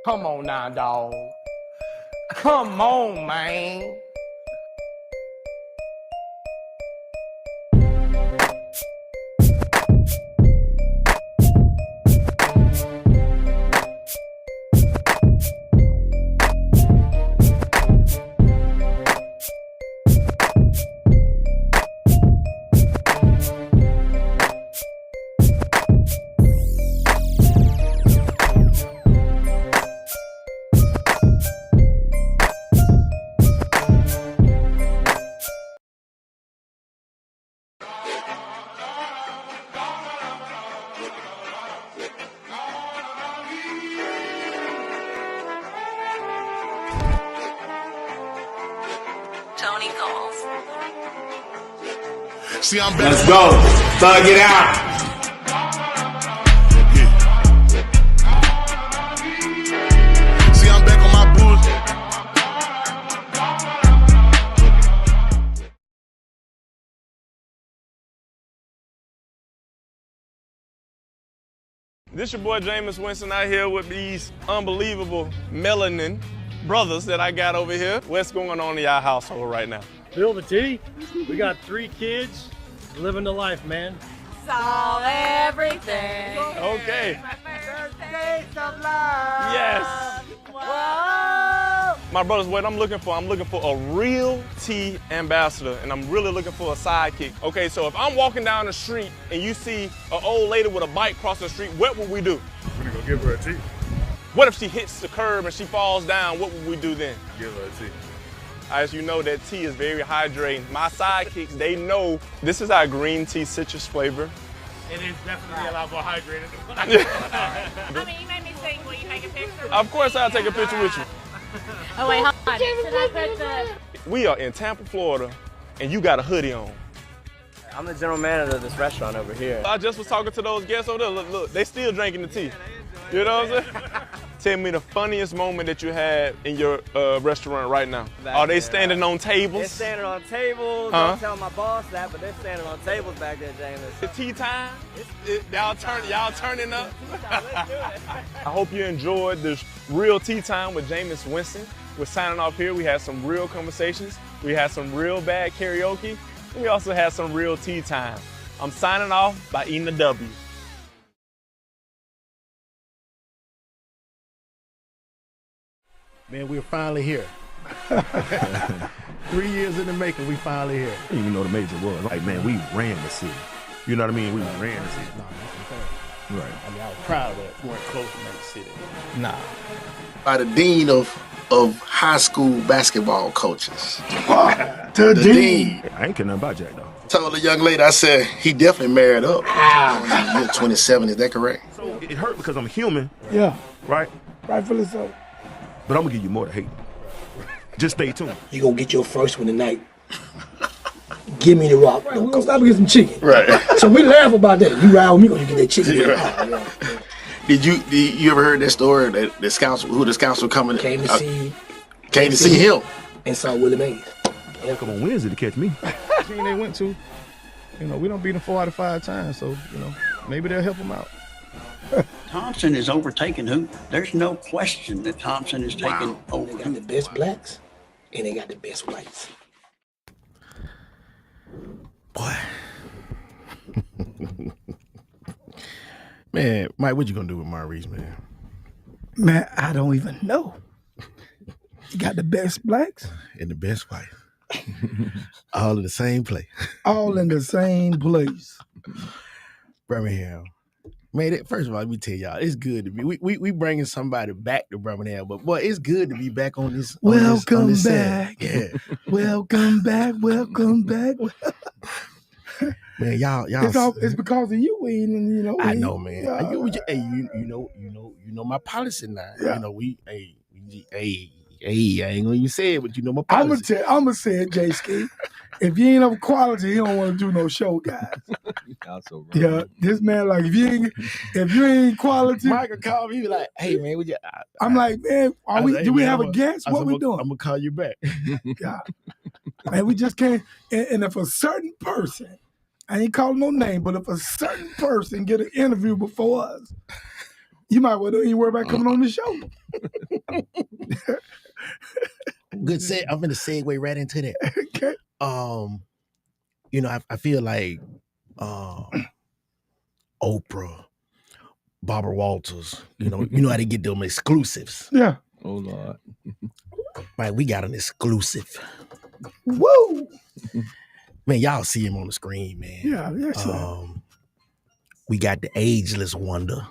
Come on now, dawg. Come on, man. Tony calls. See, I'm better. Let's go. Thug it out. See, I'm back on my bullshit. This your boy Jameis Winston out here with these unbelievable melanin brothers that I got over here. What's going on in y'all household right now? Bill the T, we got 3 kids, living the life, man. Saw everything. Okay. Taste of love. Yes. Whoa. My brothers, what I'm looking for a real tea ambassador, and I'm really looking for a sidekick. Okay, so if I'm walking down the street and you see an old lady with a bike crossing the street, what would we do? We're gonna go give her a tea. What if she hits the curb and she falls down? What would we do then? Give her a tea. As you know, that tea is very hydrating. My sidekicks, they know this is our green tea citrus flavor. It is definitely a lot more hydrated. I mean, you made me sing. Will you take a picture? Of course, I'll take a picture with you. Oh, wait, hold on. Should I put the... We are in Tampa, Florida, and you got a hoodie on. I'm the general manager of this restaurant over here. I just was talking to those guests over there. Look, they still drinking the tea. You know what I'm saying? Tell me the funniest moment that you had in your restaurant right now. Are they standing on tables? They're standing on tables. Don't tell my boss that, but they're standing on tables back there, James. The tea time? Y'all turning up? Let's do it. I hope you enjoyed this real tea time with Jameis Winston. We're signing off here. We had some real conversations. We had some real bad karaoke. We also had some real tea time. I'm signing off by eating a W. Man, we're finally here. 3 years in the making, we finally here. I didn't even know the major was. Like, man, we ran the city. You know what I mean? We ran the city. No, that's what I'm saying. Right. I mean, I was proud of that. We weren't close to make the city. Nah. By the dean of high school basketball coaches. The dean. I ain't care nothing about Jack, though. Told the young lady, I said, he definitely married up. You're 27, is that correct? So it hurt because I'm human, Yeah, right? rightfully so. But I'm gonna give you more to hate. Just stay tuned. You gonna get your first one tonight. Give me the rock. Right, we're gonna stop and get some chicken. Right. So we laugh about that. You ride with me, gonna get that chicken. Yeah. Did you ever heard that story that the scouts were coming? Came to see him. and saw Willie Mays. Come on Wednesday to catch me. Team they went to, we don't beat them 4 out of 5 times, so, maybe they'll help them out. Thompson is overtaking Hoop. There's no question that Thompson is taking over. They got the best blacks and they got the best whites. Boy. Man, Mike, what you gonna do with Maurice, man? Man, I don't even know. You got the best blacks? And the best wife. All in the same place. All in the same place. Birmingham. Man, first of all, let me tell y'all, it's good to be. We bringing somebody back to Birmingham, but boy, it's good to be back on this. Welcome back. Set. Yeah. Welcome back. Welcome back. Man, y'all. It's because of you, and I know, man. Yeah. You know my policy now. Yeah. I ain't gonna even say it, but you know my policy. I'm gonna say it, J Ski. If you ain't of quality, he don't want to do no show, guys. Yeah, this man, like, if you ain't quality, Michael called me, he be like, "Hey man, would you?" I'm like, man, do we have a guest? What we doing? I'm gonna call you back. Yeah, man, we just can't. And if a certain person, I ain't calling no name, but if a certain person get an interview before us, You might well don't even worry about coming on the show. Good set. I'm gonna segue right into that. Okay. You know, I feel like Oprah, Barbara Walters, you know how they get them exclusives. Yeah. Oh Lord. Right, we got an exclusive. Woo! Man, y'all see him on the screen, man. Yeah, excellent. We got the ageless wonder.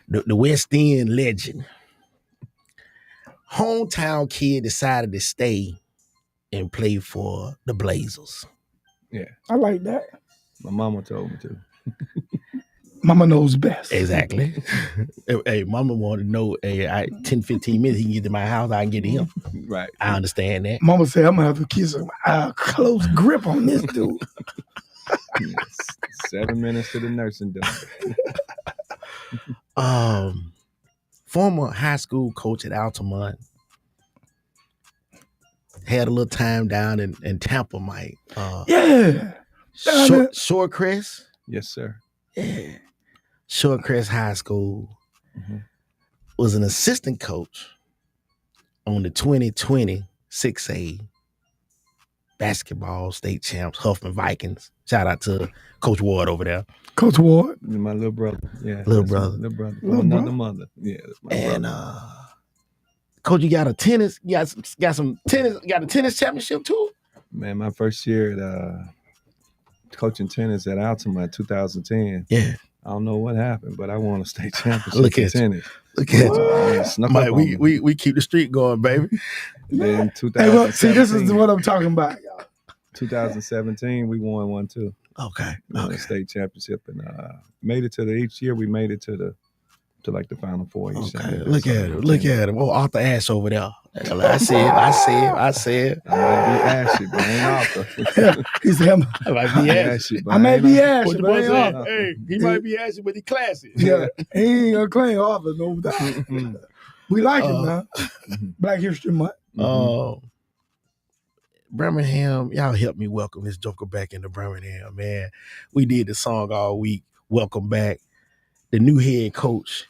the West End legend. Hometown kid decided to stay and play for the Blazers. Yeah. I like that. My mama told me to. Mama knows best. Exactly. Hey, mama wanted to know, 10, 15 minutes, he can get to my house, I can get to him. Right. I understand that. Mama said, I'm going to have to kiss a close grip on this dude. 7 minutes to the nursing dome. Former high school coach at Altamont. Had a little time down in Tampa, Mike. Shorecrest? Yes, sir. Yeah. Shorecrest High School. Mm-hmm. Was an assistant coach on the 2020 6A basketball state champs, Huffman Vikings. Shout out to Coach Ward over there. Coach Ward. My little brother. Yeah. Little brother. Little brother. From another mother. Yeah. And Coach, you got a tennis, you got some tennis, you got a tennis championship too? Man, my first year at coaching tennis at Altamont 2010. Yeah. I don't know what happened, but I won a state championship Look in at tennis. Look at you. Mike, we keep the streak going, baby. Then Hey, look, see, this is what I'm talking about, y'all. 2017, we won one too. Okay. Won a state championship and made it to each year we made it to like the Final Four. Okay. Look at him. Look at him. Oh, Arthur Ashe over there. I see it. I might be Ashley, but ain't Arthur. He said, I might be Ashe. I may be Ashe, What the but boy ain't said? Arthur. Hey, he might be Ashe, but he classy. Yeah, he ain't gonna claim Arthur, no doubt. We like him now. Black History Month. Birmingham, y'all help me welcome this joker back into Birmingham, man. We did the song all week. Welcome back. The new head coach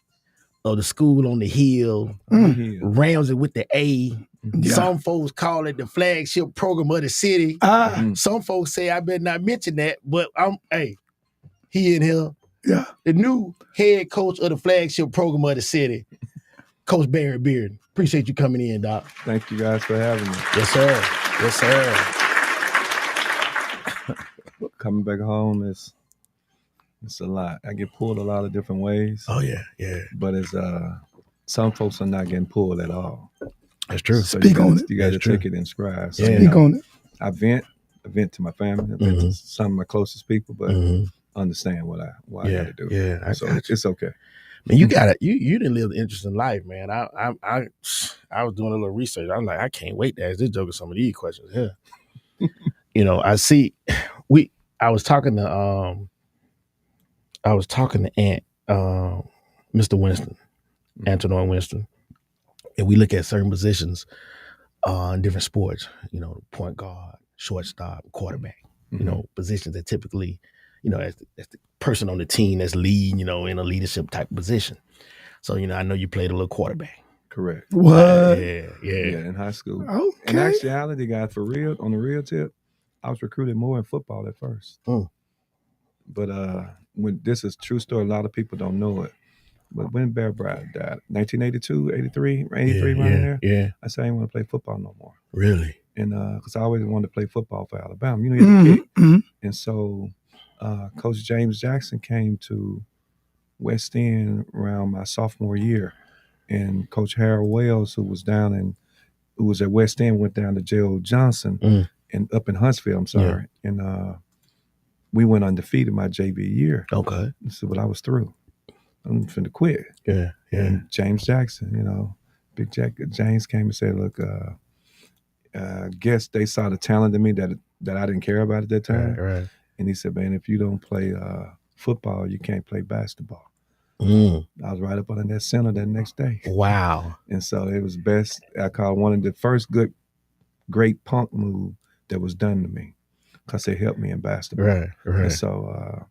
of the school on the hill, Ramsey with the A. Yeah. Some folks call it the flagship program of the city. Some folks say I better not mention that, but he in here. Yeah. The new head coach of the flagship program of the city, Coach Barry Bearden. Appreciate you coming in, Doc. Thank you guys for having me. Yes, sir. Yes, sir. Coming back home it's a lot. I get pulled a lot of different ways. Oh yeah, yeah. But it's some folks are not getting pulled at all. That's true. So Speak on it. You got to take it in stride. So, Yeah. Speak on it. I vent to my family, I vent to some of my closest people, but understand why I got to do. Yeah, So it's okay. Man, you got it. You didn't live an interesting life, man. I was doing a little research. I'm like, I can't wait to ask this joker some of these questions here. I see. I was talking to Aunt, Mr. Winston, Antoine Winston, and we look at certain positions in different sports. Point guard, shortstop, quarterback. Positions that typically, as the person on the team that's lead, in a leadership type position. So, I know you played a little quarterback. Correct. What? Yeah. In high school. Okay. In actuality, guys, for real, on the real tip, I was recruited more in football at first. But when this is a true story, a lot of people don't know it. But when Bear Bryant died, 1982, 83, right in there, Yeah. I said I didn't want to play football no more. Really? And because I always wanted to play football for Alabama. You had to pick. And so Coach James Jackson came to West End around my sophomore year. And Coach Harold Wells, who was at West End, went down to J.O. Johnson and up in Huntsville, I'm sorry. Yeah. And we went undefeated my JV year. Okay. So, but I was through. I'm finna quit. Yeah. And James Jackson, Big James came and said, look, guess they saw the talent in me that I didn't care about at that time. Right. And he said, man, if you don't play football, you can't play basketball. I was right up on that center that next day. Wow. And so it was best. I call one of the first great punk move that was done to me because it helped me in basketball. Right. And so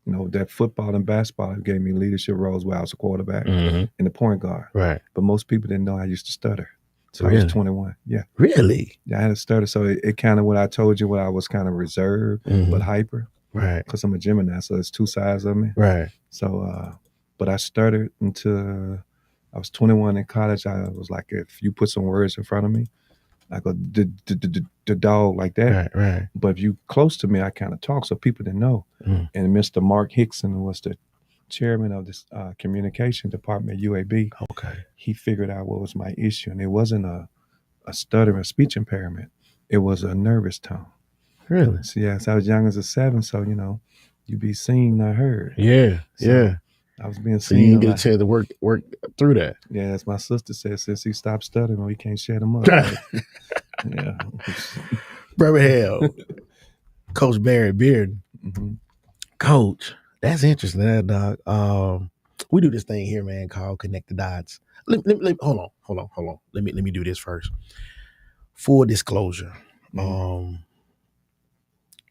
You know, that football and basketball gave me leadership roles where I was a quarterback Mhm. and the point guard. Right. But most people didn't know I used to stutter. So I Really? was 21. Yeah. Really? Yeah, I had a stutter. So it kind of, what I told you, when I was kind of reserved, Mhm. but hyper. Right. Because I'm a Gemini, so there's two sides of me. Right. So, but I stuttered until I was 21 in college. I was like, if you put some words in front of me, I go, the dog like that. Right. Right. But if you close to me, I kind of talk, so people didn't know. Mm. And Mr. Mark Hickson, who was the chairman of this communication department at UAB, Okay. he figured out what was my issue. And it wasn't a stutter or speech impairment. It was a nervous tone. Really? So, yeah, so I was young as a 7, so, you know, you be seen, not heard. Yeah. So Yeah. I was being So seen. you didn't a get a lot. chance to work through that. Yeah, as my sister said, since he stopped stuttering, we can't shut him up. Yeah. Birmingham. Coach Barry Bearden. Mhm. Coach, that's interesting, that dog. We do this thing here, man, called Connect the Dots. Hold on. Let me do this first. Full disclosure.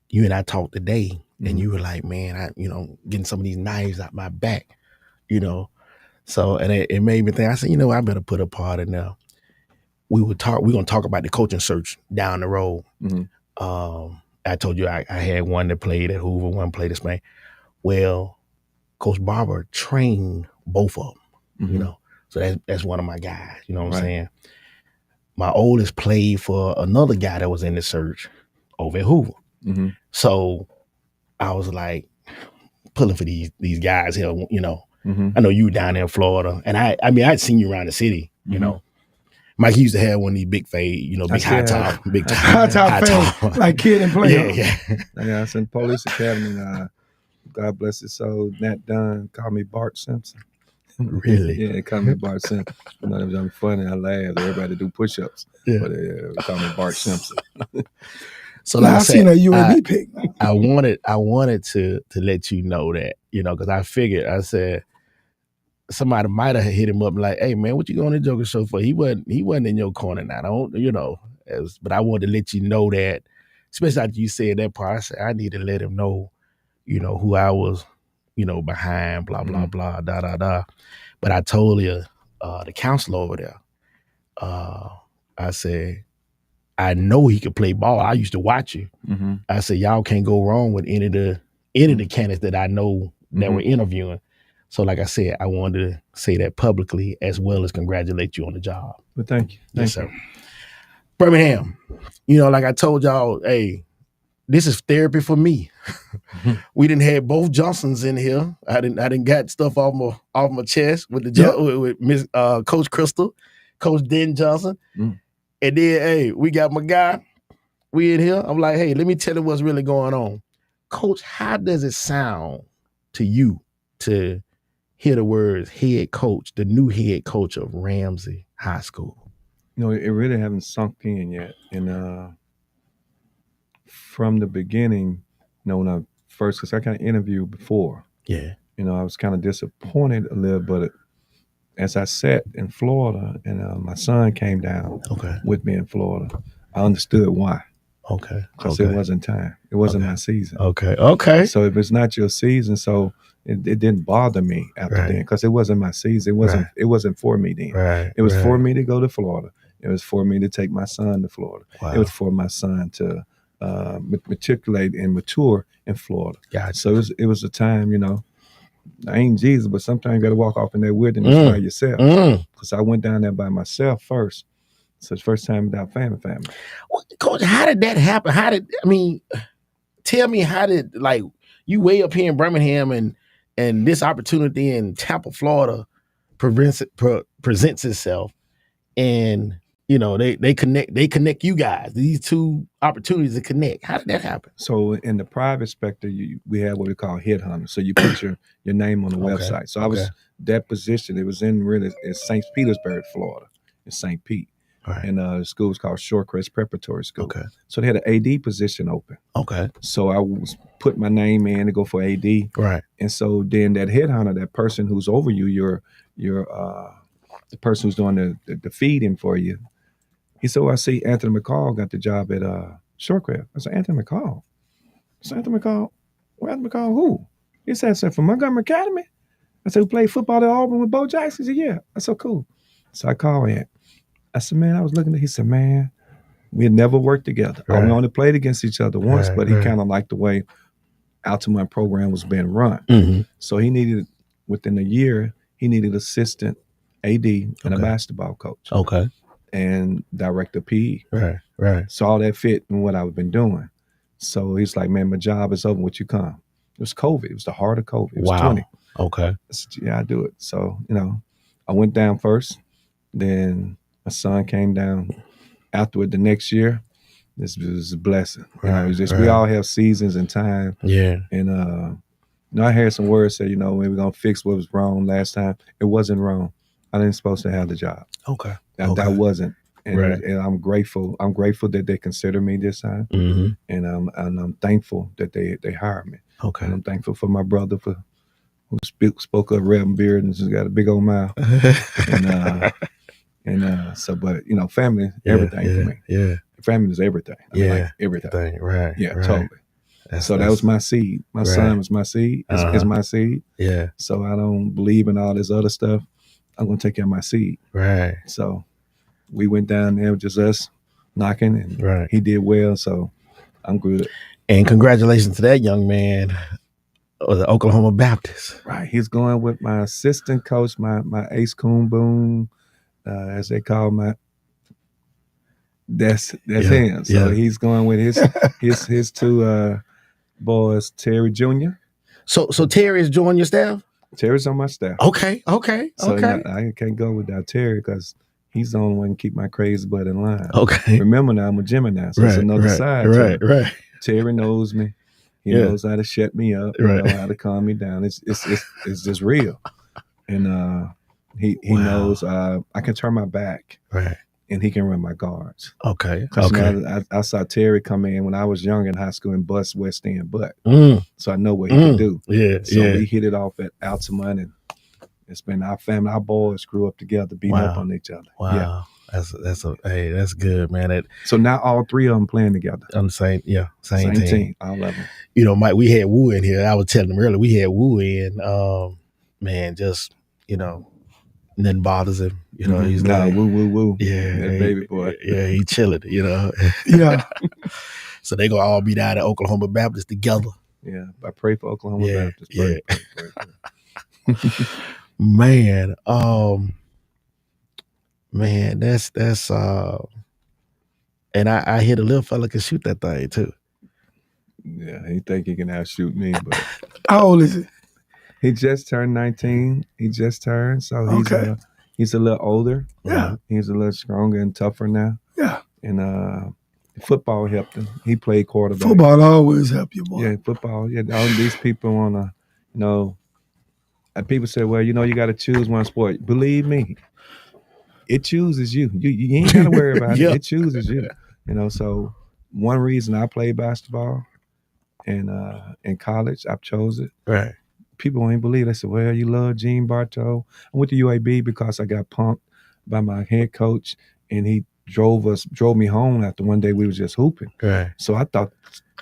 You and I talked today, and you were like, man, getting some of these knives out my back, So, and it made me think, I said, I better put a part in there. We're going to talk about the coaching search down the road. Mhm. I told you I had one that played at Hoover, one played at Spain. Well, Coach Barber trained both of them, So that's one of my guys, you know what I'm saying? My oldest played for another guy that was in the search over at Hoover. Mm-hmm. So I was like pulling for these guys here, Mm-hmm. I know you were down there in Florida, and I'd seen you around the city, Mike used to have one of these big fade, big high top, High top fade, like Kid and Play. Yeah. Yeah, I was in Police Academy. God bless his soul. Nat Dunn called me Bart Simpson. Really? Yeah, they called me Bart Simpson. It was funny. I laughed. Everybody do push-ups. Yeah. But they called me Bart Simpson. So like I said, seen a UAB pick. I wanted to let you know that, because I figured, I said, somebody might have hit him up like, hey man, what you going to Joker show for? He wasn't in your corner now. But I wanted to let you know that, especially after you said that part. I said, I need to let him know, who I was, behind, blah, blah, blah, da, da, da. But I told you, the counselor over there, I said, I know he could play ball. I used to watch you. Mm-hmm. I said, y'all can't go wrong with any of the candidates that I know that were interviewing. So like I said, I wanted to say that publicly as well as congratulate you on the job. But thank you. Yes, sir. Birmingham, like I told y'all, hey, this is therapy for me. We didn't have both Johnsons in here. I didn't got stuff off my chest with with Miss Coach Crystal, Coach Den Johnson. Mm. And then, hey, we got my guy. We in here. I'm like, hey, let me tell you what's really going on. Coach, how does it sound to you to hear the words head coach, the new head coach of Ramsey High School? It really haven't sunk in yet. And from the beginning, when I first, because I kind of interviewed before. Yeah. I was kind of disappointed a little, but as I sat in Florida and my son came down with me in Florida, I understood why. Okay. Because it wasn't time. It wasn't my season. Okay. So if it's not your season, so it didn't bother me after then, because it wasn't my season. It wasn't for me then. Right. It was for me to go to Florida. It was for me to take my son to Florida. Wow. It was for my son to matriculate and mature in Florida. Gotcha. So it was a time, I ain't Jesus, but sometimes you got to walk off in that wilderness by yourself. Because I went down there by myself first. So it's the first time without family. Well, Coach, how did that happen? Tell me how did, you way up here in Birmingham and this opportunity in Tampa, Florida presents itself, and they connect you guys, these two opportunities to connect. How did that happen? So in the private sector, we have what we call headhunters. So you put your name on the website. So I was that position. It was in St. Petersburg, Florida, in St. Pete. Right. And the school was called Shorecrest Preparatory School. Okay. So they had an AD position open. Okay. So I was put my name in to go for AD. Right. And so then that headhunter, that person who's over you, your the person who's doing the feeding for you, he said, I see Anthony McCall got the job at Shorecrest. I said, Anthony McCall? I said, Anthony McCall? Well, Anthony McCall who? He said, from Montgomery Academy? I said, who played football at Auburn with Bo Jackson? He said, yeah. I said, cool. So I called him. I said, man, I was looking at, he said, man, we had never worked together. We only played against each other once, but he kind of liked the way Altamont program was being run. So he needed, within a year, he needed assistant AD and a basketball coach. Okay. And director PE. Right. So all that fit in what I've been doing. So he's like, man, my job is over. Would you come? It was COVID. It was the heart of COVID. It was 20. Okay. I said, yeah, I do it. So, I went down first. Then my son came down afterward the next year. This was a blessing. We all have seasons and time. Yeah. And I heard some words say, maybe we're gonna fix what was wrong last time. It wasn't wrong. I didn't supposed to have the job. Okay. That wasn't. And, and I'm grateful. I'm grateful that they consider me this time. And I'm thankful that they hired me. Okay. And I'm thankful for my brother who spoke up red and beard and just got a big old mouth. But family, everything for me. Yeah. Family is everything. I mean, like everything. Right. Yeah, totally. That was my seed. My son was my seed. It's my seed. Yeah. So I don't believe in all this other stuff. I'm gonna take care of my seed. Right. So we went down there with just us knocking, and he did well. So I'm good. And congratulations to that young man of the Oklahoma Baptist. Right. He's going with my assistant coach, my Ace Coon Boone, as they call my. That's him. So he's going with his two boys, Terry Jr. So Terry's joined your staff? Terry's on my staff. Okay. So I can't go without Terry because he's the only one who can keep my crazy butt in line. Okay. Remember now, I'm a Gemini, so it's another side. Right. Terry knows me. He knows how to shut me up. He knows how to calm me down. It's just real. And he knows I can turn my back. Right. And he can run my guards. Okay. I saw Terry come in when I was young in high school and bust West End butt. So I know what he can do. Yeah. So we hit it off at Altamont, and it's been our family, our boys grew up together, beating up on each other. Wow. Yeah. That's good, man. So now all three of them playing together. On the same team. All of them. Mike, we had Wu in here. I was telling him earlier, we had Wu in. Man, just nothing bothers him. He's like woo. Yeah, that baby boy. Yeah, he chilling. Yeah. So they gonna all be down at Oklahoma Baptist together. Yeah, I pray for Oklahoma Baptist. Pray. Man, that's and I hear the little fella can shoot that thing too. Yeah, he think he can outshoot me, but how old is he? He just turned 19. He just turned, so he's a little older. Yeah, he's a little stronger and tougher now. Yeah, and football helped him. He played quarterback. Football always help you, boy. Yeah, football. Yeah, all these people wanna, and people say, well, you got to choose one sport. Believe me, it chooses you. You ain't got to worry about it. It chooses you. So one reason I played basketball, and in college I chose it. Right. People ain't believe. They said, well, you love Gene Bartow. I went to UAB because I got punked by my head coach, and he drove me home after one day we was just hooping. Right. So I thought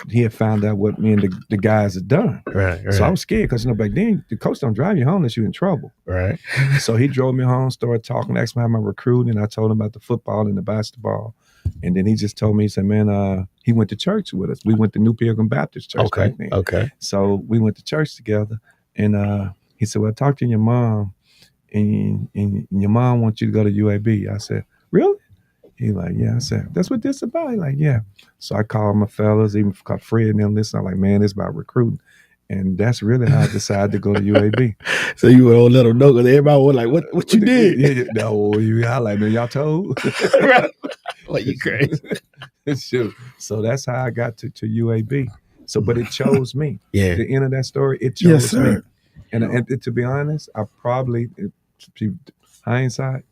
he had found out what me and the guys had done. Right. So I was scared because back then the coach don't drive you home unless you're in trouble. Right. So he drove me home, started talking, asked me how my recruiting. I told him about the football and the basketball. And then he just told me, he said, man, he went to church with us. We went to New Pilgrim Baptist Church back then. Okay. So we went to church together. And he said, well, talk to your mom. And your mom wants you to go to UAB. I said, really? He like, yeah. I said, that's what this is about? He like, yeah. So I called my fellas, even called Fred and them. Listen, I'm like, man, it's about recruiting. And that's really how I decided to go to UAB. So you would all let them know because everybody was like, what you did? Yeah, no, I like, man, y'all told. What, you crazy? Shoot. So that's how I got to UAB. So, but it chose me. Yeah. At the end of that story, it chose me. And to be honest, I probably, hindsight,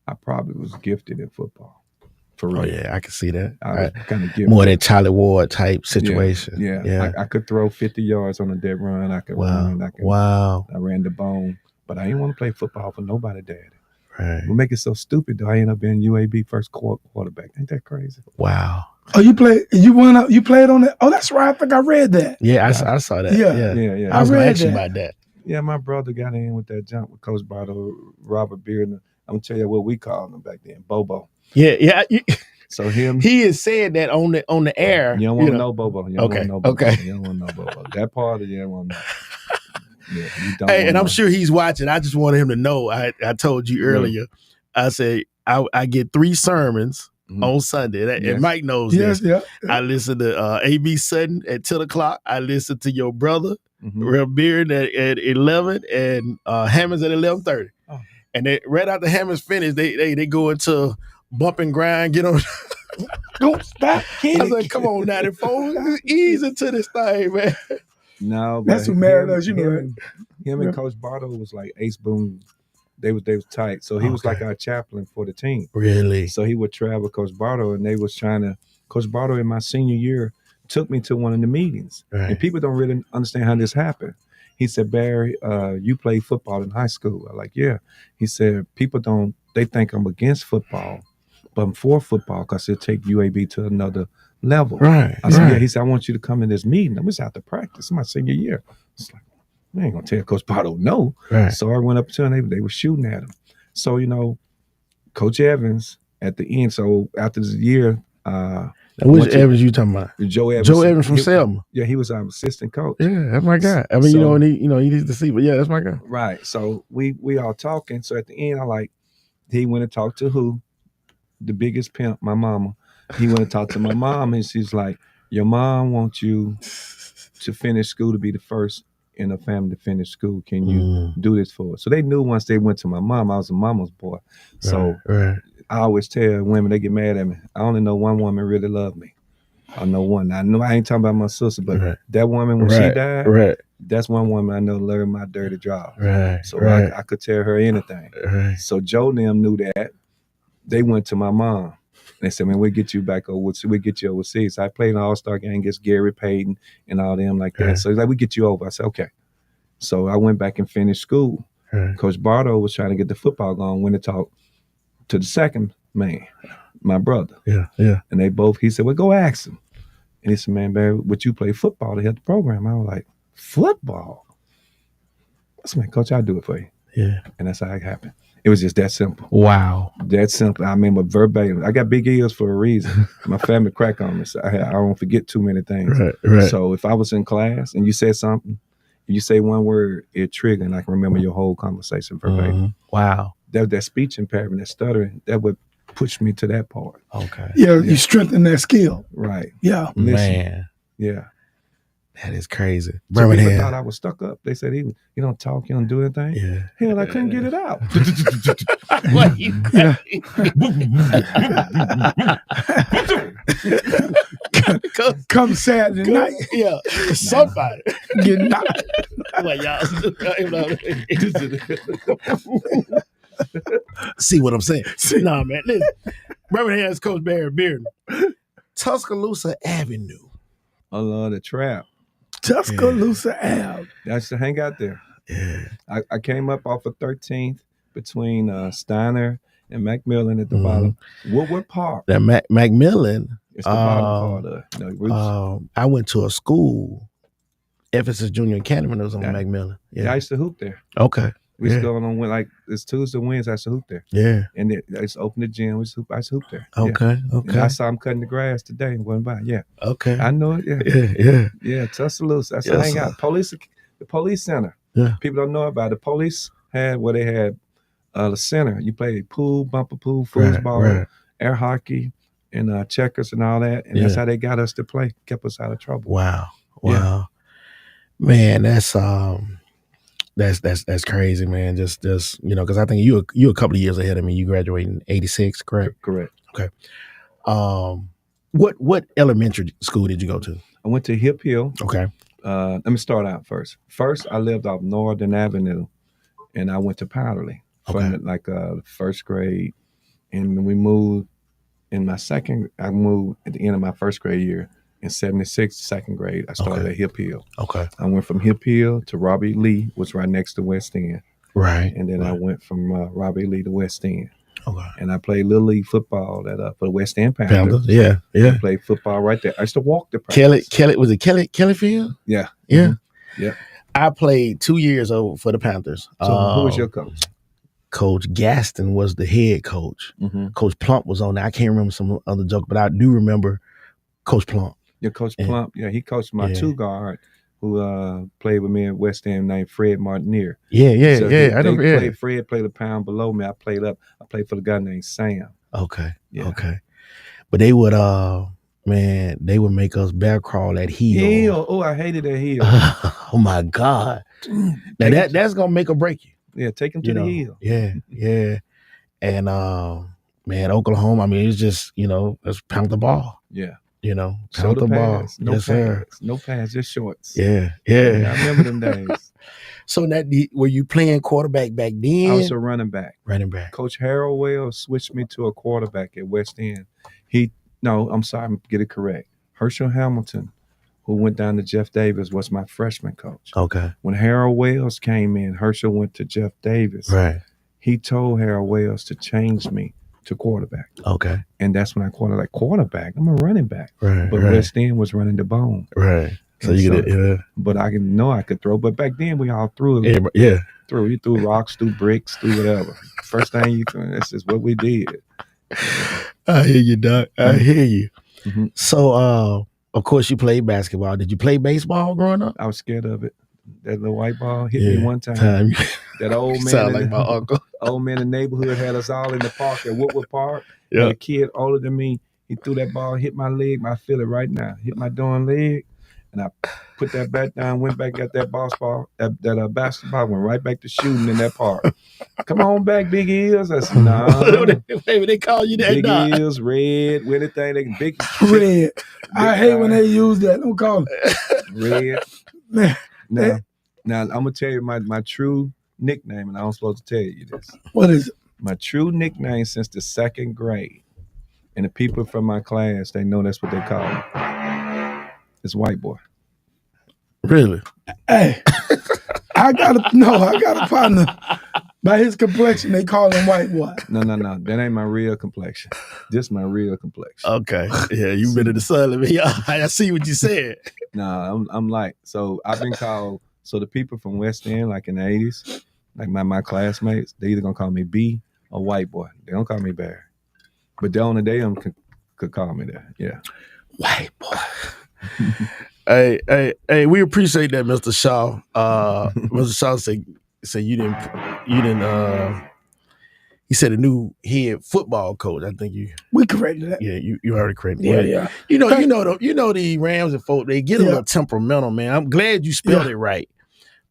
I probably was gifted in football. For real. Oh yeah, I can see that. I was kind of gifted. More that Charlie Ward type situation. Yeah. I could throw 50 yards on a dead run. I could run. I ran the bone. But I didn't want to play football for nobody, Daddy. Right. What make it so stupid though? I ended up being UAB first quarterback. Ain't that crazy? Wow. Oh, you went up. You played on that. Oh, that's right. I think I read that. Yeah, I saw that. Yeah. I was going to read ask you that. about that. Yeah, my brother got in with that jump with Coach Bardo, Robert Beard. I'm gonna tell you what we called him back then, Bobo. Yeah. So him, he is saying that on the air. You don't want to know Bobo. You don't want to know Bobo. Okay. You don't want to know Bobo. That part of you don't want to know. Yeah, you don't. Hey, and I'm sure he's watching. I just wanted him to know. I told you earlier. I said I get 3 sermons on Sunday, and Mike knows this. Yeah. I listen to A.B. Sutton at 10 o'clock. I listen to your brother, Rev Beard, at 11, and Hammonds at 11:30. Oh. And they right after Hammonds finish, they go into bump and grind, get on. Don't stop, kid. I said, come on, 94, ease into this thing, man. No, that's who married us. You know, him and Coach Bardo was like Ace Boone. They was tight. So he was like our chaplain for the team. Really? So he would travel with Coach Bardo, and they was trying to. Coach Bardo in my senior year took me to one of the meetings, and people don't really understand how this happened. He said, Barry, you played football in high school. I'm like, yeah. He said, people don't. They think I'm against football, but I'm for football because it'll take UAB to another level. Right. I said, yeah. He said, I want you to come in this meeting. I was out to practice my senior year. It's like, I ain't gonna tell Coach Bardo no. Right. So I went up to him. They were shooting at him. So Coach Evans at the end. So after this year, which Evans you talking about? Joe Evans. Joe Evans from Selma. Yeah, he was our assistant coach. Yeah, that's my guy. I mean, so, he needs to see, but yeah, that's my guy. Right. So we all talking. So at the end, he went and talked to who? The biggest pimp, my mama. He went and talked to my mom, and she's like, your mom wants you to finish school, to be the first in a family to finish school. Can you do this for us? So they knew once they went to my mom, I was a mama's boy. So I always tell women, they get mad at me. I only know one woman really loved me. I know one. I know I ain't talking about my sister, but that woman, when she died, that's one woman I know learned my dirty job. So I could tell her anything. So Joe and them knew that. They went to my mom. They said, man, we'll get you back overseas. We'll get you overseas. So I played an all-star game against Gary Payton and all them like that. So he's like, we get you over. I said, okay. So I went back and finished school. Coach Bardo was trying to get the football going, went to talk to the second man, my brother. Yeah. And he said, well, go ask him. And he said, man, Barry, would you play football to help the program? I was like, football? I said, man, Coach, I'll do it for you. Yeah. And that's how it happened. It was just that simple. Wow. That simple. I remember verbatim. I got big ears for a reason. My family crack on me. So I don't forget too many things. Right. So if I was in class and you said something, if you say one word, it triggered, and I can remember your whole conversation verbatim. Wow. That speech impairment, that stuttering, that would push me to that part. Okay. Yeah, you strengthen that skill. Right. Yeah. Man. Yeah. That is crazy. So people thought I was stuck up. They said, you don't talk, you don't do anything. Yeah. Hell, I couldn't get it out. What you Come Saturday night. Yeah. Somebody. Get knocked. Well, y'all. See what I'm saying? Nah, man. Listen. Birmingham's Coach Barry Bearden. Tuscaloosa Avenue. I love the trap. Tuscaloosa Ave. I used to hang out there. Yeah. I came up off of 13th between Steiner and Macmillan at the bottom. Woodward Park. That Macmillan. It's the bottom part of Roots. I went to a school, Ephesus Junior Academy, that was on Macmillan. Yeah, I used to hoop there. Okay. We used to go on like it's Tuesday, Wednesday, I used to hoop there. Yeah. And I used to open the gym. I used to hoop there. Okay. Yeah. And I saw him cutting the grass today and went by. Yeah. Okay. I know it. Yeah. Yeah, Tuscaloosa. That's hang out. The police center. Yeah. People don't know about it. The police had the center. You played pool, bumper pool, foosball, air hockey, and checkers and all that. And that's how they got us to play. Kept us out of trouble. Wow. Yeah. Man, that's crazy, man. Just because I think you a couple of years ahead of me. You graduated in 86, correct? Correct. Okay. What elementary school did you go to? I went to Hip Hill. Okay. Let me start out first. First, I lived off Northern Avenue, and I went to Powderly from first grade. And we moved I moved at the end of my first grade year. In 76, second grade, I started at Hip Hill. Okay. I went from Hip Hill to Robbie Lee, was right next to West End. Right. And then I went from Robbie Lee to West End. Okay. And I played Little League football for the West End Panthers. Yeah. I played football right there. I used to walk the practice. Kelly Field? Yeah. Yeah. Mm-hmm. Yeah. I played 2 years for the Panthers. So who was your coach? Coach Gaston was the head coach. Mm-hmm. Coach Plump was on there. I can't remember some other joke, but I do remember Coach Plump. Your Coach Plump, yeah, he coached my two guard who played with me at West End named Fred Martinier. Fred played a pound below me. I played up. I played for the guy named Sam. Okay. Yeah. Okay. But they would they would make us bear crawl that hill. Oh, I hated that hill. Oh my God. Now that's gonna make or break you. Yeah, take him to the hill. Yeah. And man, Oklahoma, I mean, it's just, let's pound the ball. Yeah. Pound the ball. No pass, just shorts. Yeah. I remember them days. So were you playing quarterback back then? I was a running back. Running back. Coach Harold Wells switched me to a quarterback at West End. Get it correct. Herschel Hamilton, who went down to Jeff Davis, was my freshman coach. Okay. When Harold Wells came in, Herschel went to Jeff Davis. Right. He told Harold Wells to change me to quarterback. Okay. And that's when I quarterback. I'm a running back. Right. But West End was running the bone. Right. So you get it. But I could throw. But back then we all threw it. Yeah. You threw rocks, threw bricks, threw whatever. First thing you threw, that's just what we did. I hear you, Doc. I hear you. Mm-hmm. So, of course, you played basketball. Did you play baseball growing up? I was scared of it. That little white ball hit me one time. That old man, sound like my uncle. Old man in the neighborhood had us all in the park at Woodward Park. Yeah. A kid older than me, he threw that ball, hit my leg. I feel it right now. Hit my darn leg, and I put that bat down. Went back, got that basketball, basketball, went right back to shooting in that park. Come on back, Big Eels. I said, no. They call you that. Big Eels, red, with anything they can big red. I hate when they use that. Don't call it red. Man. Now I'm gonna tell you my true nickname, and I'm supposed to tell you this. What is it? My true nickname since the 2nd grade, and the people from my class, they know that's what they call me. It's White Boy. Really? Hey, I got a partner. By his complexion, they call him White Boy. No. That ain't my real complexion. This my real complexion. Okay. Yeah, you've been in the sun. I see what you said. No, I'm like, so I've been called, so the people from West End, like in the 80s, like my classmates, they either gonna call me B or White Boy. They don't call me Barry. But they on the day could call me that. Yeah. White Boy. Hey, we appreciate that, Mr. Shaw. Mr. Shaw said you didn't he said a new head football coach. I think we corrected that. Yeah, you already corrected. Yeah. You know the Rams and folk, they get a little temperamental, man. I'm glad you spelled it right.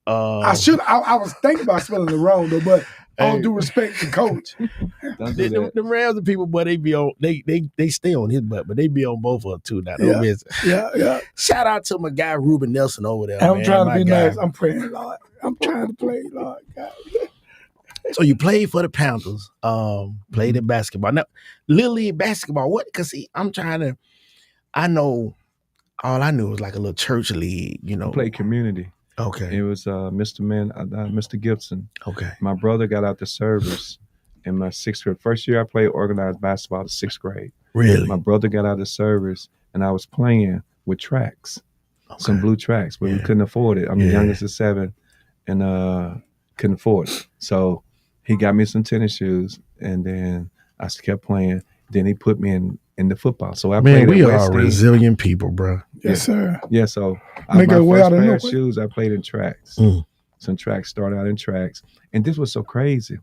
I was thinking about spelling it wrong though, but all due respect to coach. The Rams and people, but they be on they stay on his butt, but they be on both of them too now. Yeah. Shout out to my guy Ruben Nelson over there. I'm trying to be nice. I'm praying, Lord. I'm trying to play, Lord God. So you played for the Panthers, played in basketball. Now, Little League basketball, what? Because see, I know, all I knew was like a little church league, I played community. Okay. It was Mr. Gibson. Okay. My brother got out the service in my 6th grade. First year I played organized basketball in 6th grade. Really? My brother got out of service and I was playing with tracks, some blue tracks, but we couldn't afford it. I'm the youngest of 7 and couldn't afford it. So he got me some tennis shoes and then I kept playing. Then he put me in the football. So I played we at West are End. Resilient people, bro. Yes, sir. Yeah, so Make my our way first out of pair of nowhere. shoes, I played in tracks. Some tracks, started out in tracks. And this was so crazy.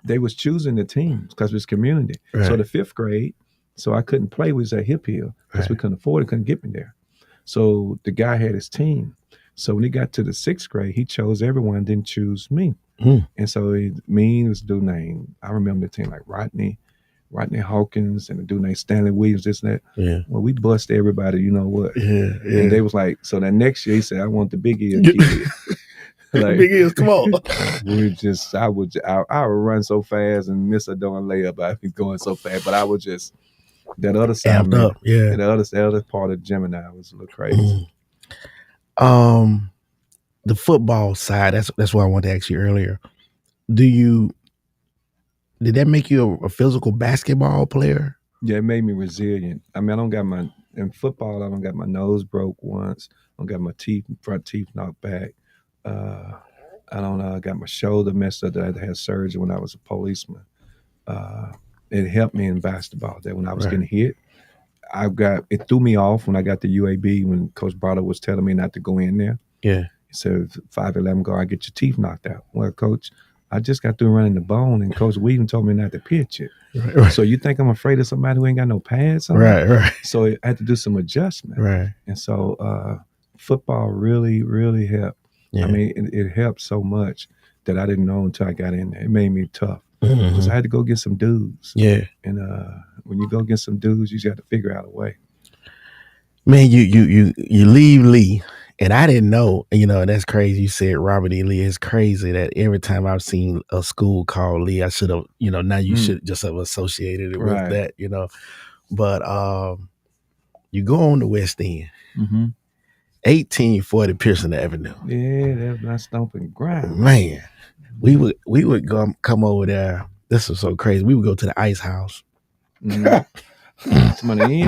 They was choosing the teams because it was community. Right. So the 5th grade, so I couldn't play. We was at Hip Hill because we couldn't afford it, couldn't get me there. So the guy had his team. So when he got to the 6th grade, he chose everyone, didn't choose me. And so me was a dude named, I remember the team like Rodney Hawkins and the dude named Stanley Williams, this and that. Yeah. Well, we bust everybody, you know what? Yeah. And they was like, so that next year he said, I want the Big Ear kid. Like, Big Ears, come on. I would run so fast and miss a darn layup. I'd be going so fast, but I would just, that other side, Amped up, yeah. The other part of Gemini was a little crazy. The football side, that's what I wanted to ask you earlier. Do you did that make you a physical basketball player? Yeah, it made me resilient. I mean, in football, I don't got my nose broke once. I don't got my front teeth knocked back. I don't got my shoulder messed up. That I had surgery when I was a policeman. It helped me in basketball. That when I was getting hit, it threw me off when I got the UAB when Coach Brother was telling me not to go in there. Yeah. He said, 5'11" guard, get your teeth knocked out. Well, Coach, I just got through running the bone, and Coach Weeden told me not to pitch it. Right. So you think I'm afraid of somebody who ain't got no pads on? Right. So I had to do some adjustment. Right. And so football really, really helped. Yeah. I mean, it helped so much that I didn't know until I got in there. It made me tough because I had to go get some dudes. Yeah. And when you go get some dudes, you just have to figure out a way. Man, you leave Lee, and I didn't know. You know, that's crazy. You said Robert E. Lee. It's crazy that every time I've seen a school called Lee, I should have. You know, now you should just have associated it with that. You know, but you go on to West End. 1840 Pearson Avenue. Yeah, that's my stomping ground. Man, we would come over there. This was so crazy. We would go to the Ice House. Because we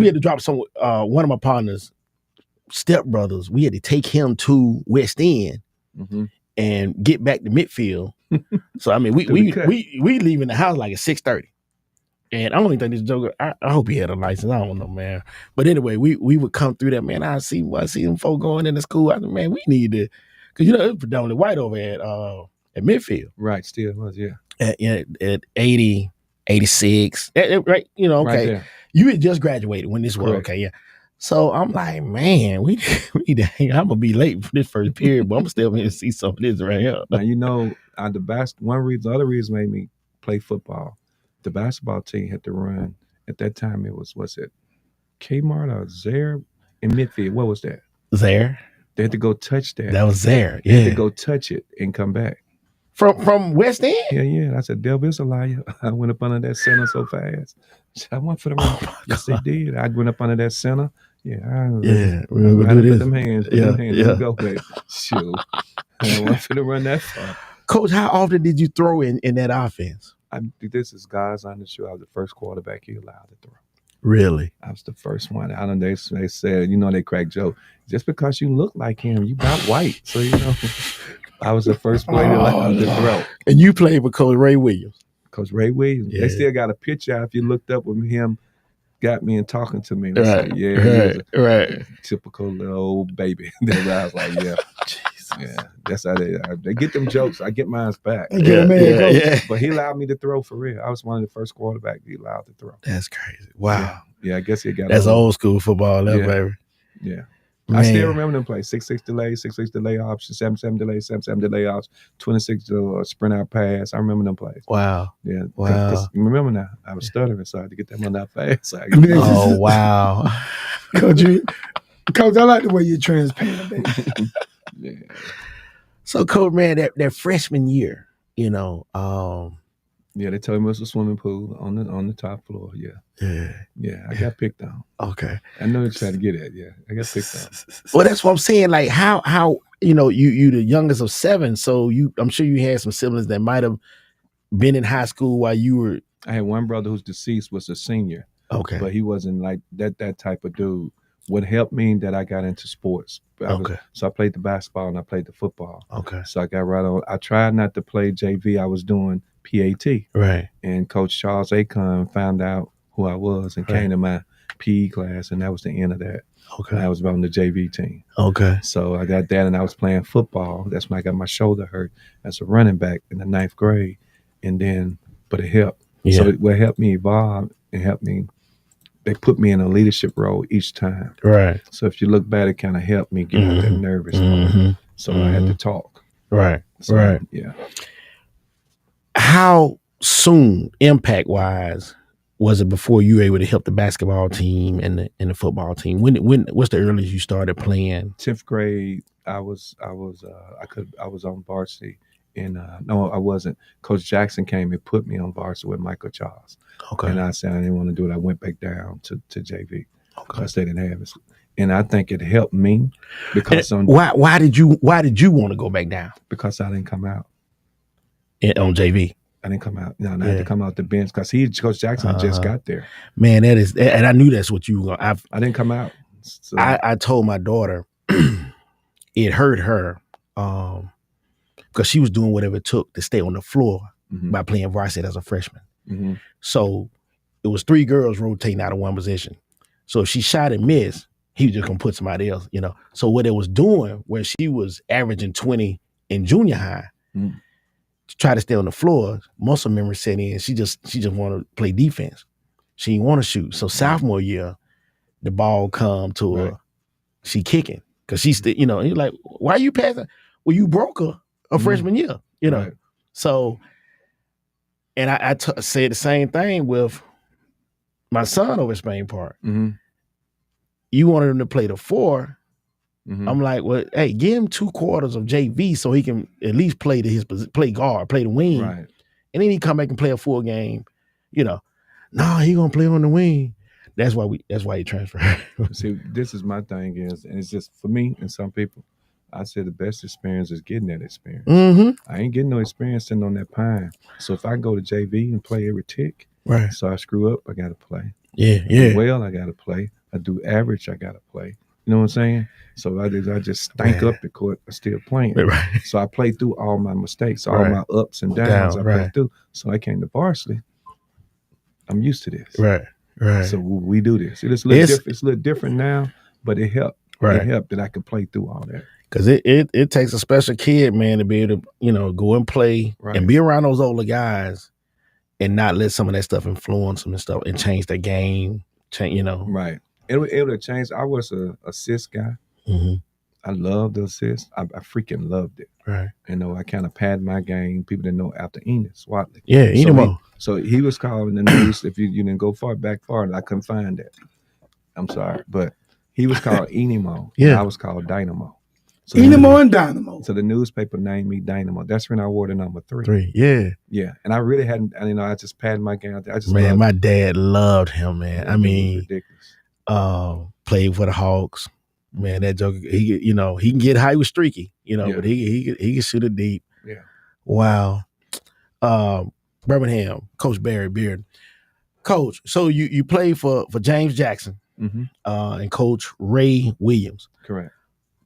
had to drop one of my partners' stepbrothers. We had to take him to West End and get back to Midfield. So I mean, we leaving the house like at 6:30. And I don't even think this joker. I hope he had a license. I don't know, man. But anyway, we would come through that, man. I see them folk going into school. I said, man, we need to, because it was predominantly white over at Midfield. Right, still was, yeah. At 80, 86, right? You know, okay. Right, you had just graduated when this was okay, yeah. So I'm like, man, we need to hang. I'm gonna be late for this first period, but I'm still going to see some of this right here. Now, you know, the other reason made me play football. The basketball team had to run at that time. It was it Kmart or Zare in Midfield? What was that? Zare. They had to go touch that. That was Zare. Yeah. They had to go touch it and come back. From West End? Yeah. I said, devil is a liar. I went up under that center so fast. I went for the run. Yes, they did. I went up under that center. Yeah. We're gonna go do this. Them hands. Yeah. Go back. Shoot. I went for the run that far. Coach, how often did you throw in that offense? This is God's honest truth. I was the first quarterback he allowed to throw. Really? I was the first one. I don't know. They said, you know, they crack joke. Just because you look like him, you about white. So, you know, I was the first player allowed to throw. And you played with Coach Ray Williams. Coach Ray Williams. Yeah. They still got a picture. If you looked up with him, got me and talking to me. Right. Said, right. Typical little old baby. I was like, yeah. Yeah, that's how they get them jokes. I get mine back. Yeah. But he allowed me to throw for real. I was one of the first quarterbacks he allowed to throw. That's crazy. Wow. Yeah, I guess he got that's old school football, baby. Yeah. Man. I still remember them play 6-6 delay, 6-6 delay option, 7-7 delay, 7-7 delay option, 26 sprint out pass. I remember them plays. Wow. Yeah. Wow. Cause remember now, I was stuttering, so I had to get them on that fast. Oh, wow. Coach, I like the way you're transparent, baby. Yeah. So, Coach, man, that freshman year, you know, yeah, they told me it was a swimming pool on the top floor. Yeah, I got picked on. Okay, I know you tried to get at. Yeah, I got picked on. Well, that's what I'm saying. Like, how you know you the youngest of 7, so I'm sure you had some siblings that might have been in high school while you were. I had one brother who's deceased, was a senior. Okay, but he wasn't like that type of dude. What helped me that I got into sports. So I played the basketball and I played the football. Okay. So I got right on. I tried not to play JV. I was doing PAT. Right. And Coach Charles Acon found out who I was and came to my PE class, and that was the end of that. Okay. And I was on the JV team. Okay. So I got that, and I was playing football. That's when I got my shoulder hurt as a running back in the 9th grade. And then, but it helped. Yeah. So it helped me evolve and helped me. They put me in a leadership role each time. Right. So if you look back, it kind of helped me get out that nervous moment. So I had to talk. Right. So, right. Yeah. How soon, impact-wise, was it before you were able to help the basketball team and the football team? When what's the earliest you started playing? 10th grade, I was on varsity. And no, I wasn't. Coach Jackson came and put me on varsity with Michael Charles. Okay. And I said I didn't want to do it. I went back down to JV. Okay. Because they didn't have it. And I think it helped me because why did you want to go back down? Because I didn't come out. on JV. I didn't come out. No, I had to come out the bench because Coach Jackson just got there. Man, that is, and I knew that's what you were going to. I didn't come out. So. I told my daughter it hurt her because she was doing whatever it took to stay on the floor by playing varsity as a freshman. So it was 3 girls rotating out of one position. So if she shot and missed, he was just going to put somebody else, you know. So what it was doing, where she was averaging 20 in junior high, to try to stay on the floor, muscle memory set in. She just wanted to play defense. She didn't want to shoot. So sophomore year, the ball come to her. She kicking because she's still, you know. He's like, "Why are you passing?" Well, you broke her freshman year, you know. So, and I said the same thing with my son over at Spain Park. You wanted him to play the 4. I'm like, well, hey, give him 2 quarters of JV so he can at least play play guard, play the wing, and then he come back and play a full game. You know, no, he gonna play on the wing. That's why he transferred. See, this is my thing is, and it's just for me and some people. I say the best experience is getting that experience. I ain't getting no experience sitting on that pine. So if I go to JV and play every tick, so I screw up, I got to play. I do well, I got to play. I do average, I got to play. You know what I'm saying? So I just stank up the court, I'm still playing. So I play through all my mistakes, all my ups and downs. I play through. So I came to varsity. I'm used to this. So we do this. It's a little different now, but it helped. It helped that I could play through all that. Because it takes a special kid, man, to be able to, you know, go and play and be around those older guys and not let some of that stuff influence them and stuff and change their game, you know. It would have changed. I was a assist guy. I loved the assist. I freaking loved it. You know, I kind of padded my game. People didn't know after Enos Watley. So he was called in the news. If you didn't go back far, I couldn't find that. I'm sorry. But he was called Enimo. And I was called Dynamo. So Enimo and Dynamo. So the newspaper named me Dynamo. That's when I wore the number 3. 3, yeah. And I really hadn't, you know, I just padded my game. Man, my dad loved him, man. I mean, ridiculous. Played for the Hawks. Man, that joke, he, you know, he can get high with streaky, you know, but he can shoot it deep. Wow. Birmingham, Coach Barry Beard. Coach, so you played for James Jackson and Coach Ray Williams. Correct.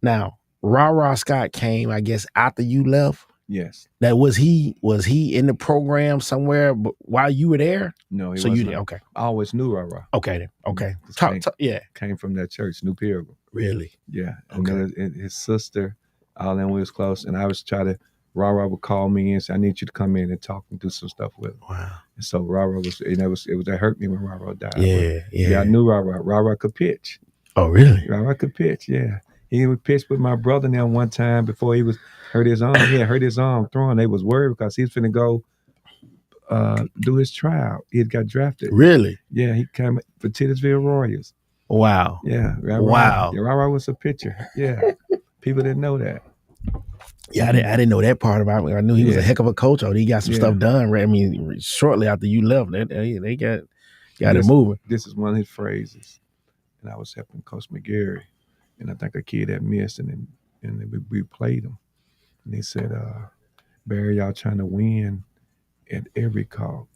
Now, Ra Scott came, I guess, after you left. Yes. Now, was he in the program somewhere while you were there? No, he so wasn't. You did, okay. I always knew Ra. Okay, then. Okay. Came from that church, New Pilgrim. Really? Yeah. And his sister, all them was close, and I was trying to. Ra would call me and say, "I need you to come in and talk and do some stuff with him." Wow. And so Ra was, and that hurt me when Ra died. Yeah. I knew Ra. Ra could pitch. Oh, really? Ra could pitch. Yeah. He would pitch with my brother now one time before he hurt his arm. He had hurt his arm throwing. They was worried because he was finna go do his trial. He had got drafted. Really? Yeah, he came for Titusville Royals. Wow. Yeah. Wow. Ra was a pitcher. Yeah. People didn't know that. Yeah, I didn't know that part about him. I knew he was a heck of a coach. He got some stuff done. Right? I mean, shortly after you left, they got it moving. This is one of his phrases. And I was helping Coach McGarry. And I think a kid had missed, and we played him. And they said, Barry, y'all trying to win at every cost.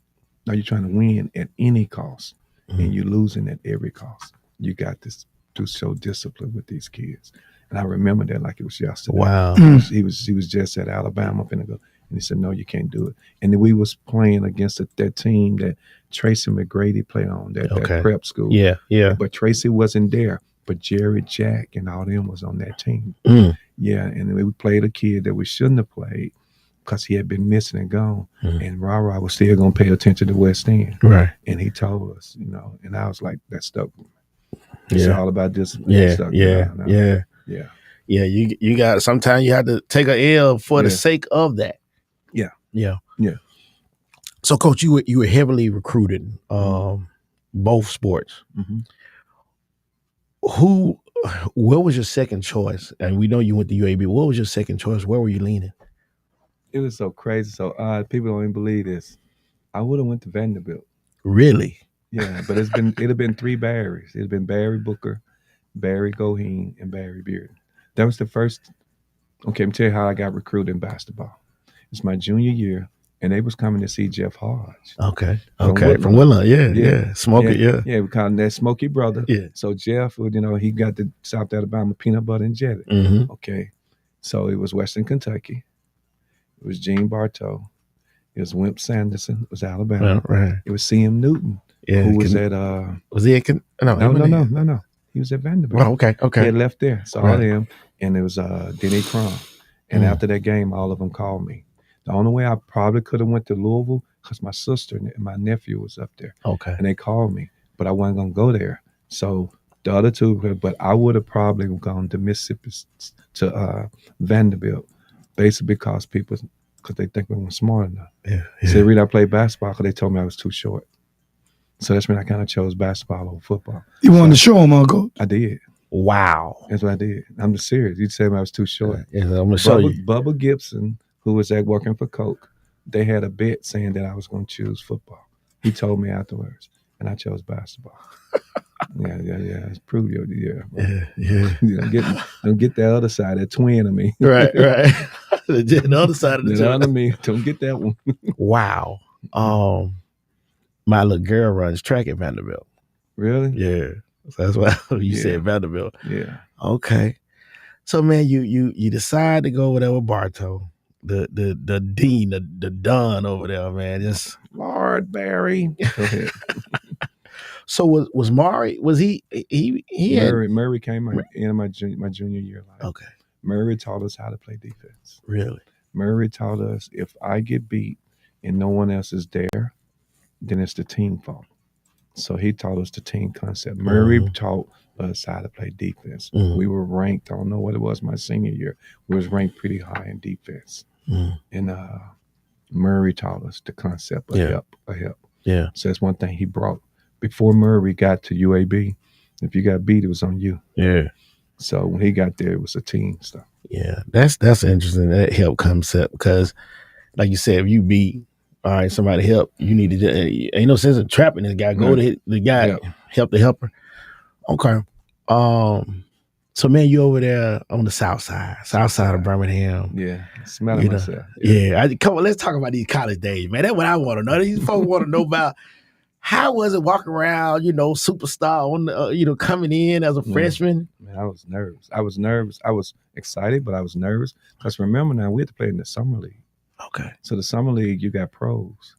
Now you're trying to win at any cost, and you're losing at every cost. You got to show discipline with these kids. And I remember that like it was yesterday. Wow. He was just at Alabama finna go. And he said, no, you can't do it. And then we was playing against that team that Tracy McGrady played on, that prep school. Yeah. But Tracy wasn't there. But Jerry Jack and all them was on that team. Yeah, and we played a kid that we shouldn't have played because he had been missing and gone. And Ra was still going to pay attention to West End. Right. And he told us, you know, and I was like, that stuck with me. It's all about discipline. Yeah. You got, sometimes you have to take an L for the sake of that. Yeah. So, Coach, you were heavily recruited, both sports. What was your second choice? And we know you went to UAB. What was your second choice? Where were you leaning? It was so crazy, so odd. People don't even believe this. I would have went to Vanderbilt. Really? Yeah, but it'd have been 3 Barrys. It'd been Barry Booker, Barry Goheen, and Barry Beard. That was the first. Okay, let me tell you how I got recruited in basketball. It's my junior year, and they was coming to see Jeff Hodge. Okay. From Woodlawn. Yeah. Smokey, yeah. Yeah, we call him that Smokey brother. Yeah. So Jeff, he got the South Alabama peanut butter and jelly. Mm-hmm. Okay. So it was Western Kentucky. It was Gene Bartow. It was Wimp Sanderson. It was Alabama. Right. It was C.M. Newton. Yeah. Who was at was he at No. He was at Vanderbilt. Oh, okay. He had left there. So all of them. And it was Denny Crum. And after that game, all of them called me. The only way I probably could have went to Louisville because my sister and my nephew was up there. Okay. And they called me, but I wasn't going to go there. So the other two, but I would have probably gone to Mississippi to Vanderbilt, basically because they think we weren't smart enough. Yeah. So the reason I played basketball because they told me I was too short. So that's when I kind of chose basketball over football. You wanted to show them, Uncle? I did. Wow. That's what I did. I'm just serious. You said I was too short. Yeah, I'm going to show you. Bubba Gibson, who was working for Coke, they had a bet saying that I was going to choose football. He told me afterwards, and I chose basketball. Yeah. It's proved you. Yeah. Don't get that other side, that twin of me. Right. The other side of the twin of me. Don't get that one. Wow. My little girl runs track at Vanderbilt. Really? Yeah. So that's why you said Vanderbilt. Yeah. Okay. So man, you decide to go over there with Bartow, the dean, the don over there, man. Just Lord Barry. Go ahead. So was Maury? Was he Murray came in my junior year life. Okay. Murray taught us how to play defense. Really? Murray taught us if I get beat and no one else is there, then it's the team fault. So he taught us the team concept. Murray taught us how to play defense. We were ranked, I don't know what it was my senior year, we was ranked pretty high in defense. And Murray taught us the concept of help. Yeah. So that's one thing he brought. Before Murray got to UAB, if you got beat, it was on you. Yeah. So when he got there, it was a team stuff. Yeah. That's interesting, that help concept, because like you said, if you beat, all right, somebody help, you need to, ain't no sense of trapping this guy. Go to the guy, help the helper. Okay. So man, you over there on the south side of Birmingham. Yeah. Smelling myself. Yeah. Come on, let's talk about these college days, man. That's what I want to know. These folks want to know about how was it walking around, superstar on the, coming in as a freshman. Man, I was nervous. I was excited, but I was nervous. Because remember now, we had to play in the summer league. Okay. So the summer league, you got pros.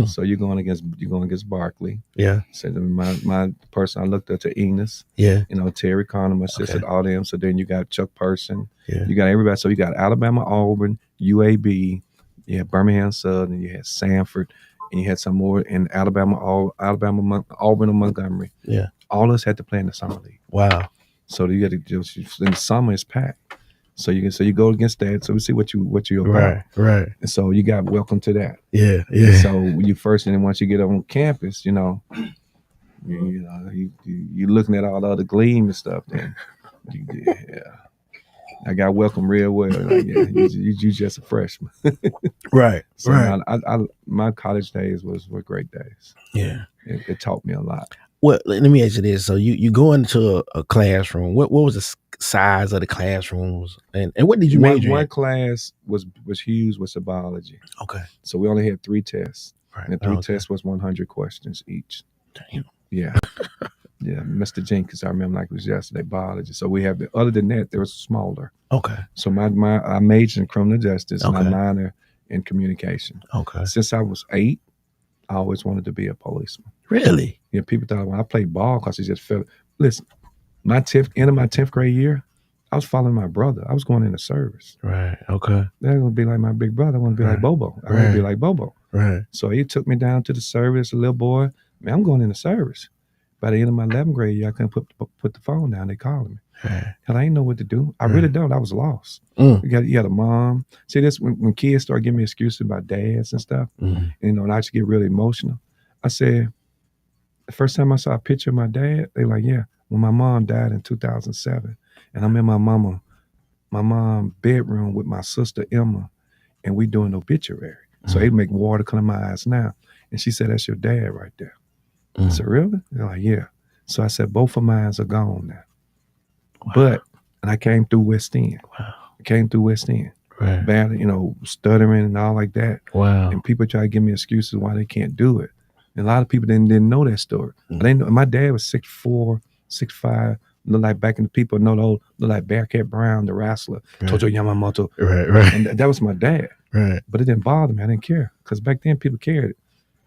So you're going against Barkley. Yeah. So my person I looked up to Enos. Yeah. Terry Connor, my sister, all them. So then you got Chuck Person. Yeah. You got everybody. So you got Alabama, Auburn, UAB. You had Birmingham Southern. You had Sanford, and you had some more in Alabama, Auburn, and Montgomery. Yeah. All of us had to play in the summer league. Wow. So you got to in the summer it's packed. So you go against that. So we see what you're about. Right. And so you got welcome to that. Yeah. And so you first, and then once you get on campus, you're looking at all the other gleam and stuff. Then, I got welcomed real well. Like, you just a freshman. Right. So right. I my college days were great days. Yeah. It taught me a lot. Well, let me ask you this. So you go into a classroom. What was the size of the classrooms? And what did you major in? One class was huge, was the biology. Okay. So we only had 3 tests. Right. And the 3 tests was 100 questions each. Damn. Yeah. Yeah. Mr. Jenkins, I remember like it was yesterday, biology. So we have other than that, there was smaller. Okay. So I majored in criminal justice and I minor in communication. Okay. Since I was 8, I always wanted to be a policeman. Really? Yeah, people thought when I played ball because he just felt. Listen, end of my 10th grade year, I was following my brother. I was going in the service. Right. Okay. That would be like my big brother. I want to be like Bobo. I want to be like Bobo. Right. So he took me down to the service. A little boy, man, I'm going in the service. By the end of my 11th grade year, I couldn't put the phone down. They called me. Right. Hell, I didn't know what to do. I really don't. I was lost. Mm. You had a mom. See, this when kids start giving me excuses about dads and stuff, and I just get really emotional. I said, the first time I saw a picture of my dad, they were like, yeah, when my mom died in 2007, and I'm in my mom's bedroom with my sister Emma, and we doing obituary. So they make water come in my eyes now. And she said, that's your dad right there. I said, really? They're like, yeah. So I said, both of mine are gone now. Wow. And I came through West End. Wow. I came through West End. Right. bad, stuttering and all like that. Wow. And people try to give me excuses why they can't do it. And a lot of people didn't know that story. I didn't know, my dad was 6'4", 6'5", look like back in the people know those, look like Bearcat Brown, the wrestler, Tojo Yamamoto. Right. And that was my dad. Right. But it didn't bother me. I didn't care. Because back then people cared.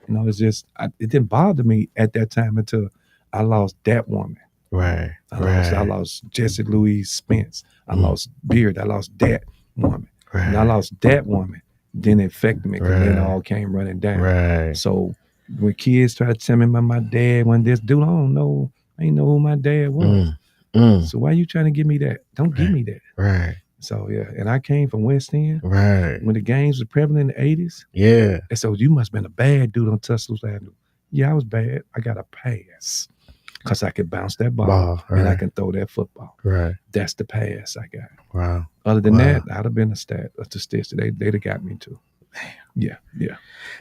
It's just, it didn't bother me at that time until I lost that woman. Right. I lost Jesse Louise Spence. I lost Beard. I lost that woman. Right. And I lost that woman. Then it affected me because then it all came running down. Right. So when kids try to tell me about my dad, when this dude, I don't know, I ain't know who my dad was. So why you trying to give me that? Don't give me that. Right. So yeah, and I came from West End. Right. When the gangs were prevalent in the 80s. Yeah. And so you must have been a bad dude on Tuscaloosa Avenue. Yeah, I was bad. I got a pass. Because I could bounce that ball and I can throw that football. Right. That's the pass I got. Wow. Other than that, I'd have been a statistic. They'd have got me too. Yeah.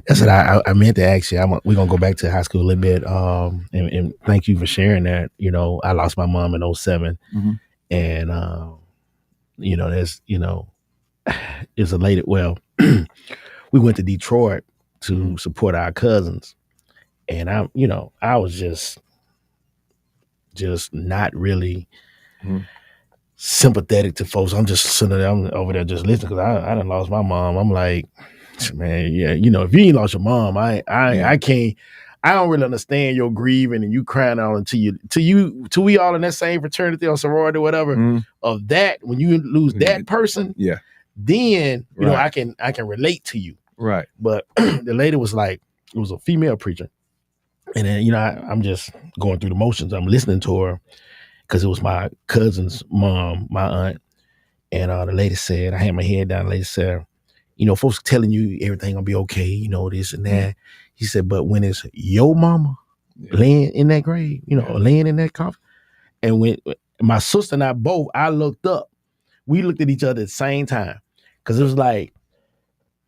That's what I meant to ask you. We're going to go back to high school a little bit. And thank you for sharing that. I lost my mom in 2007. And, there's, it's elated. Well, we went to Detroit to support our cousins. And I was just not really sympathetic to folks. I'm just sitting there, I'm over there just listening because I done lost my mom. I'm like, man, yeah, if you ain't lost your mom, I can't. I don't really understand your grieving and you crying out until we all in that same fraternity or sorority or whatever of that. When you lose that person, then I can relate to you. Right. But the lady was like, it was a female preacher. And then, I'm just going through the motions. I'm listening to her because it was my cousin's mom, my aunt. And the lady said, I had my head down. The lady said, folks telling you everything gonna be okay, this and that. He said, but when it's your mama laying in that grave, laying in that coffin. And when my sister and I looked up. We looked at each other at the same time. Because it was like,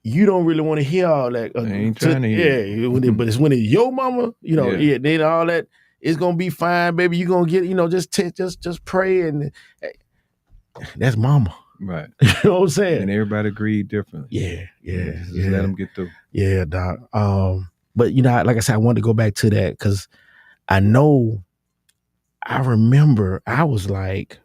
you don't really want to hear all that. I ain't trying to hear. Yeah, but it's when it's your mama, then all that, it's gonna be fine, baby. You gonna get, just pray and that's mama. Right. You know what I'm saying? And everybody agreed differently. Yeah. Just let them get through. Yeah, Doc. But like I said, I wanted to go back to that because I remember I was like,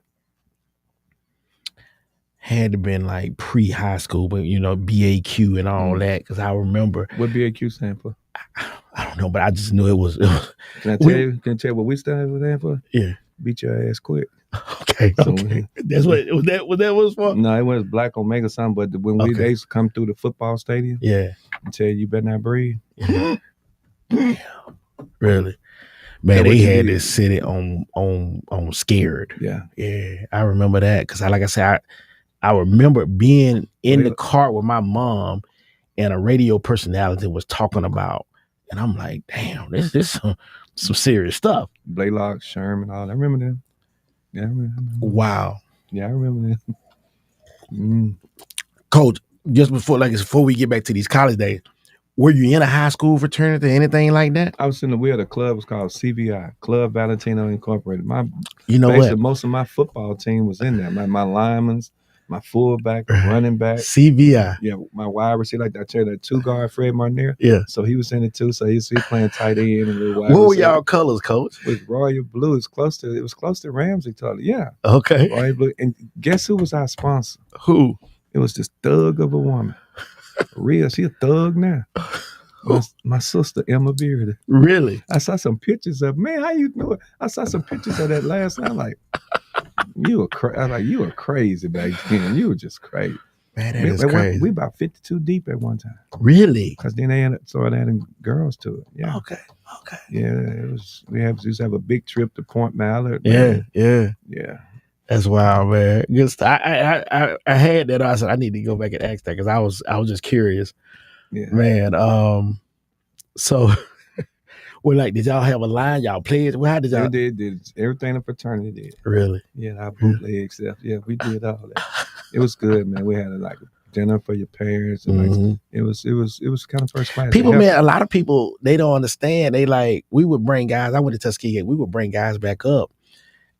had to been like pre-high school, but BAQ and all that, because I remember. What BAQ stand for? I don't know, but I just knew it was. Can I tell you? Can I tell you what we stand for? Yeah. Beat your ass quick. Okay. That's what that was for? No, it was Black Omega something, but when they used to come through the football stadium, and tell you better not breathe. Really? Man, they had this city on scared. Yeah. Yeah. I remember that because like I said, I remember being in the car with my mom and a radio personality was talking about, and I'm like, damn, this is some serious stuff. Blaylock, Sherman, all that. I remember them. Yeah, I remember. Wow. Yeah, I remember them. Coach, just before we get back to these college days, were you in a high school fraternity or anything like that? I was in the club was called CVI, Club Valentino Incorporated. Most of my football team was in there. My linemen, my fullback, running back. CVI. Yeah, my wide receiver, like I tell you, that 2-guard Fred Marnier. Yeah. So he was in it too. So he was playing tight end and little wide What were receiver. y'all colors, Coach? It was royal blue. It was close to Ramsey color. Yeah. Okay. Royal blue. And guess who was our sponsor? Who? It was this thug of a woman. Real, she a thug now. My sister Emma Beard. Really? I saw some pictures of, man, how you know it? I saw some pictures of that last night. I'm like, you were crazy back then. You were just crazy. Man, that is crazy. We about 52 deep at one time. Really? Because then they started adding girls to it. Yeah. Okay. Yeah, it was. We used to have a big trip to Point Mallard. Yeah. That's wild, man. Just I had that. I said I need to go back and ask that because I was just curious. Yeah. Man. So, did y'all have a line? Y'all played? Well, how did y'all? They did everything the fraternity did. Really? Yeah, our bootleg stuff. Yeah, we did all that. It was good, man. We had a dinner for your parents, and it was kind of first class. People, man, a lot of people they don't understand. They we would bring guys. I went to Tuskegee. We would bring guys back up,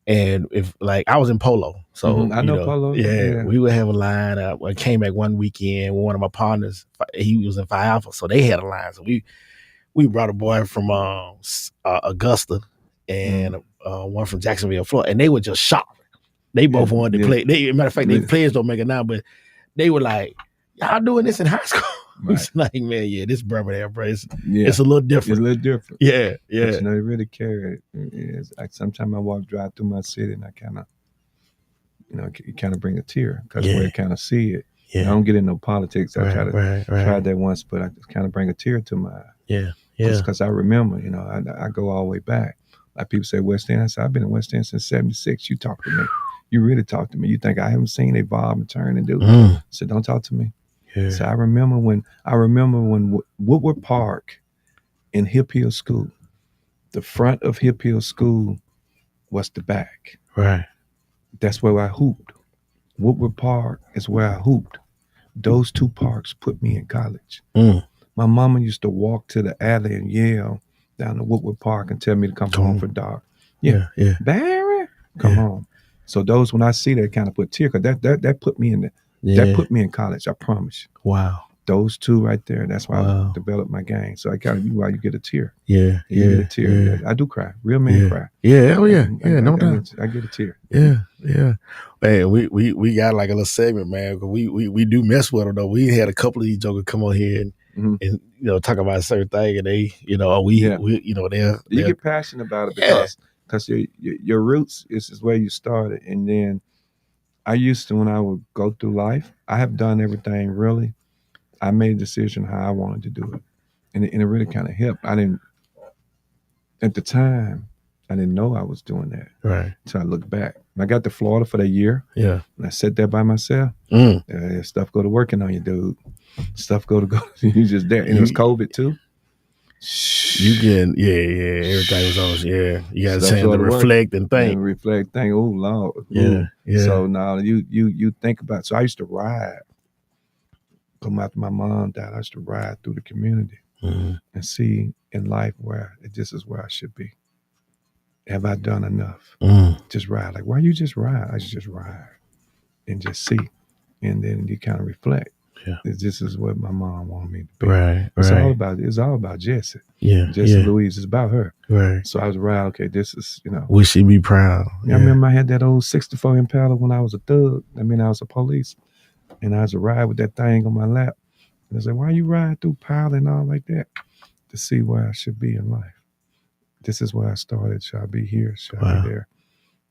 And if like I was in polo, so I know polo. Yeah, we would have a line. I came back one weekend with one of my partners. He was in Phi Alpha, so they had a line. So we brought a boy from Augusta and one from Jacksonville, Florida, and they were just shocked. They both wanted to play. Matter of fact, they players don't make it now, but they were like, "Y'all doing this in high school?" Right. It's like, man, this Birmingham, bro. It's a little different. It's a little different. Yeah. But, you know, they really carry it. It's like sometimes I drive through my city and I kind of, you know, it kind of bring a tear because where I kind of see it. Yeah. I don't get into no politics. I tried that once, but I just kind of bring a tear to my eye. Yeah. Because I remember, you know, I go all the way back. Like people say West End. I said, I've been in West End since 76. You talk to me. You really talk to me. You think I haven't seen evolve and turn and do? I said, don't talk to me. Yeah. So I remember when Woodward Park in Hip Hill School, the front of Hip Hill School was the back. Right. That's where I hooped. Woodward Park is where I hooped. Those two parks put me in college. My mama used to walk to the alley and yell down to Woodward Park and tell me to come home for dark. Yeah. Barry, come home. So those, when I see that, kind of put tear, because that put me in that put me in college. I promise you. Wow. Those two right there. That's why I developed my game. So I kind of why you get a tear. Yeah. You get a tear. Yeah. I do cry. Real man cry. Yeah. Oh yeah. No doubt. I get a tear. Yeah. Man, we got like a little segment, man. We do mess with them though. We had a couple of these jokers come on here and you know talk about a certain thing, and they you know we you know they're you get passionate about it because your roots is where you started, and then I used to, when I would go through life, I have done everything really. I made a decision how I wanted to do it, and it really kind of helped. At the time, I didn't know I was doing that. Right. Until I look back. When I got to Florida for that year, and I sat there by myself, stuff go to working on you, dude. Stuff go. You just there. And it was COVID too. You getting, everything was on, you got a chance to reflect and think. Oh, Lord. Yeah. So now you think about, so I used to ride, come after my mom died, I used to ride through the community and see in life where this is where I should be. Have I done enough? Just ride. Like, why you just ride? I just ride and just see. And then you kind of reflect. Yeah. This is what my mom wanted me to be. Right. It's all about Jessie. Yeah. Jessie Louise. It's about her. Right. So I was right. Okay, this is, you know. We should be proud. I remember I had that old 64 Impala when I was a thug. I was a police. And I was a ride with that thing on my lap. And I said, why you ride through Powell and all like that? To see where I should be in life. This is where I started. Should I be here? Should I be there?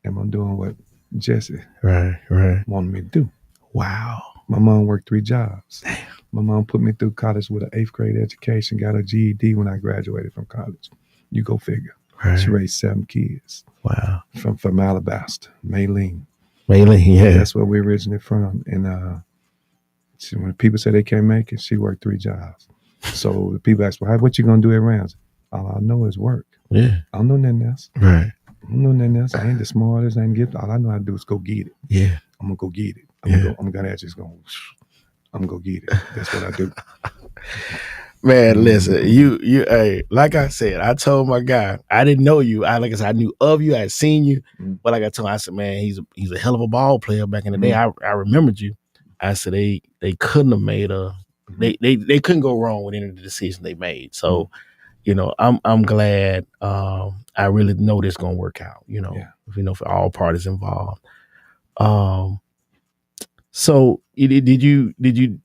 Am I doing what Jessie wanted me to do? Wow. My mom worked 3 jobs. Damn. My mom put me through college with an 8th grade education, got a GED when I graduated from college. You go figure. Right. She raised 7 kids. Wow. From Alabaster, Maylene. Yeah. That's where we originated from. And when people say they can't make it, she worked 3 jobs. So the people ask, well, what you going to do at Rams? All I know is work. Yeah. I don't know nothing else. Right. I don't know nothing else. I ain't the smartest. I ain't gifted. All I know how to do is go get it. Yeah. I'm going to go get it. I'm gonna go get it. That's what I do. Man, listen, you hey, like I said, I told my guy, I didn't know you. I knew of you, I had seen you, but like I told him, I said, man, he's a hell of a ball player back in the day. I remembered you. I said they couldn't have made they couldn't go wrong with any of the decisions they made. So, you know, I'm glad I really know this gonna work out, you know, for all parties involved. So did you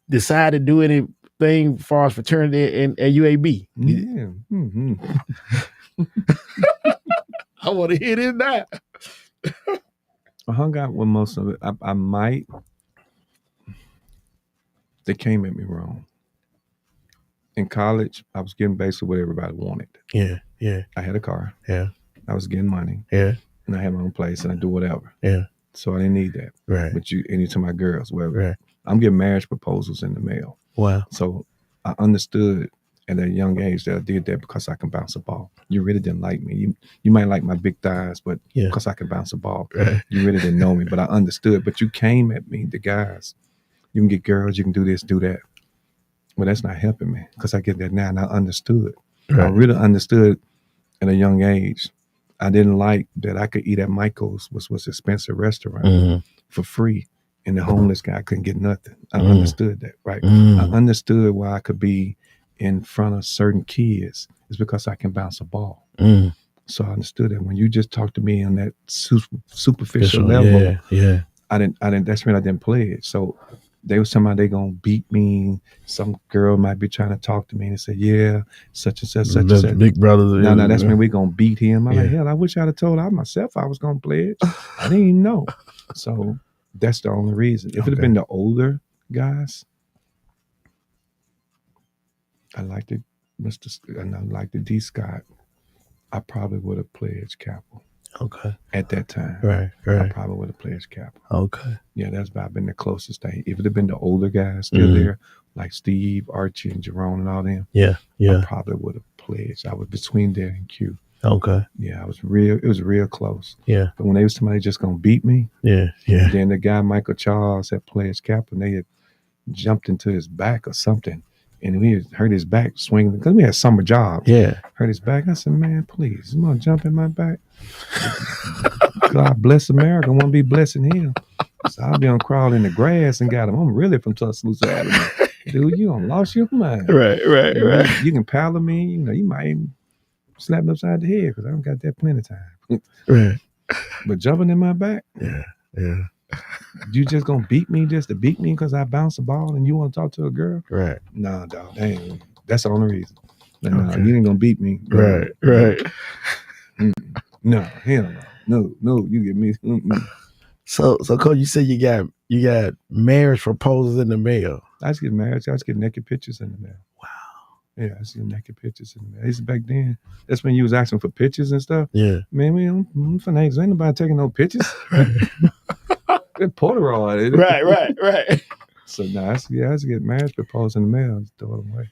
decide to do anything as far as fraternity at UAB? I want to hear this now. I hung out with most of it. I might. They came at me wrong. In college, I was getting basically what everybody wanted. Yeah. I had a car. Yeah. I was getting money. Yeah. And I had my own place and I do whatever. Yeah. So I didn't need that. Right. But any to my girls, whatever. Right. I'm getting marriage proposals in the mail. Wow. So I understood at a young age that I did that because I can bounce a ball. You really didn't like me. You might like my big thighs, but because I can bounce a ball. Right. You really didn't know me, but I understood. But you came at me, the guys. You can get girls, you can do this, do that. Well, that's not helping me because I get that now and I understood. Right. I really understood at a young age. I didn't like that I could eat at Michael's, which was an expensive restaurant, for free, and the homeless guy couldn't get nothing. I understood that, right? I understood why I could be in front of certain kids. It's because I can bounce a ball. So I understood that when you just talk to me on that superficial level, I didn't. That's when I didn't play it. So they was talking about they gonna beat me. Some girl might be trying to talk to me and say, "Yeah, such and such, such and such." Big brother. No, that's when we gonna beat him. I'm like, hell, I wish I'd have told I myself I was gonna play it. I didn't even know. So that's the only reason. If it had been the older guys, I liked it, and I liked it, D. Scott. I probably would have pledged Capel. Okay. At that time. Right. I probably would have pledged Capel. Okay. Yeah, that's about been the closest thing. If it had been the older guys still there, like Steve, Archie, and Jerome and all them, I probably would have pledged. I was between there and Q. Okay. Yeah, it was real close. Yeah. But when they was somebody just gonna beat me, then the guy Michael Charles had pledged Capel, and they had jumped into his back or something. And we had hurt his back swinging because we had summer jobs. Yeah. Hurt his back. I said, man, please, you want to jump in my back? God bless America. I want to be blessing him. So I'll be on crawl in the grass and got him. I'm really from Tuscaloosa Avenue. Dude, you done lost your mind. Right. You can paddle me. You know, you might even slap me upside the head because I don't got that plenty of time. Right. But jumping in my back? Yeah. You just gonna beat me just to beat me because I bounce the ball and you want to talk to a girl? Right. Nah, dog. That's the only reason. Nah, you ain't gonna beat me. Right. No, hell no. You get me. So Coach, you said you got marriage proposals in the mail. I just get married. I just get naked pictures in the mail. Wow. Yeah, I just get naked pictures in the mail. It's back then. That's when you was asking for pictures and stuff. Yeah. Man, we don't ain't nobody taking no pictures. It's Polaroid. Right. So I just get marriage proposals in the mail. Just throw it away.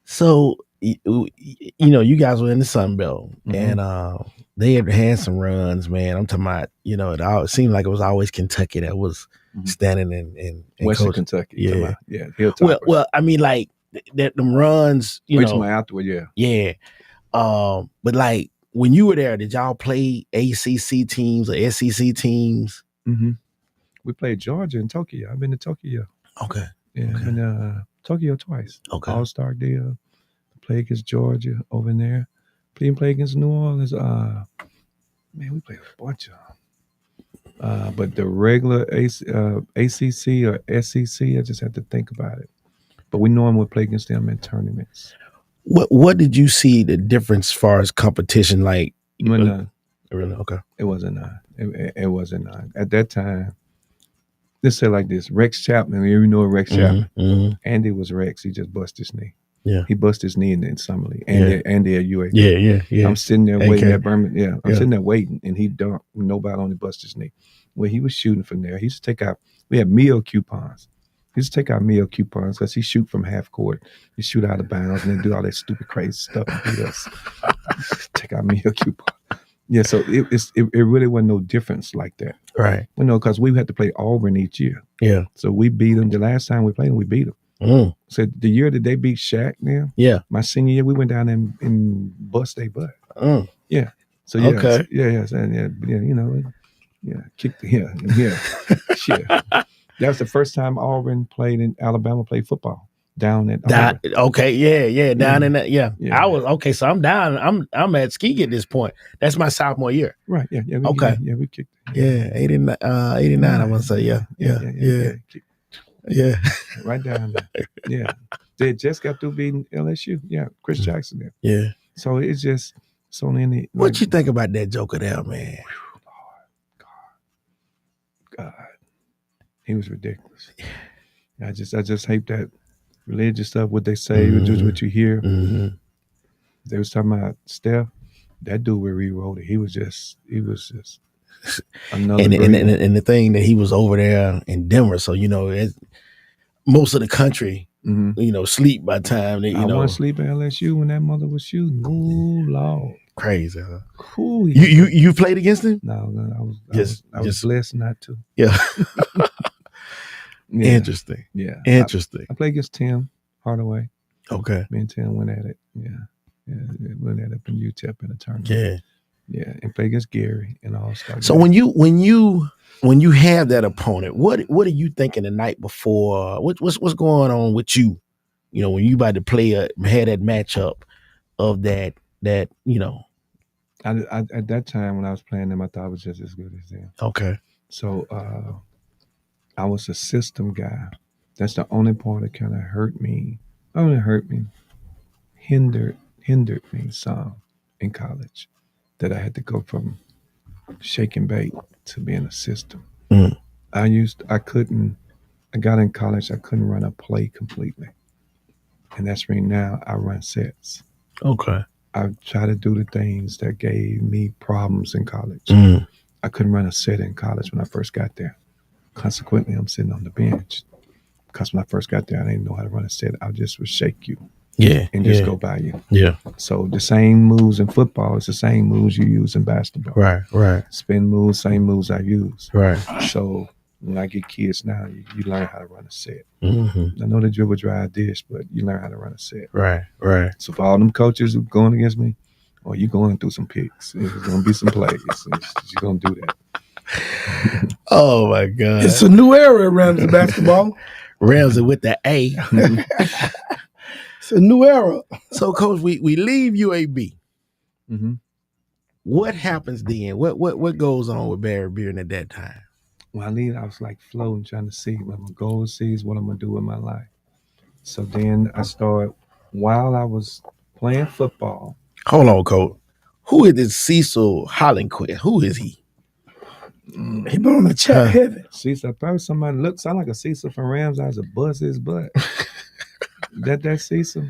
So you guys were in the Sun Belt, and they had some runs, man. I'm talking about, it seemed like it was always Kentucky that was standing in Western coach. Kentucky. Yeah. Hilltop. Well, I mean, like them runs, afterward, yeah. But like when you were there, did y'all play ACC teams or SEC teams? We played Georgia and Tokyo. I've been to Tokyo. Okay. Yeah, I've been to Tokyo twice. Okay. All-Star deal. Play against Georgia over in there. Play against New Orleans. Man, we played a bunch of them. But the regular ACC or SEC, I just have to think about it. But we normally would play against them in tournaments. What did you see the difference as far as competition like? None. Really? Okay. It wasn't none. It wasn't none. At that time, let's say like this, Rex Chapman, you know Rex Chapman. Andy was Rex. He just busted his knee. Yeah. He busted his knee in Summer League. Andy at UAB. Yeah. I'm sitting there waiting at Birmingham. Yeah. I'm sitting there waiting, and he dunked. Nobody only busted his knee. Well, he was shooting from there. He used to take out, we had meal coupons. He used to take out meal coupons because he shoot from half court. He shoot out of bounds and then do all that stupid, crazy stuff and beat us. Take out meal coupons. Yeah, so it really wasn't no difference like that. Right. Because we had to play Auburn each year. Yeah. So we beat them. The last time we played them, we beat them. So the year that they beat Shaq now, my senior year, we went down and bust their butt. Yeah. So yeah. Okay. Kicked shit. That was the first time Auburn played in Alabama played football down at Auburn. Okay, down in that. Yeah. I was okay. So I'm down. I'm at Skeegee at this point. That's my sophomore year. Right. Yeah. We kicked. Yeah, 89. I want to say. Yeah. Right down there. Yeah. They just got through beating LSU. Yeah. Chris Jackson there. Yeah. So it's just so many. What you think about that Joker there, man? God. He was ridiculous. I just hate that religious stuff, what they say, what you hear. They was talking about Steph. That dude where he wrote it, he was just another. And the thing that he was over there in Denver, so most of the country, sleep by the time they, I want to sleep at LSU when that mother was shooting. Ooh, Lord. Crazy, huh? Cool. You played against him? No, I was blessed not to. Yeah. Yeah. Interesting. Yeah. Interesting. I played against Tim Hardaway. Okay. Me and Tim went at it. Yeah. We went at it up in UTEP in a tournament. Yeah. Yeah, and play against Gary and all stuff. So when you have that opponent, what are you thinking the night before? What's going on with you? You know, when you about to play had that matchup of that you know. I at that time when I was playing them, I thought I was just as good as them. Okay. So I was a system guy. That's the only part that kind of hurt me. Only hurt me, hindered me some in college. That I had to go from shake and bake to being a system. Mm. I got in college, I couldn't run a play completely. And that's right now I run sets. Okay. I try to do the things that gave me problems in college. Mm. I couldn't run a set in college when I first got there. Consequently, I'm sitting on the bench. Because when I first got there, I didn't know how to run a set. I just would shake you. Yeah. And just go by you. Yeah. So the same moves in football is the same moves you use in basketball. Right. Spin moves, same moves I use. Right. So when I get kids now, you learn how to run a set. Mm-hmm. I know the dribble, drive, dish, but you learn how to run a set. Right. So for all them coaches who going against me, you're going through some picks. There's going to be some plays. You're going to do that. Oh, my God. It's a new era at Ramsey basketball. Ramsey with the A. It's a new era. So, Coach, we leave UAB. Mm-hmm. What happens then? What goes on with Barry Bearden at that time? When I leave, I was like floating, trying to see what my goal is, what I'm going to do with my life. So then I started, while I was playing football. Hold on, Coach. Who is this Cecil Hollenquist? Who is he? He been on the chat heavy. Cecil, I thought somebody sound like a Cecil from Rams. I was a buzz his butt. that Cecil?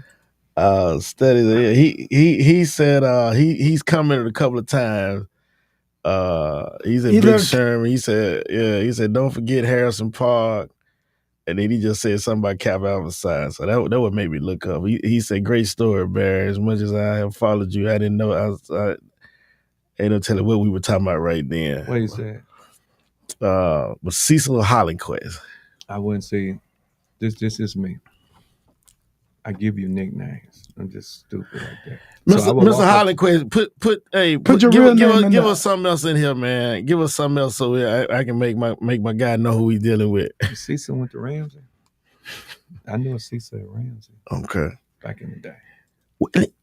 Studies. He said he's commented a couple of times. He's at Big Sherman. He said don't forget Harrison Park. And then he just said something about Cap Alpha. So that would make me look up. He said, great story, Barry. As much as I have followed you, I didn't know I ain't no telling what we were talking about right then. What you said? Was Cecil Hollenquist. I wouldn't say this is me. I give you nicknames. I'm just stupid like that. Mr. Hollenquist, put your real name give us something else in here, man. Give us something else so I can make my guy know who he's dealing with. Cecil went to Ramsey. I knew a Cecil at Ramsey. Okay. Back in the day.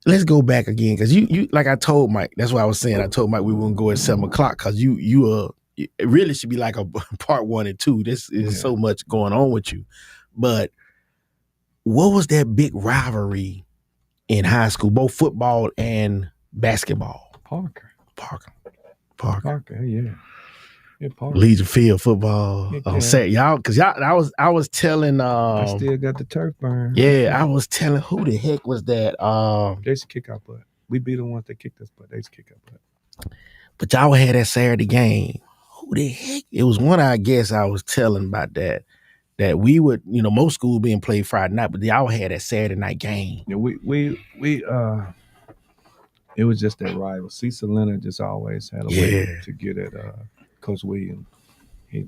Let's go back again, because you like I told Mike. That's why I was saying I told Mike we wouldn't go at 7:00 because it really should be like a part 1 and 2. This is so much going on with you, but what was that big rivalry in high school, both football and basketball? Parker, yeah. Parker. Legion Field football on Saturday, y'all. Because I was telling. I still got the turf burn. Yeah, I was telling who the heck was that? They used to kick our butt. We beat the ones that kicked us, but they used to kick our butt. But y'all had that Saturday game. Who the heck? It was one I guess I was telling about that we would, most schools being played Friday night, but y'all had that Saturday night game. Yeah, we it was just that rival. Cecil Leonard just always had a way to get at Coach Williams. He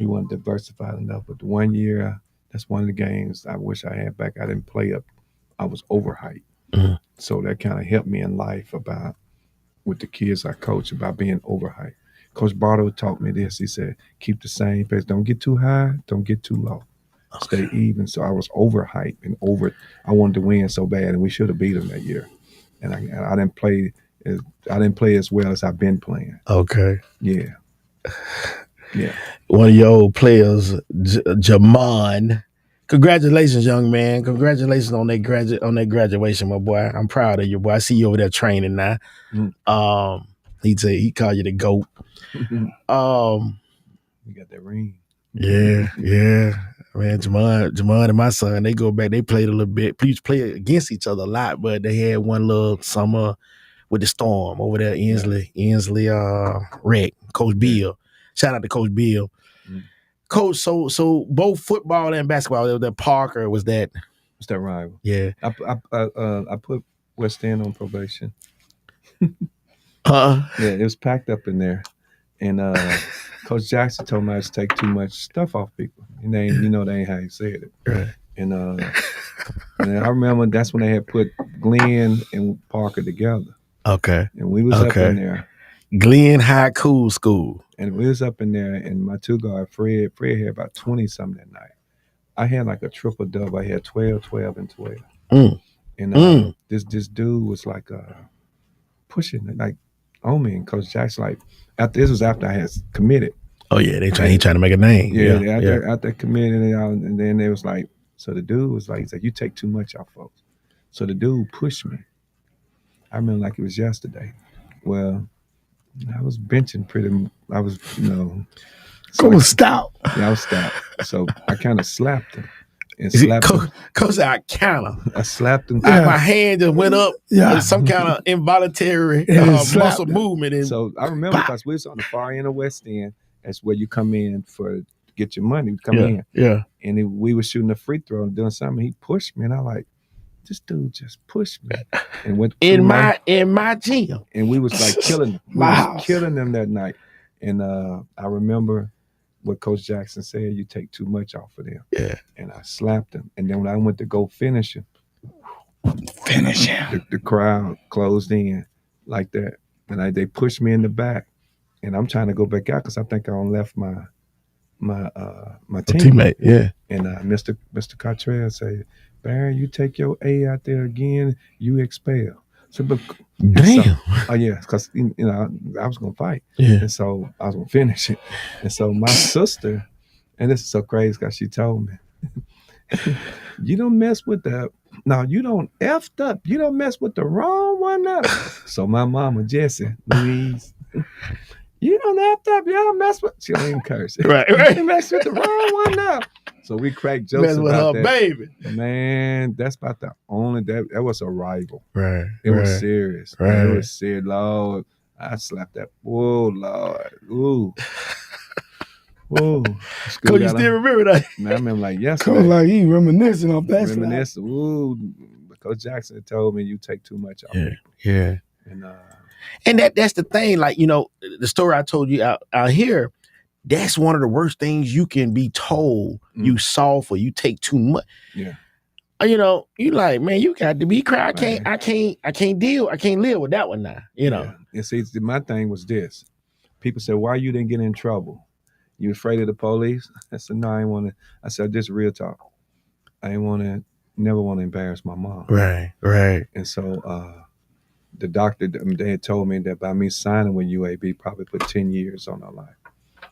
wasn't diversified enough. But the one year, that's one of the games I wish I had back. I didn't play up. I was overhyped. Mm-hmm. So that kind of helped me in life with the kids I coach about being overhyped. Coach Bartow taught me this. He said, keep the same pace. Don't get too high. Don't get too low. Okay. Stay even. So I was overhyped and I wanted to win so bad, and we should have beat them that year. And I didn't play as well as I've been playing. Okay. Yeah. Yeah. One of your old players, Jamon. Congratulations, young man. Congratulations on that graduation, my boy. I'm proud of you, boy. I see you over there training now. Mm. He called you the GOAT. You got that ring. Yeah. Man, Jamon and my son, they go back, they played a little bit. Please play against each other a lot, but they had one little summer with the Storm over there, Inslee Rec, Coach Bill. Shout out to Coach Bill. Mm. Coach, so both football and basketball, that Parker was that. What's that rival? Yeah. I put West End on probation. Yeah, it was packed up in there. And Coach Jackson told me I used to take too much stuff off people. And they ain't how he said it. Right. And I remember that's when they had put Glenn and Parker together. Okay. And we was up in there. Glen High Cool School. And we was up in there, and my two guard, Fred had about 20-something that night. I had like a triple-double. I had 12, 12, and 12. And this dude was like pushing it, like on me. And Coach Jackson, like, this was after I had committed. Oh, yeah, he trying to make a name. After committed, and then they was like, so the dude was like, he said, you take too much off, folks. So the dude pushed me. I remember like it was yesterday. Well, I was benching I was, So I was stout. Yeah, I was stout. So I kind of slapped him. And Coach, I slapped him. My hand just went up. Yeah. Some kind of involuntary muscle movement. And so I remember because we was on the far end of West End. That's where you come in to get your money. Come in. Yeah. And we were shooting a free throw and doing something. He pushed me, and I like, this dude just pushed me and went in my gym. And we was like killing them. We was killing them that night. And I remember what Coach Jackson said, you take too much off of them. Yeah. And I slapped him. And then when I went to go finish him, the crowd closed in like that. And they pushed me in the back. And I'm trying to go back out because I think I left my teammate. Yeah. And Mr. Cottrell said, Barry, you take your A out there again, you expel. So, but damn. Because I was gonna fight. Yeah. And so I was gonna finish it. And so my sister, and this is so crazy because she told me, you don't mess with you don't effed up. You don't mess with the wrong one up. So my mama, Jessie, Louise, you don't effed up. You don't mess with. She don't even curse. Right. You mess with the wrong one up. So we cracked jokes mess about with her that. baby. Man, that's about the only that was a rival. Right. It was serious. Right. It was serious. Lord, I slapped that. Whoa, Lord. Ooh. Whoa. Coach, you still remember that? Man, I remember like yesterday. Coach, like he reminiscing off that. Reminiscing. Ooh. Coach Jackson told me you take too much off people. Yeah. And that's the thing. Like, the story I told you out here, that's one of the worst things you can be told you soft or you take too much. Yeah. You like, man, you got to be cry. I can't live with that one now. Yeah. And see, my thing was this. People said, why you didn't get in trouble? You afraid of the police? I said, no, I ain't want to. I said, this is real talk. I ain't never want to embarrass my mom. Right. And so the doctor, they had told me that by me signing with UAB, probably put 10 years on her life.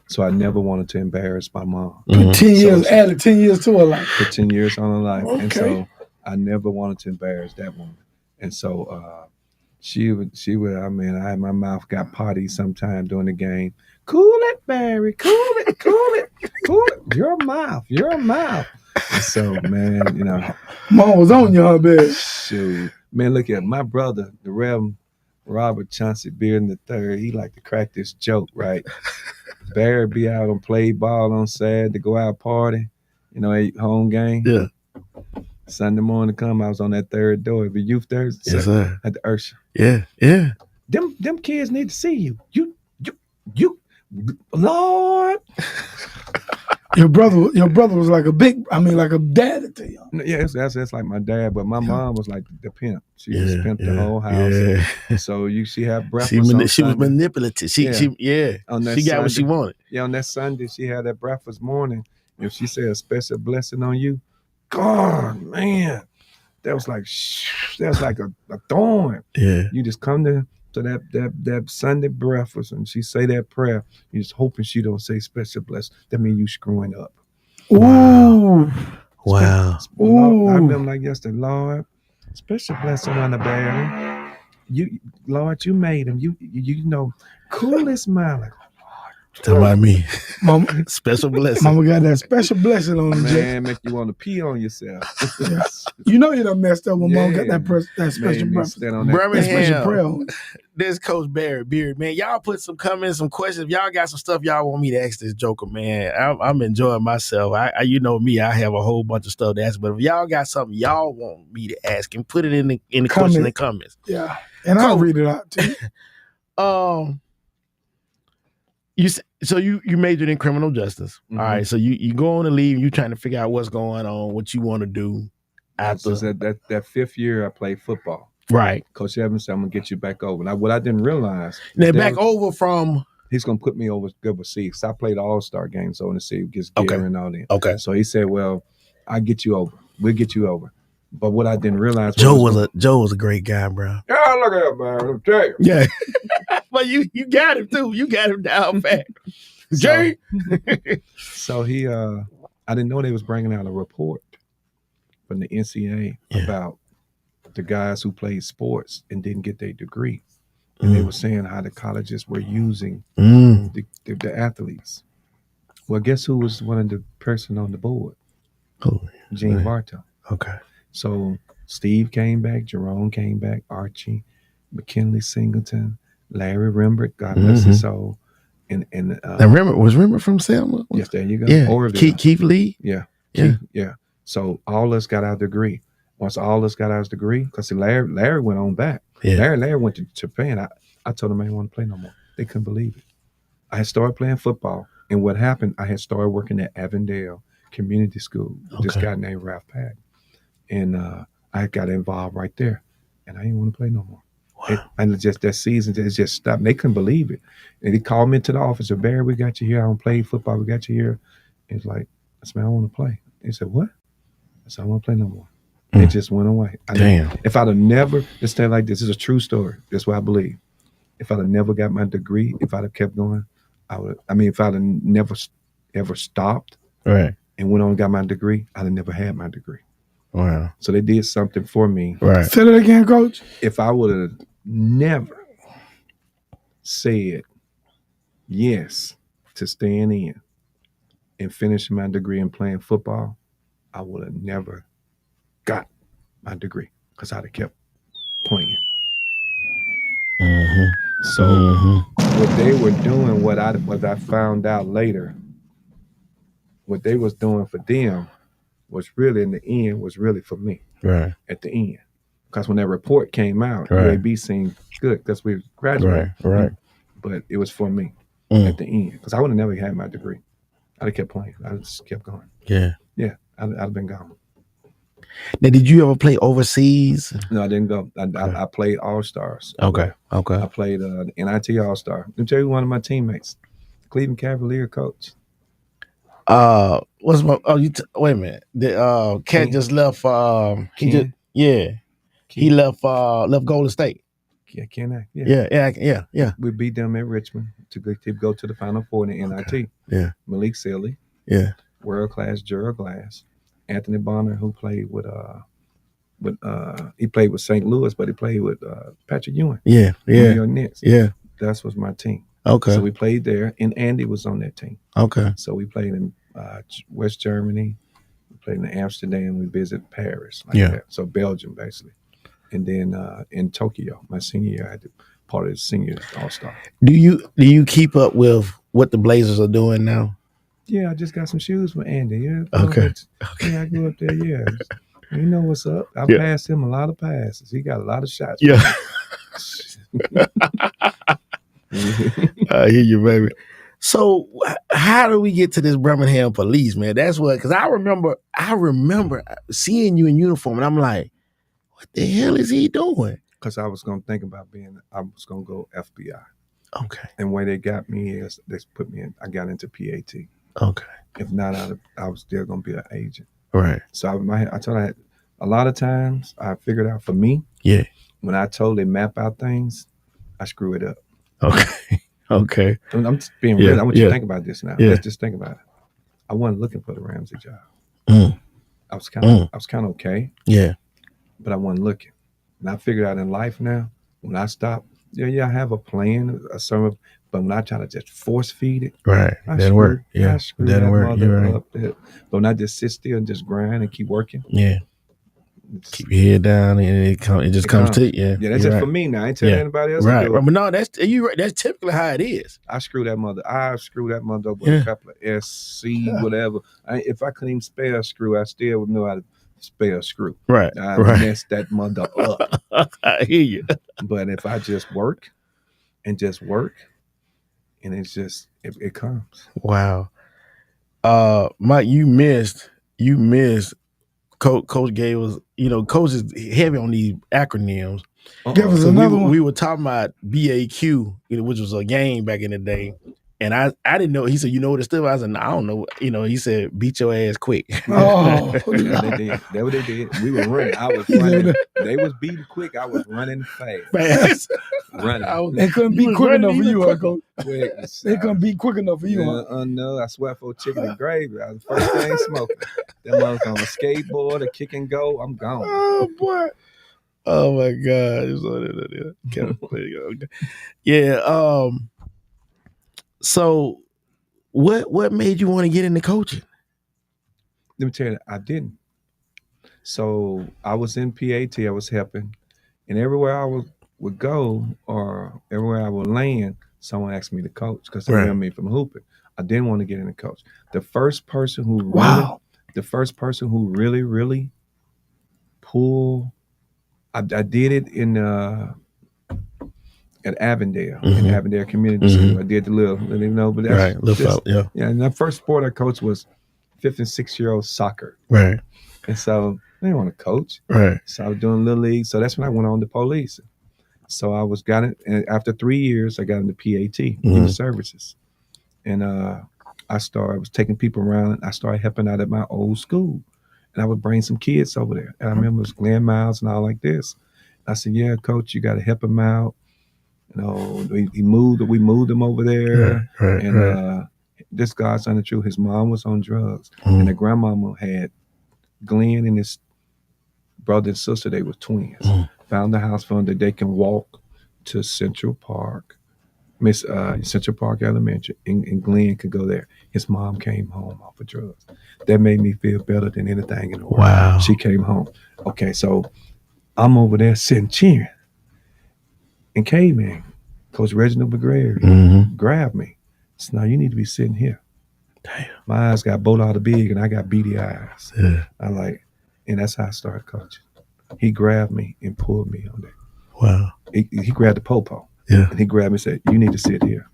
So I never wanted to embarrass my mom. 10 years, added 10 years to her life. Put 10 years on her life. Okay. And so I never wanted to embarrass that woman. And so she would, I had my mouth got potty sometime during the game. Cool it, Barry, cool it. Your mouth. And so, man, Mom was on your bed. Shoot. Man, look at my brother, the Reverend Robert Chauncey Bearden III. He like to crack this joke, right? Barry be out and play ball on Saturday, go out party, at home game. Yeah. Sunday morning come, I was on that third door. If a youth Thursday, yes, sir. At the Ursha. Yeah. Them kids need to see you. You, Lord. Your brother was like a daddy to you. Yeah, that's like my dad, but my mom was like the pimp. She just pimped the whole house. Yeah. So she had breakfast. She was manipulative. She got Sunday, what she wanted. Yeah, on that Sunday she had that breakfast morning. If she said a special blessing on you, God, man, that was like a thorn. Yeah, you just come to that Sunday breakfast and she say that prayer. You just hoping she don't say special blessing. That means you screwing up. Ooh. Wow. Ooh. I remember like yesterday, Lord, special blessing on the Barry. Lord, you made him. You coolest smile. Talking about me. Mama, special blessing. Mama got that special blessing on him. Man, make you want to pee on yourself. Yeah. You done messed up when Mom got that special blessing. Birmingham, this Coach Barry Beard, man. Y'all put some comments, some questions. If y'all got some stuff y'all want me to ask this joker, man, I'm enjoying myself. I me, I have a whole bunch of stuff to ask. But if y'all got something y'all want me to ask, and put it in the question and comments. Yeah, and I'll read it out to you. You majored in criminal justice. Mm-hmm. All right. So you go on to leave, you trying to figure out what's going on, what you want to do after. So that 5th year I played football. Right. Coach Evans said, I'm gonna get you back over. Now, what I didn't realize, Now back over from. He's gonna put me overseas. So I played All-Star games over the sea against Gary and all that. Okay. So he said, well, I get you over. We'll get you over. But what I didn't realize, Joe was a great guy, bro. Yeah, look at that, man. I'll tell you. Yeah. But you got him too. You got him down pat. Jay. So he I didn't know they was bringing out a report from the NCAA about the guys who played sports and didn't get their degree. And they were saying how the colleges were using the athletes. Well, guess who was one of the person on the board? Gene Bartow. Okay. So Steve came back, Jerome came back, Archie, McKinley Singleton, Larry Rembert, God bless his soul. And now Rembert from Selma? Yes, there you go. Yeah. Keith Lee? Yeah. Yeah. Yeah. So all of us got our degree. Once all of us got our degree, because Larry went on back. Yeah. Larry went to Japan. I told him I didn't want to play no more. They couldn't believe it. I had started playing football. And what happened, I had started working at Avondale Community School with this guy named Ralph Patton. And I got involved right there. And I didn't want to play no more. Wow. And just that season just stopped. And they couldn't believe it. And he called me into the office and said, Barry, we got you here. I don't play football. We got you here. It's like, I said, man, I want to play. He said, what? I said, I don't want to play no more. It just went away. If I'd have never, let's say like this is a true story. That's what I believe. If I'd have never got my degree, if I'd have kept going, if I'd have never ever stopped and went on and got my degree, I'd have never had my degree. Wow. So they did something for me. Right. Say that again, Coach. If I would have never said yes to staying in and finishing my degree and playing football, I would have never got my degree because I'd have kept playing. So what they were doing, what I found out later, what they was doing for them was really in the end was really for me. Right. At the end. Because when that report came out, UAB seemed good because we graduated. Right. But it was for me at the end. Because I would have never had my degree. I'd have kept playing. I just kept going. Yeah. Yeah. I'd have been gone. Now, did you ever play overseas? No, I didn't go. I played All-Stars. Okay. I played NIT All-Star. Let me tell you one of my teammates, Cleveland Cavalier coach. What's my? Wait a minute. The cat just left. He left Golden State. Yeah, Ken. Yeah. We beat them at Richmond to go to the Final Four in the NIT. Yeah. Malik Sealy. Yeah. World class Gerald Glass. Anthony Bonner, who played with he played with St. Louis, but he played with Patrick Ewing. Yeah. New York Knicks. Yeah. That was my team. Okay. So we played there, and Andy was on that team. Okay. So we played in West Germany, we played in Amsterdam, we visited Paris. That. So Belgium, basically. And then in Tokyo, my senior year, I had part of the senior All-Star. Do you keep up with what the Blazers are doing now? Yeah, I just got some shoes for Andy. Yeah. Okay. Yeah, I go up there. Yeah. You know what's up. I passed him a lot of passes. He got a lot of shots. Yeah. I hear you, baby. So how do we get to this Birmingham police, man? That's what, because I remember seeing you in uniform, and I'm like, what the hell is he doing? Because I was going to think about I was going to go FBI. Okay. And where they got me is they put me in, I got into PAT. Okay. If not, I was still going to be an agent. Right. So I told her a lot of times I figured out for me. Yeah. When I totally map out things, I screw it up. Okay. I'm just being real. I want you to think about this now. Yeah. Let's just think about it. I wasn't looking for the Ramsey job. I was kind of okay. Yeah. But I wasn't looking. And I figured out in life now, when I stop, I have a plan, but when I try to just force feed it, right, didn't work. Yeah, didn't work. Right. But when I just sit still and just grind and keep working, keep your head down and it just comes to you. Yeah, that's just for me now. I ain't telling anybody else. Right, but no, that's typically how it is. I screw that mother up with a couple of SC whatever. If I couldn't even spell a screw, I still would know how to spell screw. Right, I messed that mother up. I hear you. But if I just work, and it's just it comes. Wow. Mike, you missed Coach Gay was, Coach is heavy on these acronyms. Give us So another one. we were talking about BAQ, which was a game back in the day. And I didn't know. He said, "You know what it stood for?" I said, "No, I don't know." He said, "Beat your ass quick." Oh, Yeah, they did. That's what they did. We were running. I was running. They was beating quick. I was running fast. Running. They couldn't beat quick enough for you, Coach. Quick. They couldn't beat quick enough for you. No, I swear for chicken and gravy. I was the first thing smoking. That was on a skateboard, a kick and go. I'm gone. Oh boy. Oh my God. Yeah. So what made you want to get into coaching? Let me tell you, I didn't. So I was in PAT, I was helping, and everywhere I would go or everywhere I would land, someone asked me to coach because they knew me from hooping. I didn't want to get into coach. The first person who really pulled, I did it in at Avondale, in Avondale Community School. I did the little, but that's yeah. And the first sport I coached was 5th and 6-year-old soccer. Right. And so I didn't want to coach. Right. So I was doing little league. So that's when I went on to police. So I got it. And after 3 years, I got into PAT, Youth Services. And I was taking people around. I started helping out at my old school. And I would bring some kids over there. And I remember it was Glenn Miles and all like this. I said, "Yeah, coach, you got to help them out." We moved them over there. Right. This God's on the truth. His mom was on drugs. And the grandmama had Glenn and his brother and sister. They were twins. Found the house for them that they can walk to Central Park, Central Park Elementary, and Glenn could go there. His mom came home off of drugs. That made me feel better than anything in the world. Wow. She came home. Okay, so I'm over there sitting cheering. And K-Man, Coach Reginald McGregor, grabbed me. So now you need to be sitting here. Damn. My eyes got both out of big and I got beady eyes. Yeah. And that's how I started coaching. He grabbed me and pulled me on there. Wow. He grabbed the popo. Yeah. And he grabbed me and said, "You need to sit here."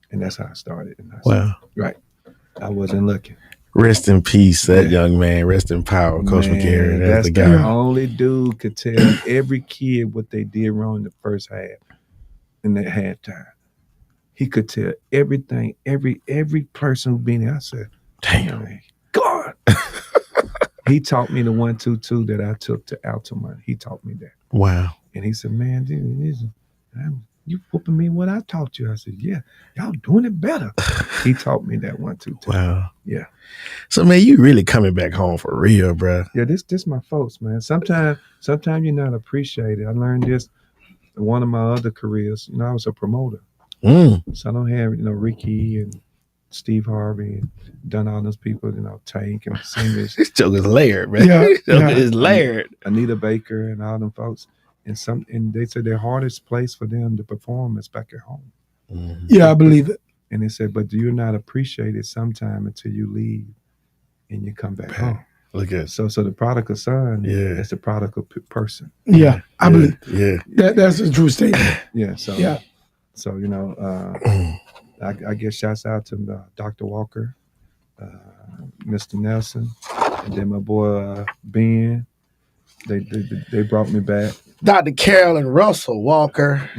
And that's how I started. And Wow. Right. I wasn't looking. Rest in peace, that young man. Rest in power, Coach McGarry. That's the guy. The only dude could tell every kid what they did wrong in the first half, in that halftime. He could tell everything, every person who been there. I said, "Damn, God." He taught me the 1-2-2 that I took to Altamont. He taught me that. Wow. And he said, "Man, dude, you whooping me what I taught you." I said, "Yeah, y'all doing it better." He taught me that 1-2-2. Wow. Yeah. So man, you really coming back home for real, bro. Yeah, this my folks, man. Sometimes you're not appreciated. I learned this in one of my other careers. I was a promoter. So I don't have, Ricky and Steve Harvey and done all those people, Tank and singers. This joke is layered, man. Yeah. This joke is layered. Anita Baker and all them folks. And they said their hardest place for them to perform is back at home. Yeah, I believe it. And they said, but you're not appreciated sometime until you leave and you come back home. Look at So the prodigal son is the prodigal person. Yeah, I believe. Yeah. That's a true statement. Yeah. So Yeah. So I guess shouts out to Dr. Walker, Mr. Nelson, and then my boy Ben. They brought me back. Dr. Carolyn Russell Walker,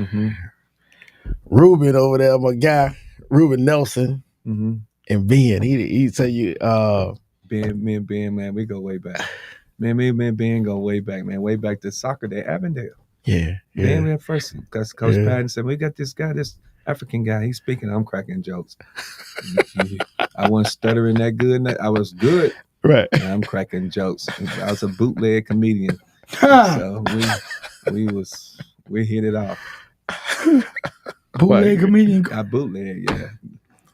Ruben over there, my guy, Ruben Nelson, and Ben. He tell you, Ben, me and Ben, man, we go way back. Man, me and Ben go way back, man, way back to soccer day, Avondale. Yeah. Ben at first, because Coach Patton said, "We got this guy, this African guy. He's speaking. I'm cracking jokes. I wasn't stuttering that good. I was good. Right. And I'm cracking jokes. I was a bootleg comedian. So we hit it off. Bootleg comedian. I bootleg, yeah.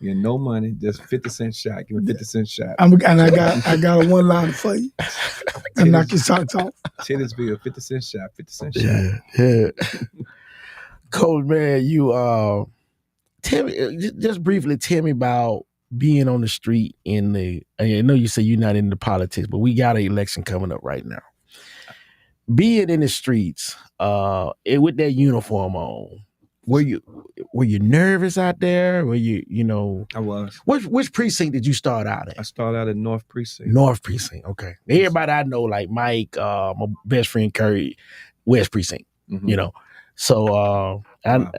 Yeah, no money, just 50-cent shot. Give me 50-cent shot. I got a one-liner for you. And knock your socks off. Titusville, 50-cent shot, 50-cent shot. Yeah. Coach, man, you tell me, just briefly tell me about being on the street I know you say you're not into politics, but we got an election coming up right now. Being in the streets, with that uniform on, were you nervous out there? Were you I was. Which precinct did you start out at? I started out at North Precinct. North Precinct, okay. Everybody I know, like Mike, my best friend Curry, West Precinct. you know. So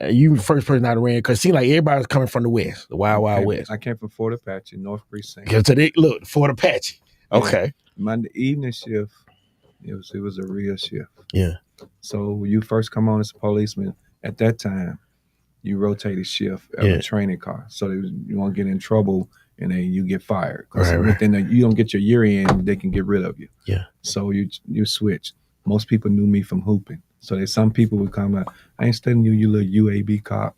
you the first person I ran because it seemed like everybody was coming from the West, the Wild West. I came from Fort Apache, North Precinct. So they look Fort Apache. Okay. Yeah. My evening shift, it was a real shift. Yeah. So when you first come on as a policeman, at that time, you rotated shift of a training car. So you won't get in trouble and then you get fired. Because within you don't get your year in, they can get rid of you. Yeah. So you switch. Most people knew me from hooping. So there's some people would come out, I ain't studying you little UAB cop.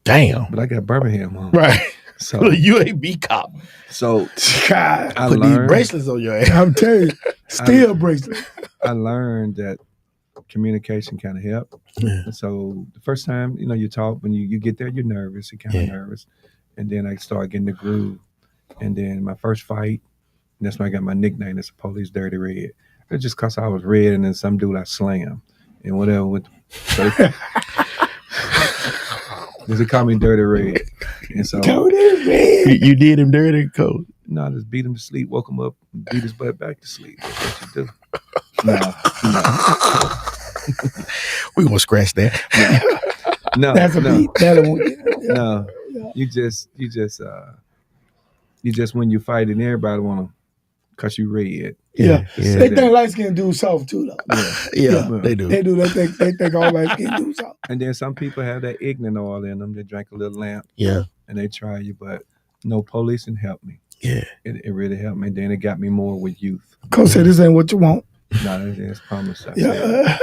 Damn. But I got Birmingham on. Right. So UAB cop. So God, I put learned, these bracelets on your ass. I'm telling you, still bracelet. I learned that communication kind of helped. Yeah. And so the first time, you talk, when you get there, you're nervous, you're kind of nervous. And then I started getting the groove. And then my first fight, and that's when I got my nickname as the Police Dirty Red. It's just because I was red and then some dude I slammed and whatever. So they call me Dirty Red. And so you did him dirty, Coach. No, I just beat him to sleep, woke him up, and beat his butt back to sleep. That's what you do. No. We're gonna scratch that. No. That's a beat. No. You just when you fight and everybody wanna cuss you red. Yeah. They think light skinned dudes soft too though. Yeah, they do. They do. They think all light skinned dudes soft. And then some people have that ignorant oil in them. They drink a little lamp. Yeah. And they try you, but no, policing helped me. Yeah. It really helped me. Then it got me more with youth. Coach said this ain't what you want. No, that's promise. Yeah.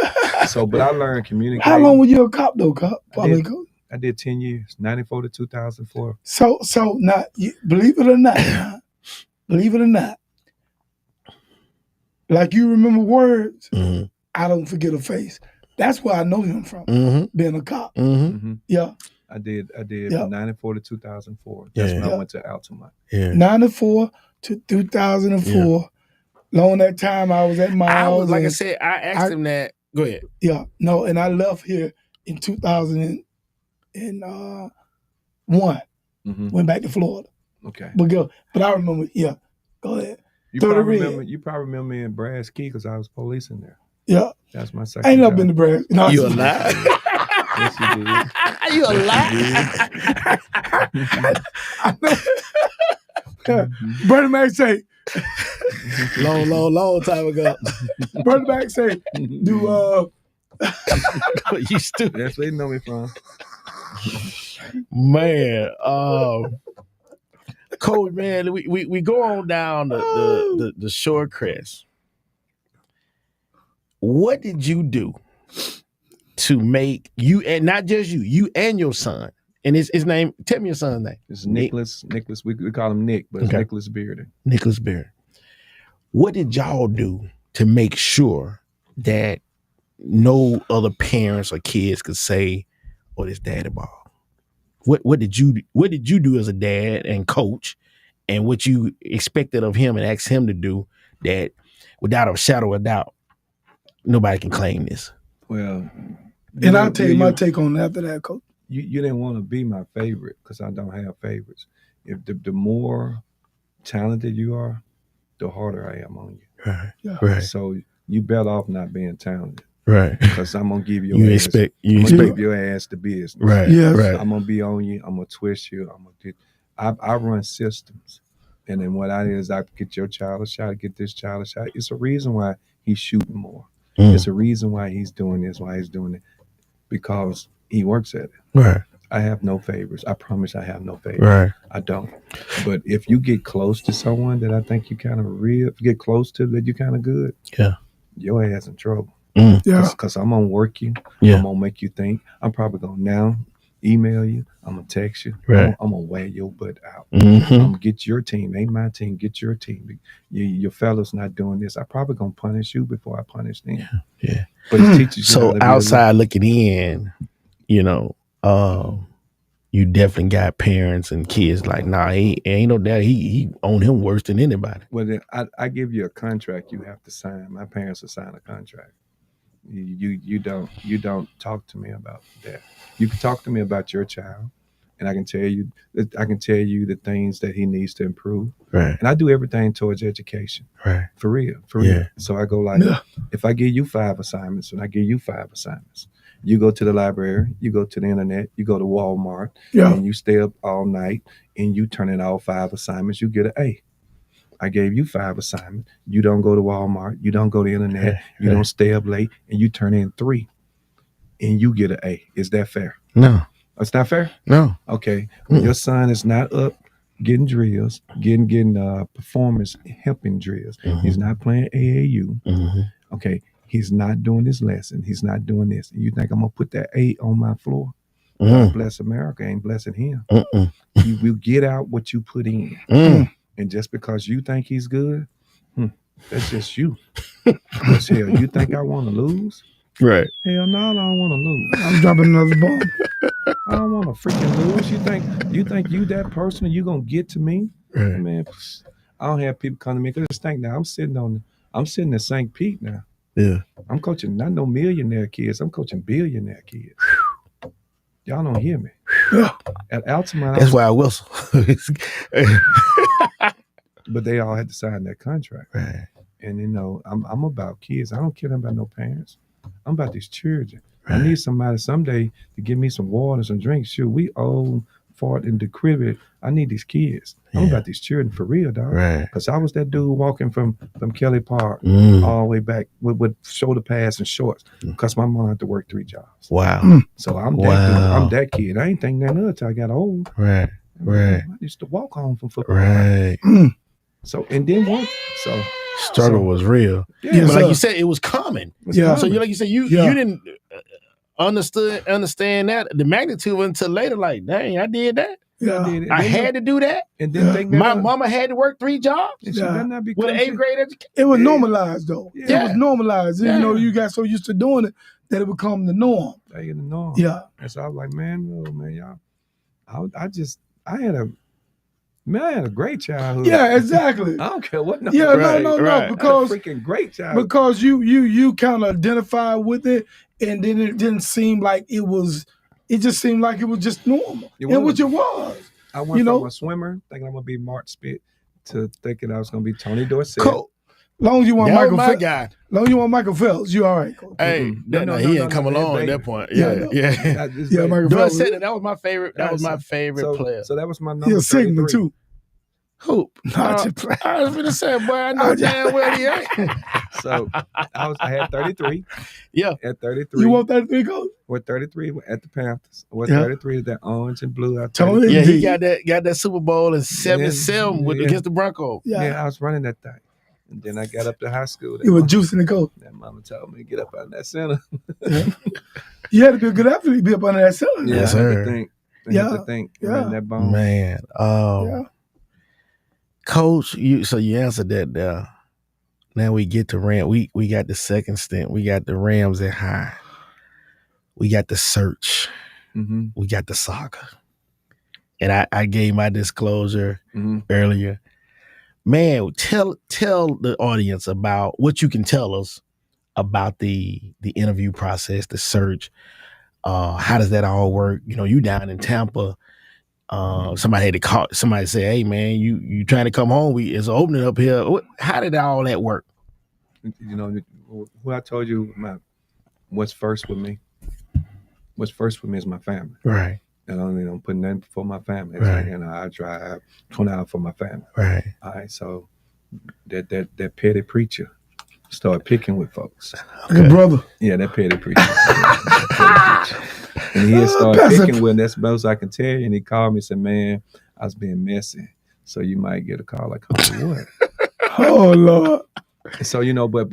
So, but I learned communication. How long were you a cop though, cop? I did 10 years, 94 to 2004. So now, believe it or not, like you remember words, I don't forget a face. That's where I know him from, being a cop. Yeah. I did Yeah. 94 to 2004. That's when I went to Altamont. Yeah. 94 to 2004. Long that time I was at Miles. Like I said, I asked him that. Go ahead. Yeah. No, and I left here in 2001. Went back to Florida. Okay. But I remember, go ahead. You probably remember me in Brad's Key because I was policing there. Yeah. That's my second I ain't never job. been to Brad's. No, You a lie? Yes, you did. You a lie? Brother Mac say, long time ago. Brother Mac say, do You stupid. That's where they know me from. Man, Coach, man, we go on down the Shorecrest. What did you do to make you, and not just you and your son, and his name, tell me your son's name. It's Nicholas. Nicholas, we call him Nick, but it's Nicholas Bearden. Nicholas Bearden. What did y'all do to make sure that no other parents or kids could say, "Oh, this daddy ball"? What did you do as a dad and coach, and what you expected of him and asked him to do that, without a shadow of doubt, nobody can claim this? Well, and I'll tell you my take on it after that, Coach. You didn't want to be my favorite because I don't have favorites. If the more talented you are, the harder I am on you. Right. Yeah. Right. So you better off not being talented. Right. Because I'm gonna give your ass your ass the business. Right. Yes. Right. I'm gonna be on you. I'm gonna twist you. I run systems, and then what I do is I get your child a shot, get this child a shot. It's a reason why he's shooting more. It's a reason why he's doing this, why he's doing it, because he works at it. Right. I have no favorites. I promise I have no favorites. Right. I don't. But if you get close to someone that I think you kind of get close to, that you kind of good, your ass in trouble. Yeah. Because I'm going to work you. Yeah. I'm going to make you think. I'm probably going to now email you. I'm going to text you. Right. I'm going to wear your butt out. Mm-hmm. I'm going to get your team. Ain't my team. Get your team. Your fellas not doing this. I probably going to punish you before I punish them. Yeah. But it teaches you how So to be outside looking in, you definitely got parents and kids like, nah, he ain't no dad. He own him worse than anybody. Well, then I give you a contract you have to sign. My parents will sign a contract. You don't talk to me about that. You can talk to me about your child, and I can tell you the things that he needs to improve. Right. And I do everything towards education. Right. For real. Yeah. So I go like, if I give you 5 assignments and I give you 5 assignments, You go to the library, you go to the internet, you go to Walmart, Yeah. and you stay up all night and you turn in all 5 assignments, you get an A. I gave you 5 assignments. You don't go to Walmart, you don't go to the internet, you don't stay up late, and you turn in 3, and you get an A. Is that fair? No. It's not fair? No. Okay. When your son is not up getting drills, getting performance helping drills, he's not playing AAU. Okay. He's not doing his lesson. He's not doing this. And you think I'm gonna put that 8 on my floor? God bless America, ain't blessing him. You will get out what you put in. And just because you think he's good, that's just you. Because hell, you think I want to lose? Right. Hell no, I don't want to lose. I'm dropping another bomb. I don't want to freaking lose. You think you that person and you gonna get to me? Right. Man, I don't have people come to me. Cause just think now, I'm sitting at St. Pete now. Yeah. I'm coaching not no millionaire kids. I'm coaching billionaire kids. Y'all don't hear me. At Altamont, That's why I whistle. but they all had to sign that contract. Right. And you know, I'm about kids. I don't care about no parents. I'm about these children. Right. I need somebody someday to give me some water and some drinks. Sure, we own Fort and decrepit. I need these kids. I'm about these children for real, dog. Right. Because I was that dude walking from Kelly Park all the way back with shoulder pads and shorts because my mom had to work 3 jobs. Wow. So I'm that kid. I ain't think nothing of it till I got old. Right. Right. I used to walk home from football. Right. So and then what? So struggle was real. Yeah, but like you said, it was common. Yeah. So like you said, you didn't understand that the magnitude until later. Like, dang, I did that. Yeah. I had to do that. And then think my mama had to work 3 jobs with an 8th grade education. It was normalized though. Yeah. It was normalized. Yeah. You know, you got so used to doing it that it become the norm. They get the norm. Yeah. And so I was like, man, y'all. I had a great childhood. Yeah, exactly. I don't care what. No, right. because freaking great childhood. Because you kind of identify with it, and then it didn't seem like it was. It just seemed like it was just normal, which it was. I went from a swimmer thinking I'm gonna be Mark Spit to thinking I was gonna be Tony Dorsett. Cool. Long as you want Michael Phelps. Guy. Long as you want Michael Phelps, you all right. Hey, he ain't come along at that point. Yeah. Michael Phelps. That was my favorite. That was my favorite player. So that was my number. He a Sigma too. Who? Not your player. I was gonna say, boy, I know damn well he ain't. So I had 33. Yeah. At 33. You want 33 goals? With 33 at the Panthers. With 33 that orange and blue. Totally. He got that Super Bowl in 77 against the Broncos. Yeah, I was running that thing. And then I got up to high school. You were juicing the coach. That mama told me to get up out of that center. You had to be a good athlete to be up under that center. Yeah, yes, I sir. had to think. That bone. Man. Coach, you answered that there. Now we get to Ram. We got the second stint. We got the Rams at high. We got the search. We got the saga. And I gave my disclosure earlier. Man, tell the audience about what you can tell us about the interview process, the search. How does that all work? You know, you down in Tampa. Somebody had to call. Somebody say, "Hey, man, you trying to come home? It's an opening up here." How did all that work? You know, what I told you, what's first with me? What's first with me is my family. Right. And I'm putting that before my family. Right. And I drive 20 hours for my family. Right. All right. So that petty preacher started picking with folks. Okay. Your brother. Yeah, that petty preacher. And he started picking with, that's most I can tell you. And he called me and said, man, I was being messy. So you might get a call like, oh, what? Oh, Lord. So, you know, but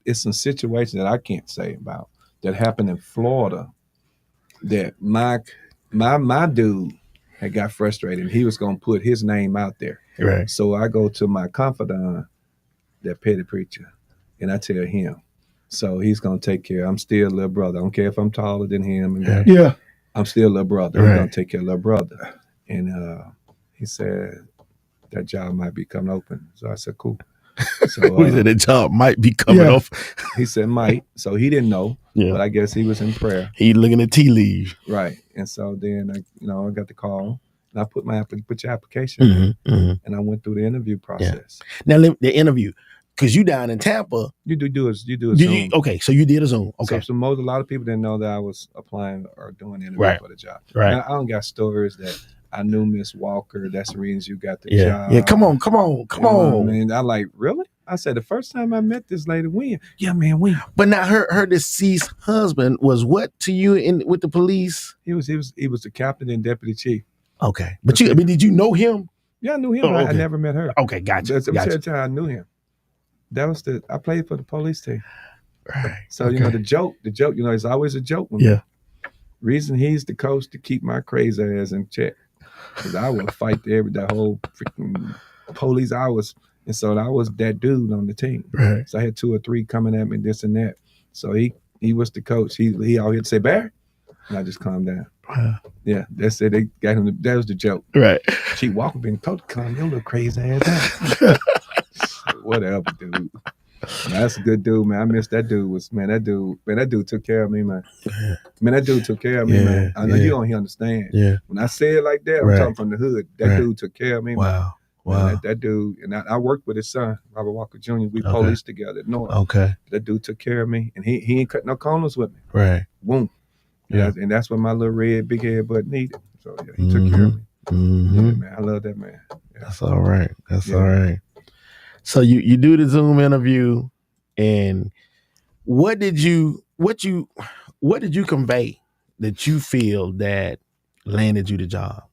it's some situations that I can't say about that happened in Florida that my dude had got frustrated. He was going to put his name out there. Right. So I go to my confidant, that petty preacher, and I tell him. So he's going to take care. I'm still a little brother. I don't care if I'm taller than him. And yeah. I'm still a little brother. Right. I'm going to take care of little brother. And he said, that job might be coming open. So I said, cool. So he said that job might be coming off. He said might. So he didn't know. Yeah. But I guess he was in prayer. He looking at tea leaves. Right. And so then I got the call. And I put your application in. And I went through the interview process. Yeah. Now the interview. because you down in Tampa. You do a Zoom. Okay, so you did a Zoom. Okay. So a lot of people didn't know that I was applying or doing interview Right. for the job. Right. Now, I don't got stories that I knew Miss Walker. That's the reason you got the job. Yeah, come on. Man, I like, really? I said, the first time I met this lady, when? Yeah, man, when? But now her deceased husband was what to you with the police? He was the captain and deputy chief. Okay. But did you know him? Yeah, I knew him. Oh, okay. I never met her. Okay, gotcha. I knew him. That was I played for the police team. Right. So, okay. the joke, it's always a joke with me. Reason he's the coach to keep my crazy ass in check. Because I would fight that whole freaking police hours. And so I was that dude on the team. Right. So I had 2 or 3 coming at me, this and that. So he was the coach. He out here to say, Barry. And I just calmed down. Wow. Yeah, that's it. They got him. That was the joke. Right. She walking, being coach, calm your little crazy ass down. Whatever, dude. That's a good dude, man. I miss that dude. That dude took care of me, man. Man, that dude took care of me, man. I know you don't understand. Yeah. When I say it like that, I'm talking from the hood. That dude took care of me, man. Wow. Man, that dude, and I worked with his son, Robert Walker Jr. We police together at North. Okay. That dude took care of me, and he ain't cut no corners with me. Right. Boom. Yeah. And that's what my little red, big head butt needed. So yeah, he took care of me. Mm-hmm. Yeah, man, I love that man. Yeah. That's all right. All right. So you do the Zoom interview, and what did you convey that you feel that landed you the job?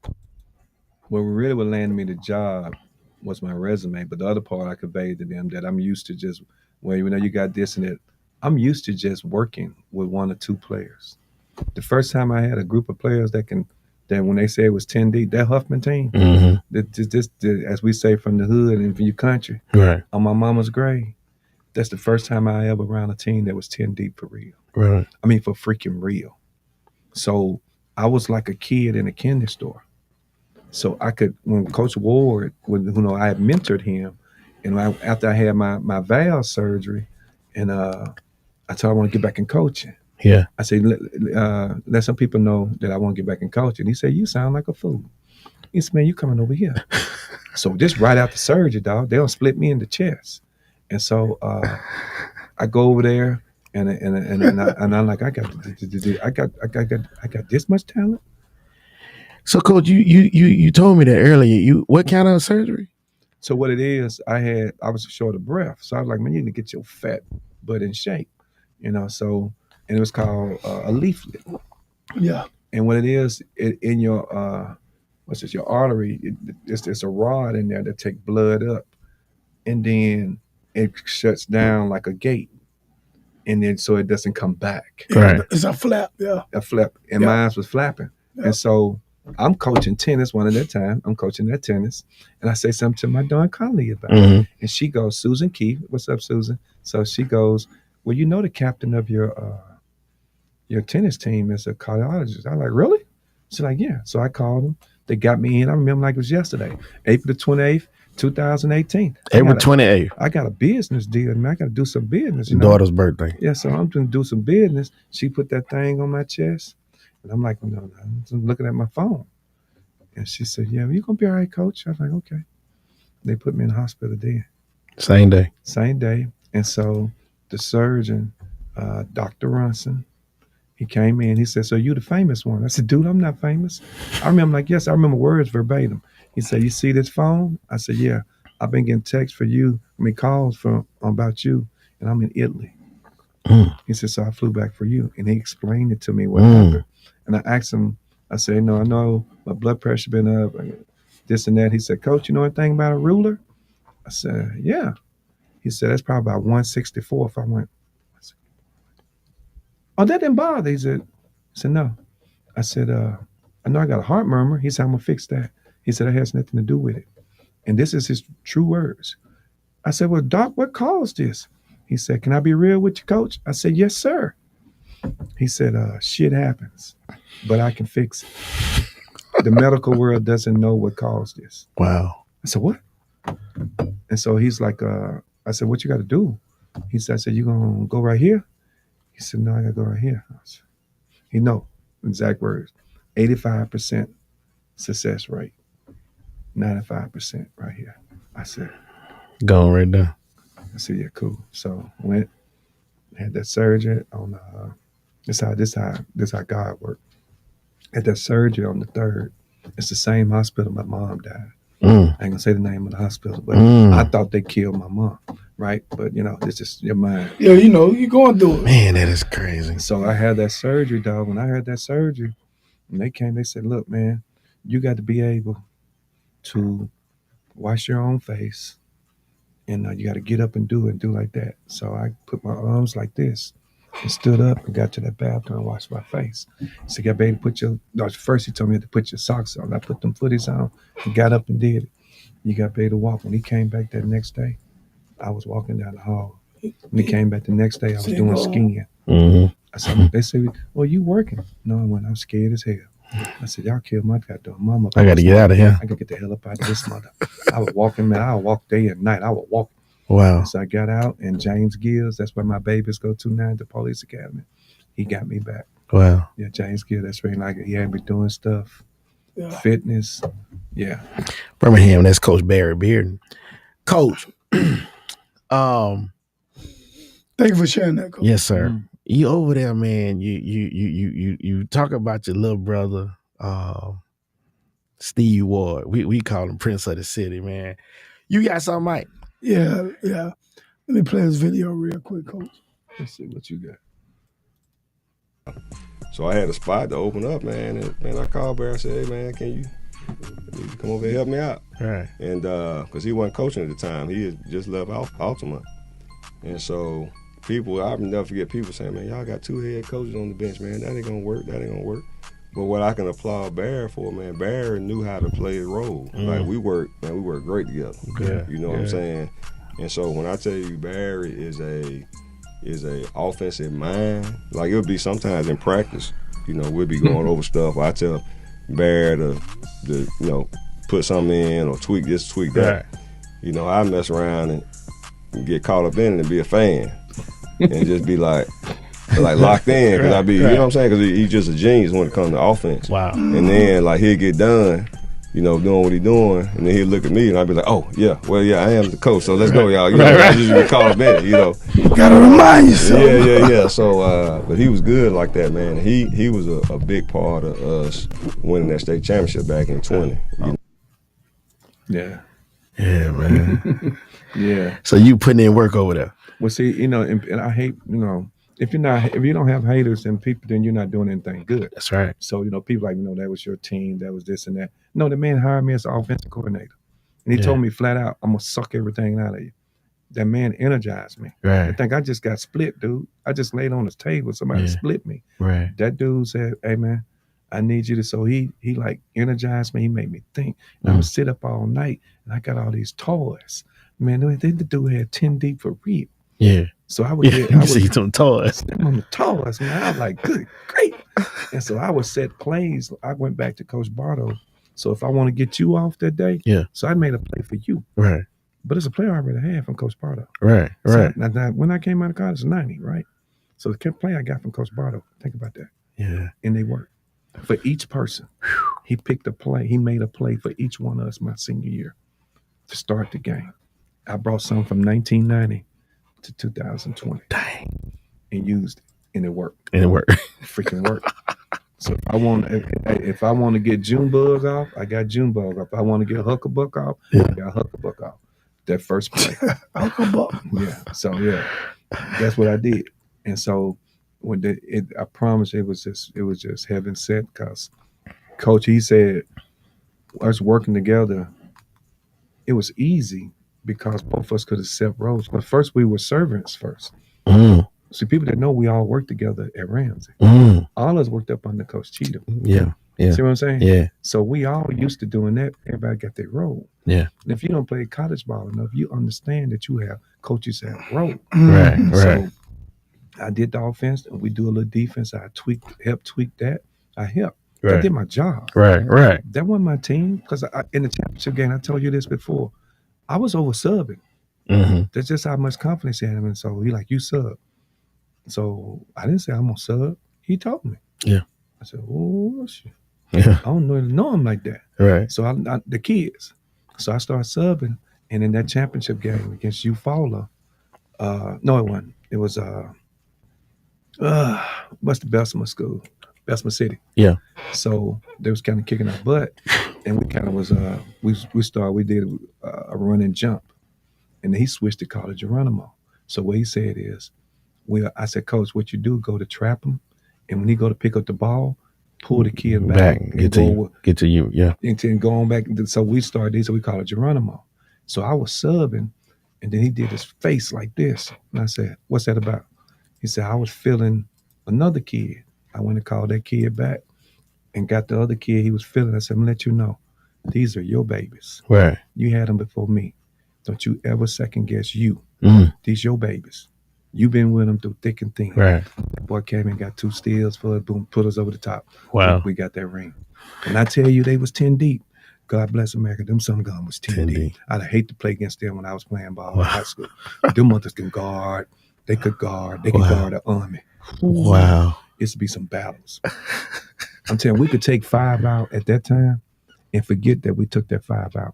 Well, really what landed me the job was my resume, but the other part I conveyed to them that I'm used to just, you got this and that, I'm used to just working with 1 or 2 players. The first time I had a group of players that when they say it was 10 deep, that Huffman team, as we say from the hood and from your country, right, on my mama's grave, that's the first time I ever around a team that was 10 deep for real. Right. I mean, for freaking real. So I was like a kid in a candy store. So I could, when Coach Ward, I had mentored him, and after I had my valve surgery, and I told him I want to get back in coaching. Yeah. I said, let some people know that I want to get back in coaching. He said, you sound like a fool. He said, man, you coming over here. So just right after surgery, dog, they'll split me in the chest. And so I go over there, and I'm like, I got this much talent. So, Coach, you told me that earlier. What kind of surgery? So what it is, I was short of breath. So I was like, man, you need to get your fat butt in shape, So, and it was called a leaflet. Yeah. And what it is, in your your artery, it's a rod in there that take blood up, and then it shuts down like a gate, and then so it doesn't come back. Right. It's a flap. Yeah. A flap, and mine was flapping, and so. I'm coaching tennis one at a time. I'm coaching that tennis. And I say something to my Dawn Conley about it. And she goes, Susan Keefe, what's up, Susan? So she goes, well, the captain of your tennis team is a cardiologist. I'm like, really? She's like, yeah. So I called them. They got me in. I remember like it was yesterday, April the 28th, 2018. April 28th. I got a business deal. Man, I got to do some business. Daughter's birthday. Yeah, so I'm going to do some business. She put that thing on my chest. And I'm like, no, I'm looking at my phone. And she said, yeah, you're going to be all right, Coach. I was like, okay. They put me in the hospital then. Same day. And so the surgeon, Dr. Ronson, he came in. He said, so you the famous one? I said, dude, I'm not famous. I remember I remember words verbatim. He said, you see this phone? I said, yeah. I've been getting texts for you. Calls about you. And I'm in Italy. He said, so I flew back for you. And he explained it to me what happened. And I asked him, I said, no, I know my blood pressure been up, this and that. He said, Coach, you know anything about a ruler? I said, yeah. He said, that's probably about 164. If I went, oh, that didn't bother. He said, no. I said, I know I got a heart murmur. He said, I'm going to fix that. He said, that has nothing to do with it. And this is his true words. I said, well, Doc, what caused this? He said, can I be real with you, Coach? I said, yes, sir. He said, shit happens, but I can fix it. The medical world doesn't know what caused this. Wow. I said, what? And so he's like, I said, what you got to do? He said, you going to go right here? He said, no, I got to go right here. Said, he know, exact words, 85% success rate, 95% right here. I said, going right there. I said, yeah, cool. So went, had that surgery on this how God worked. Had that surgery on the 3rd. It's the same hospital my mom died. I ain't gonna say the name of the hospital, but I thought they killed my mom, right? But it's just your mind. Yeah, you're going through it. Man, that is crazy. So I had that surgery, dog. When I had that surgery, and they came, they said, look, man, you got to be able to wash your own face, and you got to get up and do like that. So I put my arms like this and stood up and got to that bathroom and washed my face. So you got to be able to first he told me to put your socks on. I put them footies on and got up and did it. You got to be able to walk. When he came back that next day, I was walking down the hall. When he came back the next day, I was doing skiing. I said, they said, well, you working? No, I went, I'm scared as hell. I said, y'all killed my goddamn mama. I got to get out of here. I got to get the hell up out of this mother. I was walking, man. I would walk day and night. I would walk. Wow. So I got out, and James Gills, that's where my babies go to now, the police academy. He got me back. Wow. Yeah, James Gills, that's really like it. He had me doing stuff, fitness. Yeah. Birmingham, that's Coach Barry Bearden. Coach, thank you for sharing that, Coach. Yes, sir. You over there, man. You talk about your little brother, Steve Ward. We call him Prince of the City, man. You got something, Mike? Yeah. Let me play this video real quick, Coach. Let's see what you got. So I had a spot to open up, man. And man, I called Barry and said, hey, man, can you come over and help me out? Right. And because he wasn't coaching at the time, he had just left Altamont. And so I'll never forget people saying, man, y'all got 2 head coaches on the bench, man. That ain't gonna work. But what I can applaud Barry for, man, Barry knew how to play the role. Like we work great together. Yeah. You know what I'm saying? And so when I tell you Barry is a offensive mind, like it'll be sometimes in practice, we'll be going over stuff. I tell Barry to put something in or tweak this, tweak that. Right. I mess around and get caught up in it and be a fan and just be like locked in, because I be, you know what I'm saying? Because he's just a genius when it comes to offense. Wow. And then he'll get done, doing what he's doing, and then he'll look at me and I'll be like, oh yeah, well yeah, I am the coach, so let's go, y'all. I just be caught up in it, Gotta remind yourself. Yeah. So, but he was good like that, man. He was a big part of us winning that state championship back in 20. Yeah. Yeah, man. Yeah. So you putting in work over there. Well, see, and I hate, if you don't have haters and people, then you're not doing anything good. That's right. So, people like, that was your team, that was this and that. No, the man hired me as an offensive coordinator. And he told me flat out, I'm going to suck everything out of you. That man energized me. Right. I think I just got split, dude. I just laid on his table. Somebody split me. Right. That dude said, hey, man, I need you to. So he like energized me. He made me think. And I would sit up all night, and I got all these toys. Man, the dude had 10 deep for real. Yeah. So I would see some toys. On the toys, man. I was like, good, great. And so I would set plays. I went back to Coach Bartow. So if I want to get you off that day, so I made a play for you. Right. But it's a play I already had from Coach Bartow. Right. So now, when I came out of college, it's 90, right? So the play I got from Coach Bartow, think about that. Yeah. And they worked. For each person, he picked a play. He made a play for each one of us my senior year to start the game. I brought some from 1990 to 2020. Dang. And used it. And it worked. Freaking worked. So if I want to get June bugs off, I got June bugs off. If I want to get Huckabuck off, I got Huckabuck off. That first play. Huckabuck. Yeah. So that's what I did. And so I promise it was just heaven sent, because Coach, he said us working together, it was easy because both of us could accept roles. But first we were servants first. See, people that know we all worked together at Ramsey. All of us worked up under Coach Cheatham. Yeah. See what I'm saying? Yeah. So we all used to doing that. Everybody got their role. Yeah. And if you don't play college ball enough, you understand that you have coaches have role. Right. So I did the offense, and we do a little defense. I helped tweak that. I helped. Right. I did my job. Right. That wasn't my team, because in the championship game, I told you this before, I was over subbing. That's just how much confidence he had in me. So he like, you sub. So I didn't say I'm gonna sub. He told me. Yeah. I said, oh shit. Yeah. I don't know him like that. Right. So the kids. So I started subbing, and in that championship game against Eufaula, No, it wasn't. It was what's the Bessemer school? Bessemer City. Yeah. So they was kind of kicking our butt, and we kind of was we did a run and jump, and then he switched to College Geronimo. So what he said is, I said, Coach, what you do, go to trap him, and when he go to pick up the ball, pull the kid back and get to you, yeah. And go on back. So we started this, so we call it Geronimo. So I was subbing, and then he did his face like this. And I said, what's that about? He said, I was feeling another kid. I went and called that kid back and got the other kid he was feeling. I said, I'm going to let you know, these are your babies. Right. You had them before me. Don't you ever second guess you. These your babies. You've been with them through thick and thin. Right. That boy came and got 2 steals for it, boom, put us over the top. Wow. We got that ring. And I tell you, they was 10 deep. God bless America. Them Sun Gun was 10 deep. I'd hate to play against them when I was playing ball in high school. Them mothers can guard. They could guard. They can guard an army. Wow. Used to be some battles. I'm telling you, we could take 5 out at that time and forget that we took that 5 out.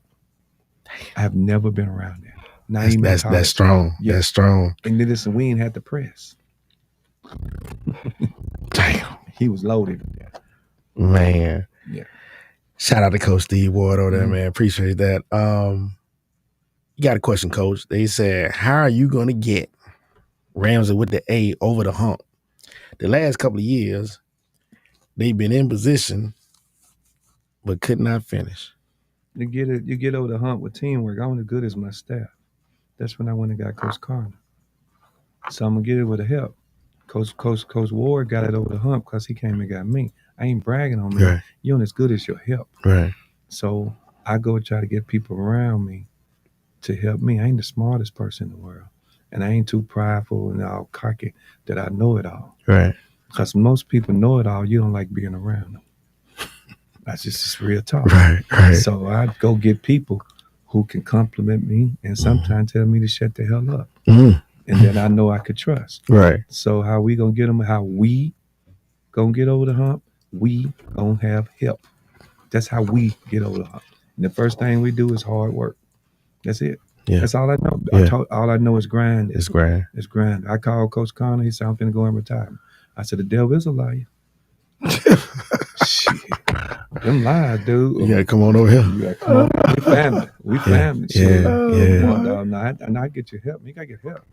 I have never been around that. That's strong. Yeah. That's strong. And then listen, we ain't had to press. Damn. He was loaded. Man. Yeah. Shout out to Coach Steve Ward over there, man. Appreciate that. You got a question, Coach. They said, how are you going to get Ramsey with the A over the hump? The last couple of years, they've been in position, but could not finish. You get over the hump with teamwork. I'm as good as my staff. That's when I went and got Coach Carter. So I'm gonna get it with the help. Coach Ward got it over the hump because he came and got me. I ain't bragging on me. Right. You ain't as good as your help. Right. So I go try to get people around me to help me. I ain't the smartest person in the world. And I ain't too prideful and all cocky that I know it all. Right. Because most people know it all. You don't like being around them. That's just real talk. Right. So I go get people who can compliment me and sometimes tell me to shut the hell up. And that I know I could trust. Right. So how we gonna get them? How we gonna get over the hump? We gonna have help. That's how we get over the hump. And the first thing we do is hard work. That's it. Yeah. That's all I know. Yeah. All I know is grind. It's grind. It's grind. I called Coach Connor. He said, I'm finna go in retirement. I said, the devil is a liar. Shit. Them lies, dude. You gotta come on over here. You gotta come on. We family. We family. Yeah. Come on, dog. And I get your help. You gotta get help.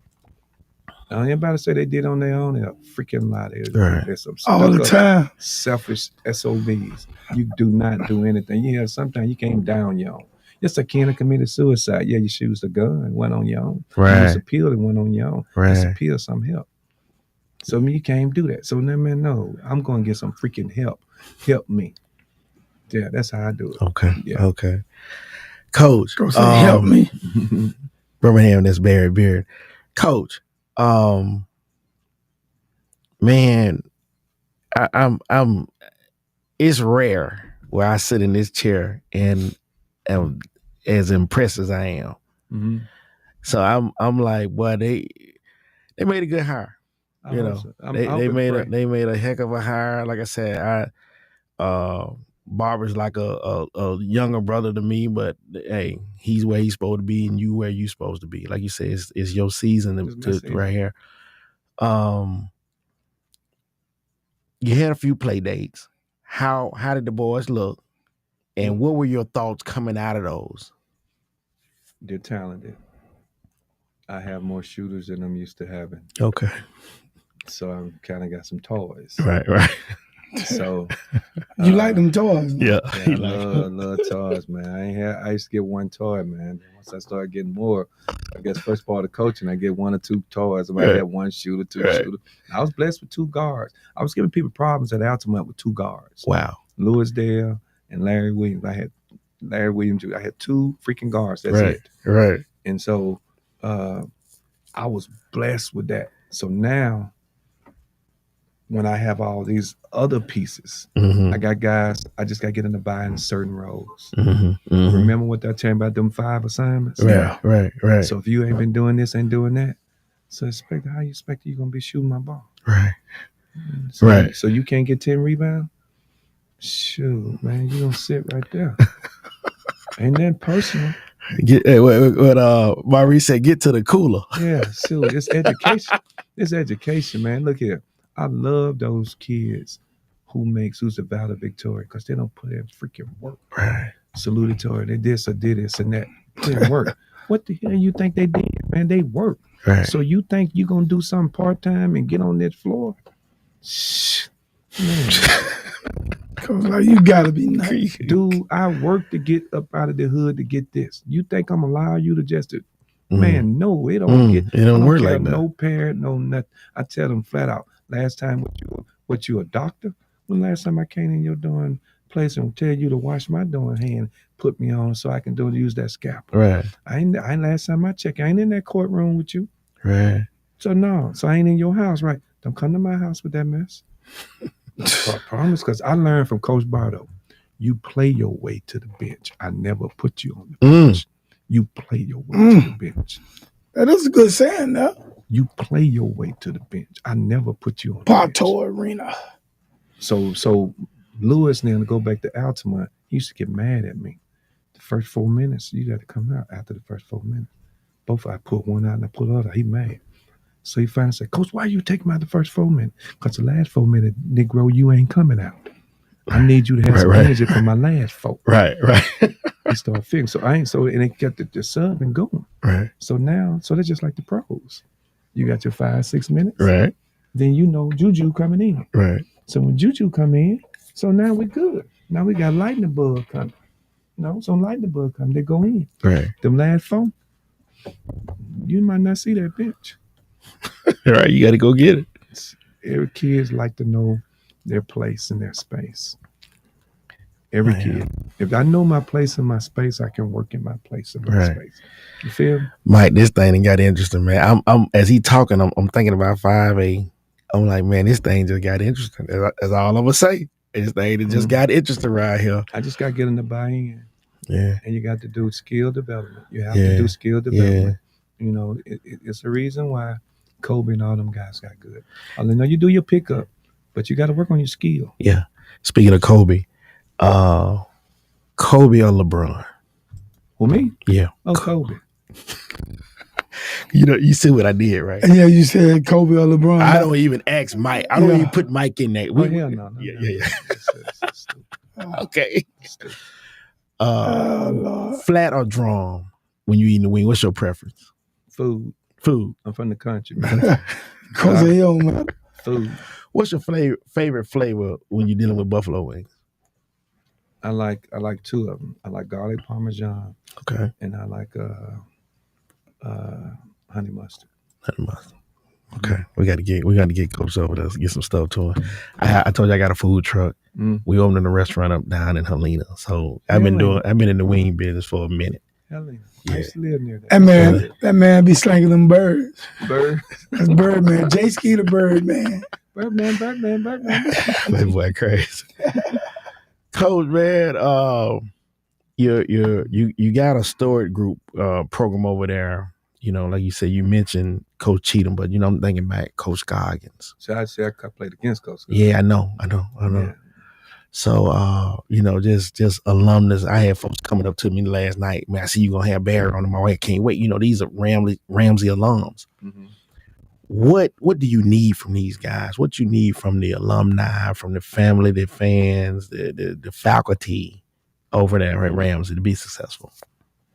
Now, anybody say they did on their own, they're a freaking lie. There's some all the time. Selfish SOBs. You do not do anything. You have sometimes you can't down your own. Just a kid committed suicide. Yeah, you choose a gun and went on your own. Right. You just appealed and went on your own. Right. Just appeal some help. So you can't do that. So now, man, no, I'm going to get some freaking help. Help me. Yeah, that's how I do it. Okay. Yeah. Okay. Coach, Go say, help me. Birmingham, that's Barry Beard. Coach, man, I'm it's rare where I sit in this chair and am as impressed as I am. Mm-hmm. So I'm like, boy, they made a good hire. You know, they made a heck of a hire. Like I said, Barber's like a younger brother to me, but hey, he's where he's supposed to be, and you where you supposed to be. Like you said, it's your season right here. You had a few play dates. How did the boys look, and what were your thoughts coming out of those? They're talented. I have more shooters than I'm used to having. Okay. So I'm kind of got some toys. Right. So you like them toys? Yeah. I love toys, man. I used to get one toy, man. Once I started getting more, I guess first part of coaching, I get 1 or 2 toys. I might have 1 shooter, 2 shooter. I was blessed with 2 guards. I was giving people problems at Altamont with 2 guards. Wow. Louis Dale and Larry Williams. I had Larry Williams. I had 2 freaking guards. That's it. Right. And so I was blessed with that. So now, when I have all these other pieces, I got guys, I just got to get in the buy in certain roles. Remember what I told you about them 5 assignments? Right. So if you ain't been doing this, ain't doing that, so how you expect you're going to be shooting my ball? Right. So you can't get 10 rebounds? Shoot, man, you're going to sit right there. Ain't that personal? What Maurice said, get to the cooler. Yeah, so it's education. It's education, man. Look here. I love those kids who's the valedictorian because they don't put in freaking work. Right. Salutatory. They this or did this and that. Didn't work. What the hell you think they did, man? They work. Right. So you think you gonna do something part-time and get on that floor? Shh. Man. Cause like you gotta be nice. Dude, I work to get up out of the hood to get this. You think I'm allow you to just man, no, it don't work care, like that. No parent, no nothing. I tell them flat out, last time what you a doctor? When last time I came in your darn place and tell you to wash my darn hand, put me on so I can use that scalpel. Right. I ain't last time I checked, I ain't in that courtroom with you. Right. So no, so I ain't in your house, right? Don't come to my house with that mess. I promise, because I learned from Coach Bardo, you play your way to the bench. I never put you on the bench. You play your way to the bench. That is a good saying, though. You play your way to the bench. I never put you on the bench. Pato Arena. So Lewis, now to go back to Altamont, he used to get mad at me. The first 4 minutes, you got to come out after the first 4 minutes. Both I put one out and I put the other. He mad. So he finally said, Coach, why you take him out the first 4 minutes? Because the last 4 minutes, Negro, you ain't coming out. I need you to have some energy for my last 4. Right. He started figuring. And it kept the sub and going. Right. So they're just like the pros. You got your 5-6 minutes. Right. Then Juju coming in. Right. So when Juju come in, so now we're good. Now we got lightning bug coming. So lightning bug coming, they go in. Right. Them last 4, you might not see that bench. Right, you got to go get it. Every kids like to know their place and their space. Every kid. If I know my place and my space, I can work in my place and my space. You feel me? Mike, this thing got interesting, man. I'm as he talking, I'm thinking about 5A. I'm like, man, this thing just got interesting. That's all I'm gonna say. This thing just got interesting right here. I just got to get them to buy in. Yeah. And you got to do skill development. You have to do skill development. It's the reason why Kobe and all them guys got good. I know you do your pickup, but you got to work on your skill. Yeah. Speaking of Kobe, Kobe or LeBron? Well, me? Yeah. Oh, Kobe. You see what I did, right? Yeah, you said Kobe or LeBron. I don't even ask Mike. I don't even put Mike in that. Hell no. Yeah. Okay. Flat or drum when you eating the wing? What's your preference? Food. I'm from the country, man. Man. Food. What's your favorite flavor when you're dealing with buffalo wings? I like 2 of them. I like garlic parmesan. Okay. And I like honey mustard. Okay. We got to get Coach over there, get some stuff to him. I told you I got a food truck. We opened a restaurant up down in Helena. So I've been in the wing business for a minute. Helena. I used to live near that. That man be slanging them birds. Bird? That's Birdman. Jay Ski the Birdman. Birdman. That boy crazy. Coach, man, you got a storage group program over there. Like you said, you mentioned Coach Cheatham, but I'm thinking back Coach Goggins. So I played against Coach Goggins. Yeah, I know. Yeah. So just alumnus. I had folks coming up to me last night. Man, I see you gonna have Barry on my way. I can't wait. These are Ramsey alums. Mm-hmm. What do you need from these guys? What you need from the alumni, from the family, the fans, the faculty over there at Ramsey to be successful?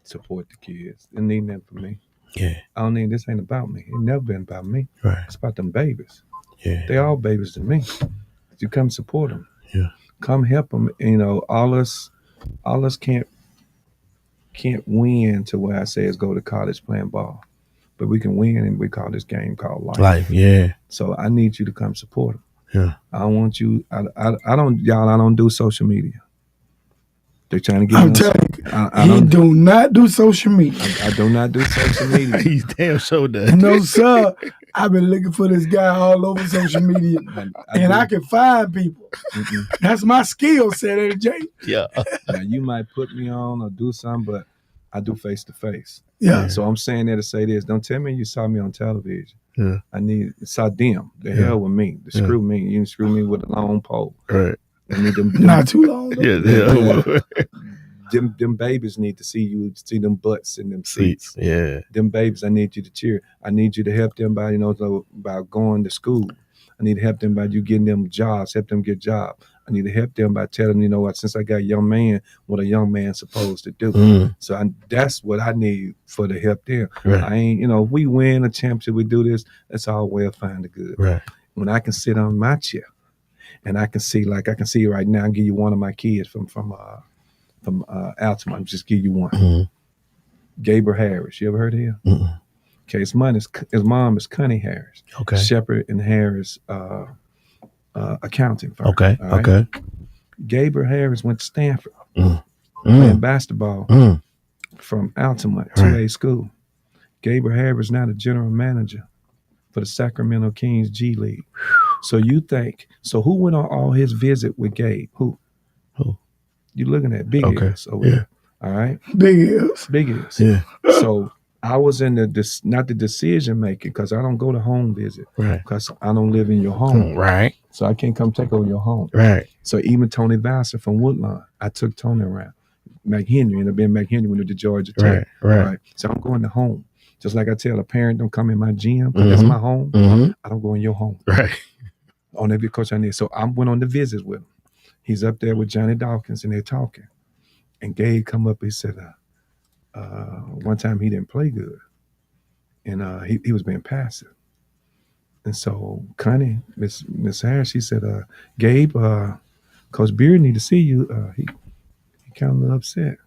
Support the kids. They need that from me. Yeah. I don't need, this ain't about me. It never been about me. Right. It's about them babies. Yeah. They all babies to me. You come support them. Yeah. Come help them. All us can't win to where I say is go to college playing ball. But we can win, and we call this game called life. Life, yeah. So I need you to come support them. Yeah. I want you. I don't do social media. They're trying to get. I'm telling you, he do not do social media. I do not do social media. He's damn sure does. No, sir. I've been looking for this guy all over social media, I can find people. Mm-hmm. That's my skill set, AJ. Yeah. Now you might put me on or do something, but I do face to face. Yeah. So I'm saying that to say this. Don't tell me you saw me on television. Yeah. Saw them. The hell with me. Screw me. You can screw me with a long pole. Right. I need them. Not too long. Yeah. them babies need to see them butts in them seats. Yeah. Them babies, I need you to cheer. I need you to help them by, about going to school. I need to help them by you getting them jobs, help them get jobs. I need to help them by telling them, what, since I got a young man, what a young man's supposed to do. So that's what I need for to help them. Right. I ain't, we win a championship, we do this, that's all well fine and good. Right. When I can sit on my chair and I can see right now, I'll give you one of my kids from Altamont, just give you one. Gabriel Harris, you ever heard of him? Okay, his mom is Connie Harris. Okay. Shepherd and Harris accounting firm. Okay. Right? Okay. Gabriel Harris went to Stanford playing basketball from Altamont 2A school. Gabriel Harris now the general manager for the Sacramento Kings G League. So you think, who went on all his visit with Gabe? Who? You looking at Big Ears over there. All right? Big Ears. Big Ears. Yeah. So I was in not the decision making, because I don't go to home visit. Right. Because I don't live in your home. Right. So I can't come take over your home. Right. So even Tony Vassar from Woodlawn, I took Tony around. McHenry, ended up being McHenry when we went to Georgia Tech. Right. So I'm going to home. Just like I tell a parent, don't come in my gym, that's my home. I don't go in your home. Right. On every coach I need. So I went on the visits with him. He's up there with Johnny Dawkins and they're talking. And Gabe come up, he said, one time he didn't play good. And he was being passive. And so Connie, Miss Harris, she said, Gabe, Coach Beard need to see you. He kind of a little upset.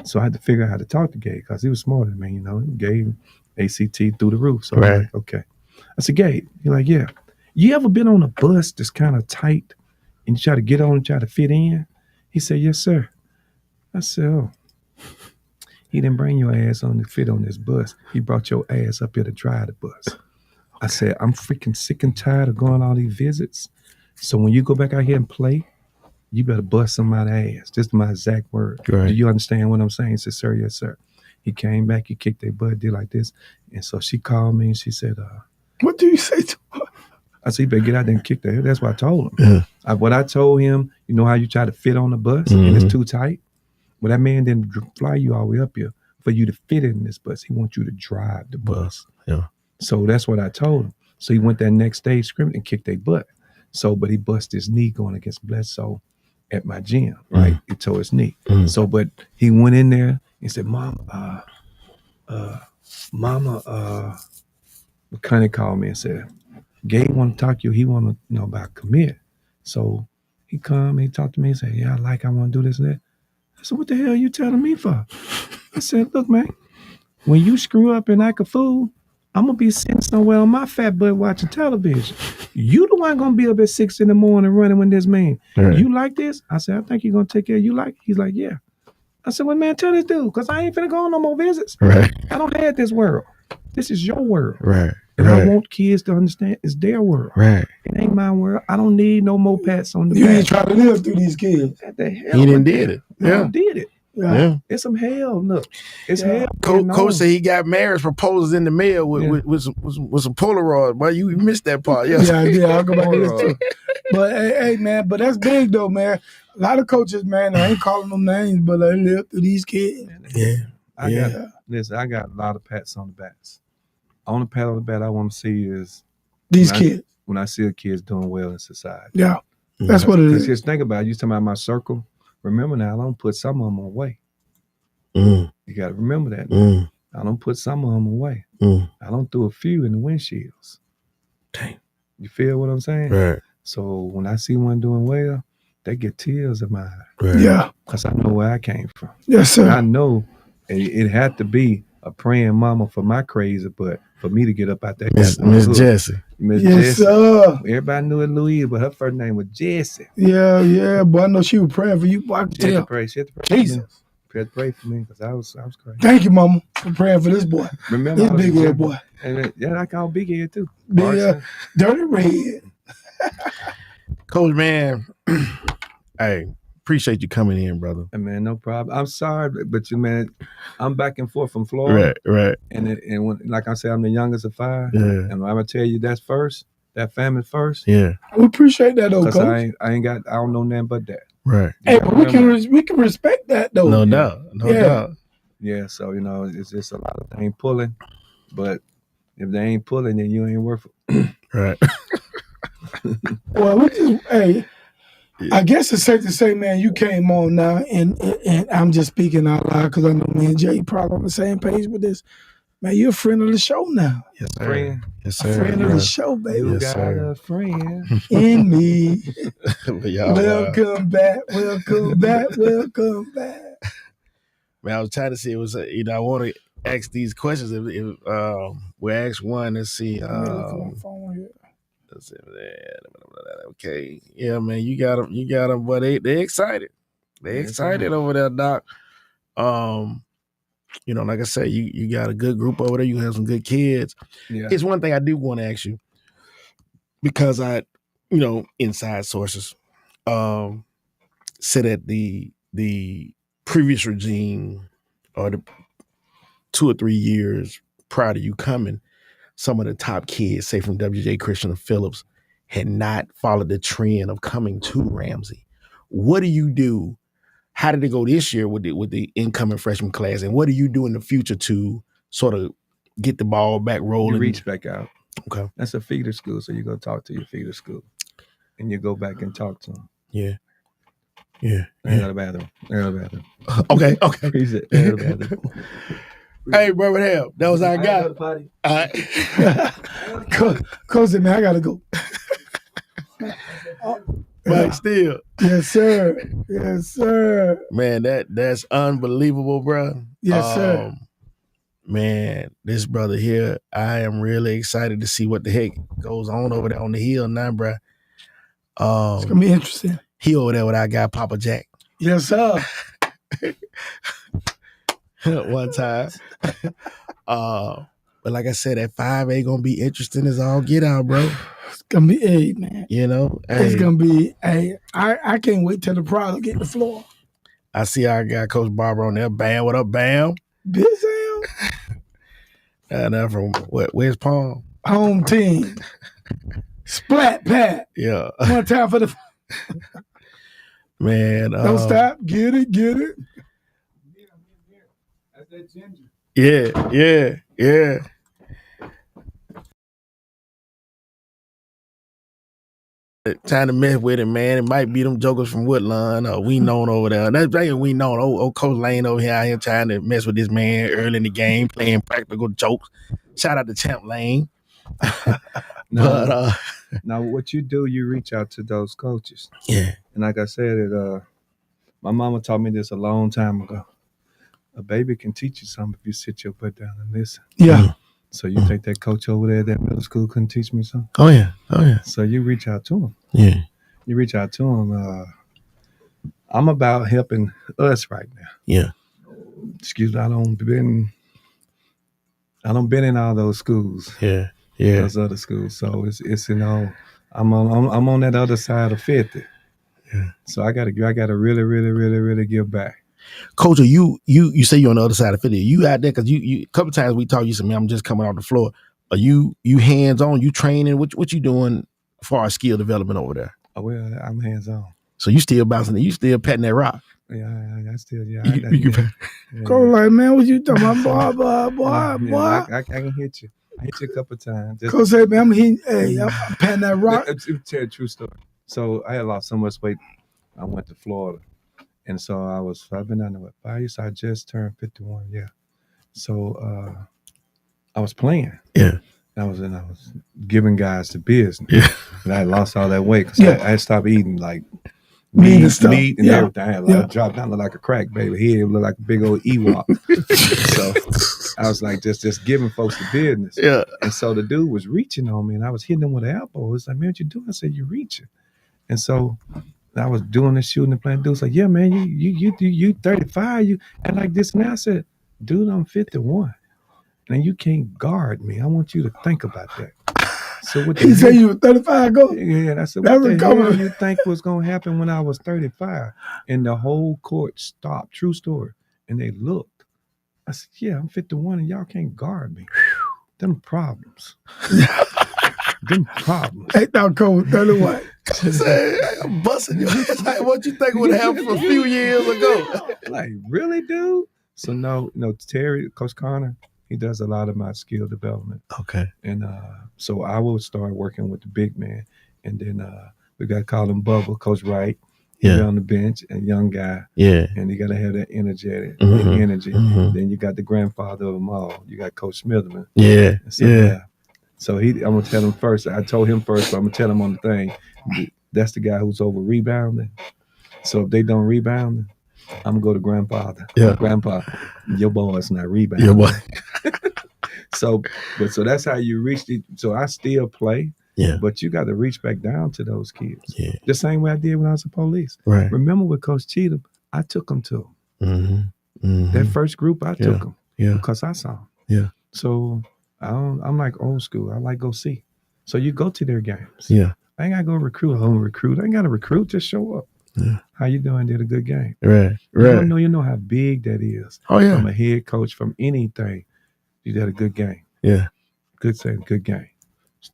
So I had to figure out how to talk to Gabe because he was smarter than me, Gabe, ACT through the roof. So I'm like, okay. I said, Gabe, he's like, yeah. You ever been on a bus that's kind of tight and you try to get on and try to fit in? He said, yes, sir. I said, oh. He didn't bring your ass on to fit on this bus. He brought your ass up here to drive the bus. I said, I'm freaking sick and tired of going on all these visits. So when you go back out here and play, you better bust somebody's ass. This is my exact word. Right. Do you understand what I'm saying? He said, sir, yes, sir. He came back, he kicked their butt, did like this. And so she called me and she said, what do you say to her? I said, you better get out there and kick their head. That's what I told him. What I told him, you know how you try to fit on the bus and it's too tight? Well, that man didn't fly you all the way up here for you to fit in this bus. He wants you to drive the bus. Yeah. So that's what I told him. So he went that next day scrimmage and kicked their butt. So, but he busted his knee going against Bledsoe at my gym, right? He tore his knee. So, but he went in there and said, Mama, Connie called me and said, Gabe want to talk to you. He want to know about commit. So he come, he talked to me and said, yeah, I want to do this and that. I said, what the hell are you telling me for? I said, look, man, when you screw up and act a fool, I'm going to be sitting somewhere on my fat butt watching television. You the one going to be up at 6 in the morning running with this man. Right. You like this? I said, I think you're going to take care of you like it. He's like, yeah. I said, well, man, tell this dude, because I ain't finna go on no more visits. Right. I don't have this world. This is your world. Right. And I want kids to understand it's their world. Right. It ain't my world. I don't need no more pats on the You back. ain't trying to live through these kids. What the hell? He didn't did it. I did it. Yeah. It's some hell. Look, it's hell. Coach said he got marriage proposals in the mail with some Polaroid. But you missed that part. Yeah, I'll go back and listen to it. But hey, man, but that's big though, man. A lot of coaches, man, I ain't calling them names, but they live through these kids. Yeah. I got a lot of pats on the backs. Only pat on the back I want to see is these kids. When I see a kids doing well in society. Yeah, that's what it is. Just think about it. You talking about my circle. Remember now, I don't put some of them away. You got to remember that. I don't put some of them away. I don't throw a few in the windshields. Dang. You feel what I'm saying? Right. So when I see one doing well, they get tears in my eye. Right. Yeah. Because I know where I came from. Yes, sir. And I know it had to be a praying mama for my crazy, but for me to get up out there. Miss Jessie. Miss Yes, Jessie. sir. Everybody knew it Louise, but her first name was Jessie. Yeah, boy, I know she was praying for you. Boy, I can She had tell. to pray. She had to pray. Jesus. She had to pray for me because I was crazy. Thank you, Mama, for praying for this boy. Remember, This I was big a head kid. boy. And I call Big Head too. Big, dirty red. Coach, man, hey, appreciate you coming in, brother. Hey, man, no problem. I'm sorry, but you man, I'm back and forth from Florida. Right. And when, like I said, I'm the youngest of 5. Yeah. And I'm gonna tell you that family first. Yeah. We appreciate that though, Because Coach. I don't know nothing but that. Right. Hey, but we can respect that though. No doubt. No doubt. Yeah, so it's just a lot of things pulling, but if they ain't pulling, then you ain't worth it. Right. Well, I guess it's safe to say, man, you came on now, and I'm just speaking out loud because I know me and Jay probably on the same page with this. Man, you're a friend of the show now. Yes, sir. Friend. Yes, A sir. friend of the show, baby. You Yes, got sir. a friend. In me. But y'all, Welcome back. Welcome back. Welcome back. man, I was trying to see. It was I want to ask these questions. If we ask one, let's see. Let me look on my phone here. Let's see. Okay, yeah, man, you got them, but they excited. They excited over there, Doc. Like I said, you got a good group over there. You have some good kids. Yeah. It's one thing I do want to ask you, because inside sources said that the previous regime, or the 2 or 3 years prior to you coming, some of the top kids, say from WJ Christian and Phillips, had not followed the trend of coming to Ramsey. What do you do? How did it go this year with the incoming freshman class? And what do you do in the future to sort of get the ball back rolling? You reach back out. Okay. That's a feeder school, so you go talk to your feeder school. And you go back and talk to them. Yeah. Yeah. They're in the bathroom. Okay. He's in the bathroom. Hey, Birmingham, that was our guy. Potty. All right. Coach, man, I gotta go. But still. Yes, sir. Yes, sir. Man, that's unbelievable, bro. Yes, sir. Man, this brother here, I am really excited to see what the heck goes on over there on the hill now, bro. It's gonna be interesting. He over there with our guy Papa Jack. Yes, sir. One time. But like I said, that 5A gonna be interesting as all get out, bro. It's gonna be man. It's gonna be I can't wait till the product get the floor. I see our guy Coach Barber on there. Bam, what up, Bam? Big Sam. Now from where's Palm? Home team. Splat Pat. Yeah. One time for the man. Don't stop. Get it. That's that ginger. Yeah. Trying to mess with it, man. It might be them jokers from Woodlawn or We Known over there. That's right, We Known. Old Coach Lane over here out here trying to mess with this man early in the game, playing practical jokes. Shout out to Champ Lane. Now, what you do, you reach out to those coaches. Yeah. And like I said, my mama taught me this a long time ago. A baby can teach you something if you sit your butt down and listen. Yeah. So you think that coach over there at that middle school couldn't teach me something? Oh yeah. So you reach out to him. Yeah. You reach out to him. I'm about helping us right now. Yeah. Excuse me, I don't been in all those schools. Yeah. Those other schools. So it's I'm on that other side of 50. Yeah. So I gotta really give back. Coach, you say you're on the other side of 50. You out there because you a couple times we talk. You said, "Man, I'm just coming off the floor." Are you hands on? You training? What you doing as far as skill development over there? Oh, well, I'm hands on. So you still bouncing? You still patting that rock? Yeah, I still Coach, like, man, what you talking about, boy? I can hit you. I hit you a couple times. Coach said, man, I'm patting that rock. Let me tell you a true story. So I had lost so much weight. I went to Florida. And so I've been down there 5 years. So I just turned 51. Yeah. So I was playing. Yeah. I was giving guys the business. Yeah. And I had lost all that weight because I had stopped eating like meat and everything. I had dropped down, looked like a crack baby. Head looked like a big old Ewok. So I was like just giving folks the business. Yeah. And so the dude was reaching on me, and I was hitting him with an elbow. It's like, man, what you doing? I said, you reaching. And so I was doing this shooting and playing. Dude's like, yeah, man, you 35, you and like this. And I said, dude, I'm 51. And you can't guard me. I want you to think about that. So what he said you were 35, go. Yeah, and I said, what the hell you think was gonna happen when I was 35? And the whole court stopped. True story. And they looked. I said, yeah, I'm 51 and y'all can't guard me. Them problems. them problems. Hey, now, Coach, tell me what. I'm busting your ass. Like, what you think would happen a few years ago? Like, really, dude? So no, Terry, Coach Connor, he does a lot of my skill development. Okay. And so I will start working with the big man. And then we got to call him Bubba, Coach Wright. Yeah. On the bench, a young guy. Yeah. And you got to have that energy. Mhm. Then you got the grandfather of them all. You got Coach Smitherman. Yeah. So, Yeah. So I'm going to tell him first. I told him first, but I'm going to tell him on the thing. That's the guy who's over rebounding. So if they don't rebound, I'm going to go to grandfather. Yeah. Grandpa, your boy's not rebounding. Your boy. So that's how you reach it. So I still play. Yeah. But you got to reach back down to those kids. Yeah. The same way I did when I was the police. Right. Remember with Coach Cheatham, I took them to Mm-hmm. that first group. I took them because I saw them. Yeah. So I'm like old school. I like go see. So you go to their games. Yeah. I ain't got to go recruit. I ain't got to recruit. Just show up. Yeah. How you doing? Did a good game. Right. You know how big that is. Oh, yeah. From a head coach, from anything. You did a good game. Yeah. Good game.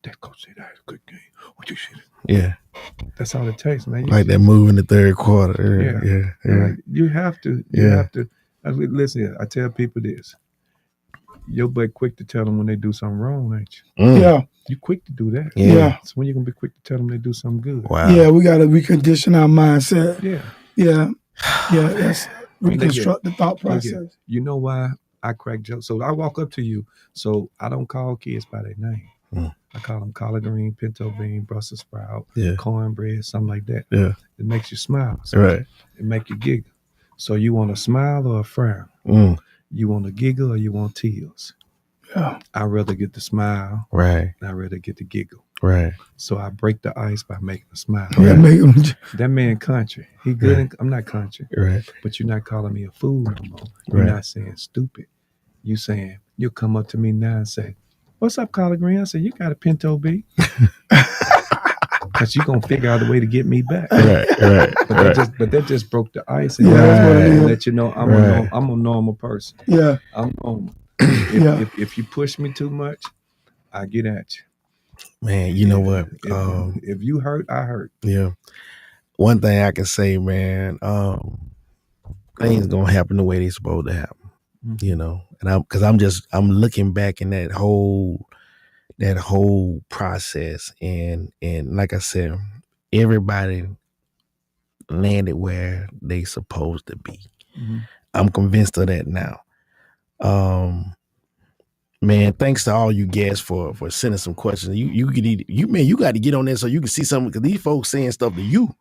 That coach said that was a good game. What you said? Yeah. That's all it takes, man. Like that move in the third quarter. Yeah. You have to. Listen here, I tell people this. Your butt quick to tell them when they do something wrong, ain't you? Mm. Yeah. You quick to do that. Yeah. So when you going to be quick to tell them they do something good? Wow. Yeah, we got to recondition our mindset. Yeah. Yeah. Yeah, that's reconstruct the thought process. You know why I crack jokes? So I walk up to you. So I don't call kids by their name. Mm. I call them collard green, pinto bean, Brussels sprout, Yeah. cornbread, something like that. Yeah. It makes you smile. So Right. It make you giggle. So you want a smile or a frown? Mm. You want a giggle or you want tears? Yeah. I'd rather get the smile. Right. And I'd rather get the giggle. Right. So I break the ice by making a smile. Yeah, make 'em- That man country. He good. Right. I'm not country. Right. But you're not calling me a fool no more. You're Right. not saying stupid. You saying, you'll come up to me now and say, what's up, collard green? I say, you got a pinto bean? Because you're going to figure out a way to get me back. Right. But that just broke the ice. And let you know I'm a normal person. Yeah. I'm normal. Yeah. If you push me too much, I get at you. Man, you know what? If you hurt, I hurt. Yeah. One thing I can say, man, things gonna happen the way they supposed to happen. Mm-hmm. You know, and I'm looking back in that whole process, and like I said, everybody landed where they supposed to be. Mm-hmm. I'm convinced of that now. Man, thanks to all you guys for sending some questions. You got to get on there so you can see something, because these folks saying stuff to you.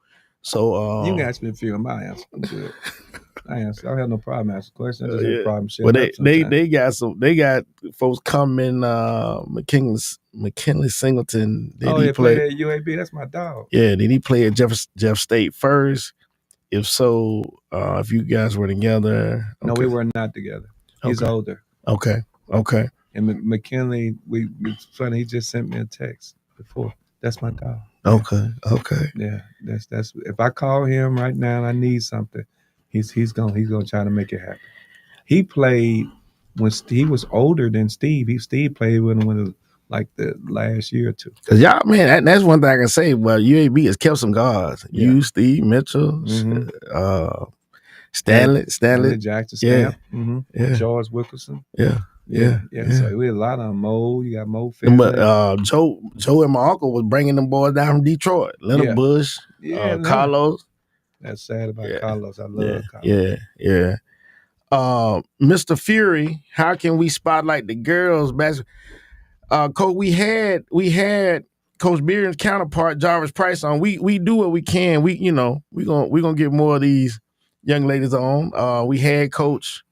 So you can ask me a few of my answers. I'm good. I don't have no problem asking questions. I just have a problem Well, sharing. they got folks coming. McKinley Singleton. He played at UAB. That's my dog. Yeah, did he play at Jeff State first? If so, if you guys were together. No, we were not together. He's older. Okay. And McKinley, it's funny. He just sent me a text before. That's my dog. Okay. Yeah, that's. If I call him right now and I need something, he's gonna try to make it happen. He played when he was older than Steve. Steve played with him when like the last year or two. Cause y'all, man, that's one thing I can say. Well, UAB has kept some guards. Yeah. You, Steve Mitchell, Stanley Jackson, yeah. Stamp, mm-hmm. Yeah. George Wilkerson. Yeah. So we had a lot of Mo. You got Mo family. But Joe and my uncle was bringing them boys down from Detroit. Leonard Bush, Carlos. That's sad about Carlos. I love Carlos. Yeah. Mr. Fury, how can we spotlight the girls basketball? Coach, we had Coach Beard's counterpart Jarvis Price on. We do what we can. We gonna get more of these young ladies on. We had Coach,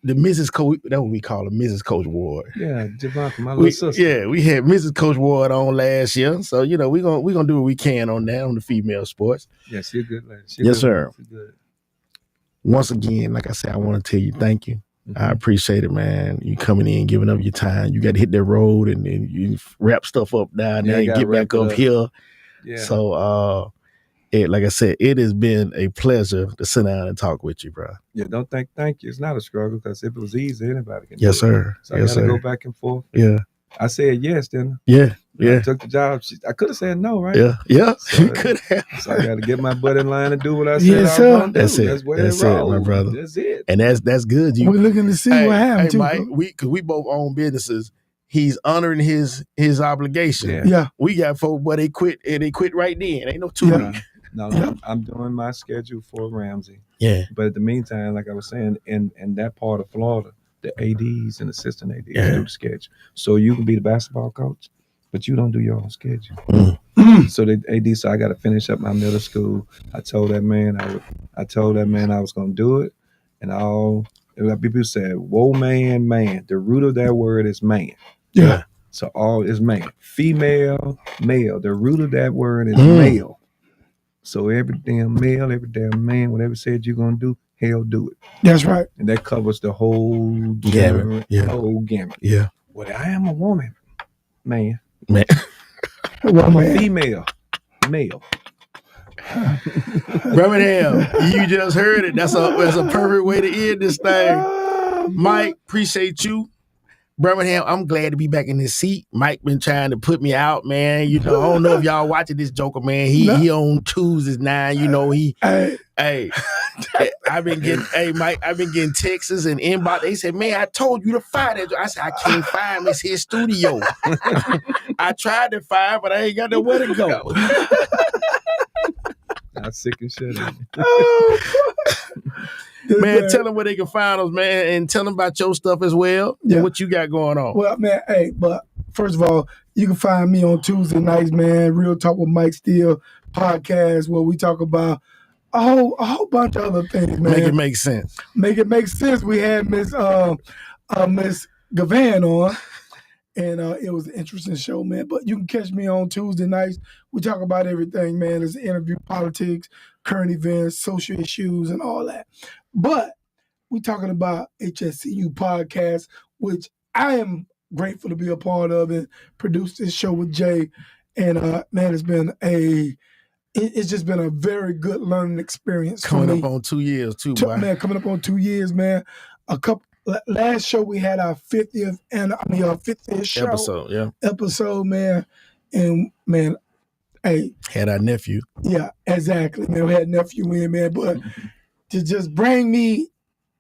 the Mrs. Coach, that's what we call her, Mrs. Coach Ward. Yeah, Javonka, my little sister. Yeah, we had Mrs. Coach Ward on last year. So, we gonna do what we can on that, on the female sports. Yeah, she's a good lady. Yes, sir. She's good. Once again, like I said, I want to tell you thank you. Mm-hmm. I appreciate it, man. You coming in, giving up your time. You got to hit that road and then you wrap stuff up down there and get back up here. Yeah. So, like I said, it has been a pleasure to sit down and talk with you, bro. Yeah, don't thank you. It's not a struggle, because if it was easy, anybody can do Yes, it. sir. So I got to go back and forth. Yeah. I said yes, didn't I? Yeah. Yeah. I took the job. I could have said no, right? Yeah. So, You could have. So I got to get my butt in line and do what I said Yes, I sir. was going to do. That's it. That's where That's it it, rolls. my brother. That's it. And that's good. We're looking to see what happened too. Mike, bro. because we both own businesses. He's honoring his obligation. Yeah. We got folks, but they quit right then. Ain't no 2 weeks. No, I'm doing my schedule for Ramsey. Yeah. But at the meantime, like I was saying, in that part of Florida, the ADs and assistant ADs do the schedule. So you can be the basketball coach, but you don't do your own schedule. So the AD said, I got to finish up my middle school. I told that man I was going to do it. And people said, whoa, man. The root of that word is man. Yeah. So all is man. Female, male. The root of that word is male. So every damn male, every damn man, whatever said you're going to do, hell, do it. That's right. And that covers the whole gamut. Whole gamut. Yeah. Well, I am a woman, man. Well, man. Female, male. Birmingham, you just heard it. That's a perfect way to end this thing. Mike, appreciate you. Birmingham, I'm glad to be back in this seat. Mike been trying to put me out, man. You know, I don't know if y'all watching this Joker, man. He on Tuesdays 9. You know, I've been getting texts and inbox. They said, man, I told you to fire that. I said, I can't fire him. It's his studio. I tried to fire, but I ain't got nowhere to go. I'm sick and shit. Man, tell them where they can find us, man, and tell them about your stuff as well. Yeah. What you got going on. Well, man, but first of all, you can find me on Tuesday nights, man. Real Talk with Mike Steele podcast, where we talk about a whole bunch of other things, man. Make it make sense. Make it make sense. We had Miss Gavan on, and it was an interesting show, man. But you can catch me on Tuesday nights. We talk about everything, man. There's an interview, politics, current events, social issues, and all that. But we talking about HSCU podcast, which I am grateful to be a part of and produce this show with Jay. And man, it's just been a very good learning experience. Coming up on 2 years too, boy. Man, coming up on 2 years, man. Last show we had our 50th episode, man. And man, had our nephew. Yeah, exactly, man. We had nephew in, man. But to just bring me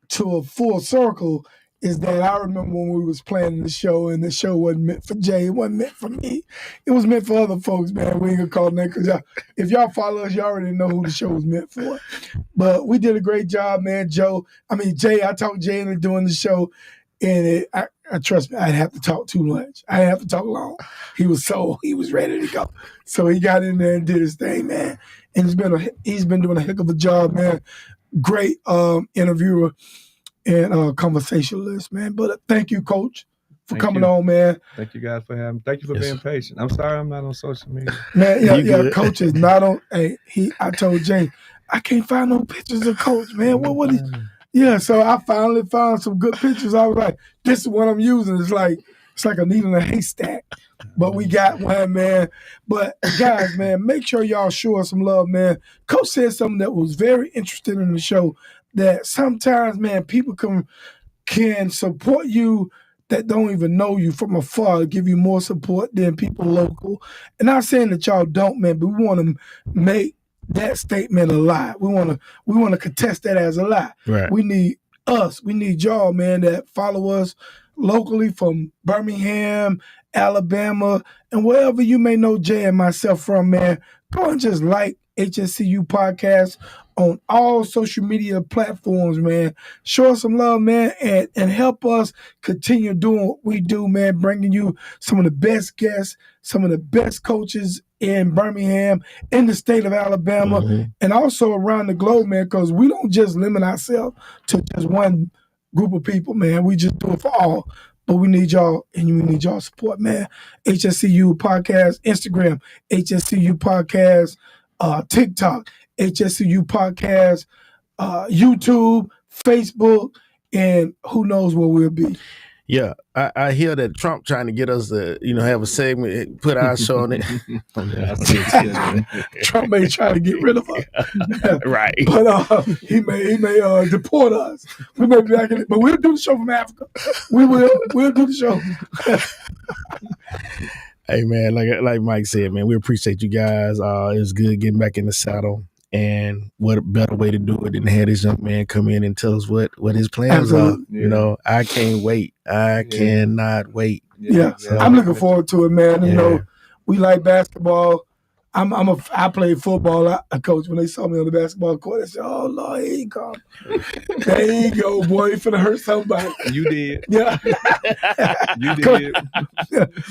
to a full circle is that I remember when we was planning the show, and the show wasn't meant for Jay. It wasn't meant for me. It was meant for other folks, man. We ain't gonna call them because if y'all follow us, y'all already know who the show was meant for. But we did a great job, man. Jay, I talked Jay into doing the show, and I trust me, I didn't have to talk too much. I didn't have to talk long. He was ready to go. So he got in there and did his thing, man. And he's been doing a heck of a job, man. Great interviewer and conversationalist, man. But thank you, Coach, for coming on, man. Thank you guys for having me. Thank you for being patient. I'm sorry I'm not on social media. Man, Coach is not on. I told Jay, I can't find no pictures of Coach, man. What he? Yeah, so I finally found some good pictures. I was like, this is what I'm using. It's like a needle in a haystack. But we got one, man. But guys, man, make sure y'all show us some love, man. Coach said something that was very interesting in the show, that sometimes, man, people can support you that don't even know you from afar, give you more support than people local. And not saying that y'all don't, man, but we want to make that statement a lie. We want to contest that as a lie. Right. We need y'all, man, that follow us locally from Birmingham, Alabama, and wherever you may know Jay and myself from, man. Go and just like HSCU podcast on all social media platforms, man. Show us some love, man, and help us continue doing what we do, man, bringing you some of the best guests, some of the best coaches in Birmingham, in the state of Alabama, and also around the globe, man, because we don't just limit ourselves to just one group of people, man. We just do it for all. But we need y'all, and we need y'all support, man. HSCU podcast, Instagram, HSCU podcast, TikTok, HSCU podcast, YouTube, Facebook, and who knows where we'll be. Yeah, I hear that Trump trying to get us to, have a segment, put our show on it. Trump may try to get rid of us, right? But he may deport us. We may be back in it, but we'll do the show from Africa. We'll do the show. Hey man, like Mike said, man, we appreciate you guys. It's good getting back in the saddle, and what a better way to do it than to have this young man come in and tell us what his plans are. Yeah. You know, I can't wait. I cannot wait. Yeah. I'm looking forward to it, man. You know, we like basketball. I played football. I coach, when they saw me on the basketball court, they said, "Oh Lord, here you come. There you go, boy. You finna hurt somebody." You did. Yeah. You did.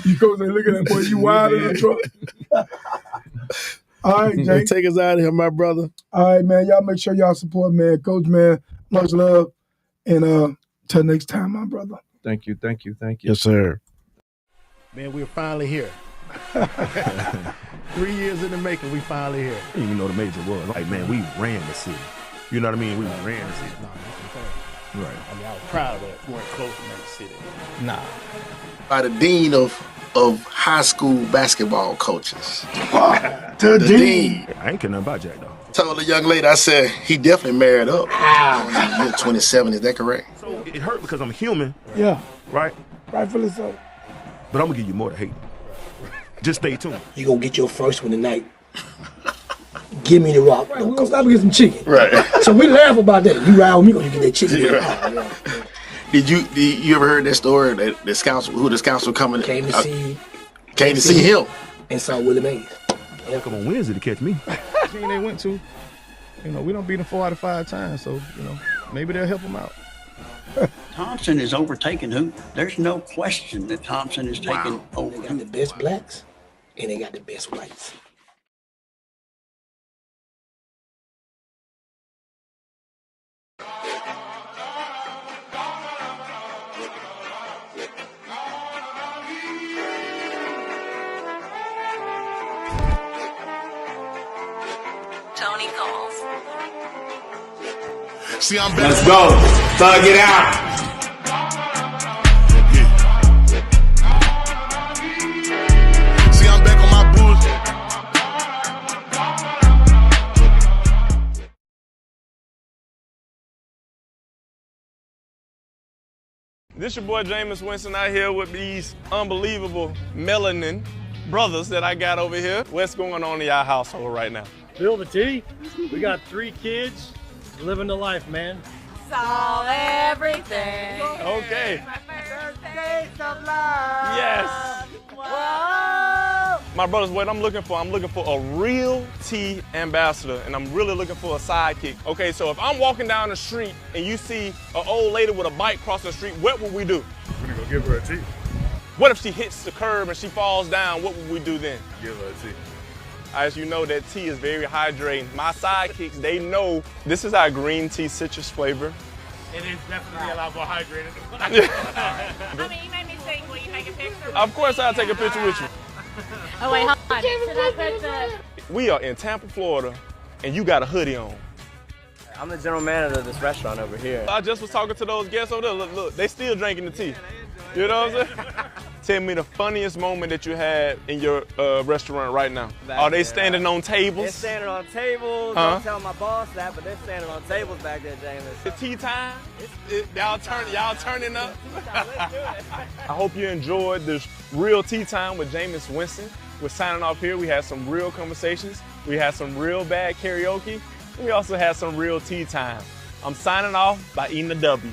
You coach, they look at that boy. You wild in the truck. All right, Jay. Take us out of here, my brother. All right, man. Y'all make sure y'all support, man. Coach, man, much love. And till next time, my brother. Thank you. Yes, sir. Man, we're finally here. 3 years in the making, we finally here. I didn't even know the major was. Like, man, we ran the city. You know what I mean? We ran the city. Right. I mean, I was proud of that. We weren't close to the city. Nah. By the dean of high school basketball coaches. The dean. I ain't care nothing about Jack, though. Told the young lady, I said, he definitely married up. You're 27, is that correct? So it hurt because I'm human. Yeah. Right? Rightfully so. But I'm going to give you more to hate. Just stay tuned. You gonna get your first one tonight. Give me the rock. Right, we're gonna stop and get some chicken. Right. So we laugh about that. You ride with me, gonna get that chicken. Yeah. Did you ever heard that story that the scouts were coming? Came to see him. And saw Willie Mays. They'll come on Wednesday to catch me. Team they went to, you know, we don't beat them 4 out of 5 times, so, you know, maybe they'll help them out. Thompson is overtaking Hoop. There's no question that Thompson is taking over. They got the best blacks and they got the best whites. Tony calls. See, I'm back. Let's go. Thug it out. See, I'm back on my bullshit. This your boy Jameis Winston out here with these unbelievable melanin brothers that I got over here. What's going on in y'all household right now? Bill the T. We got 3 kids, living the life, man. Saw everything. Okay. Birthdays of love. Yes. Whoa. My brothers, what I'm looking for a real T ambassador, and I'm really looking for a sidekick. Okay, so if I'm walking down the street and you see an old lady with a bike crossing the street, what would we do? We're gonna go give her a tea. What if she hits the curb and she falls down? What would we do then? Give her a tea. As you know, that tea is very hydrating. My sidekicks, they know this is our green tea citrus flavor. It is definitely a lot more hydrated. I mean, you made me think. Will you take a picture? Of course, I'll take a picture with you. Oh, wait, hold on. Should I put the... We are in Tampa, Florida, and you got a hoodie on. I'm the general manager of this restaurant over here. I just was talking to those guests over there. Look, they still drinking the tea. You know what I'm saying? Tell me the funniest moment that you had in your restaurant right now. Are they standing on tables? They're standing on tables. Don't tell my boss that, but they're standing on tables back there, James. It's tea time. Y'all turning up. I hope you enjoyed this real tea time with Jameis Winston. We're signing off here. We had some real conversations. We had some real bad karaoke. We also had some real tea time. I'm signing off by eating a W.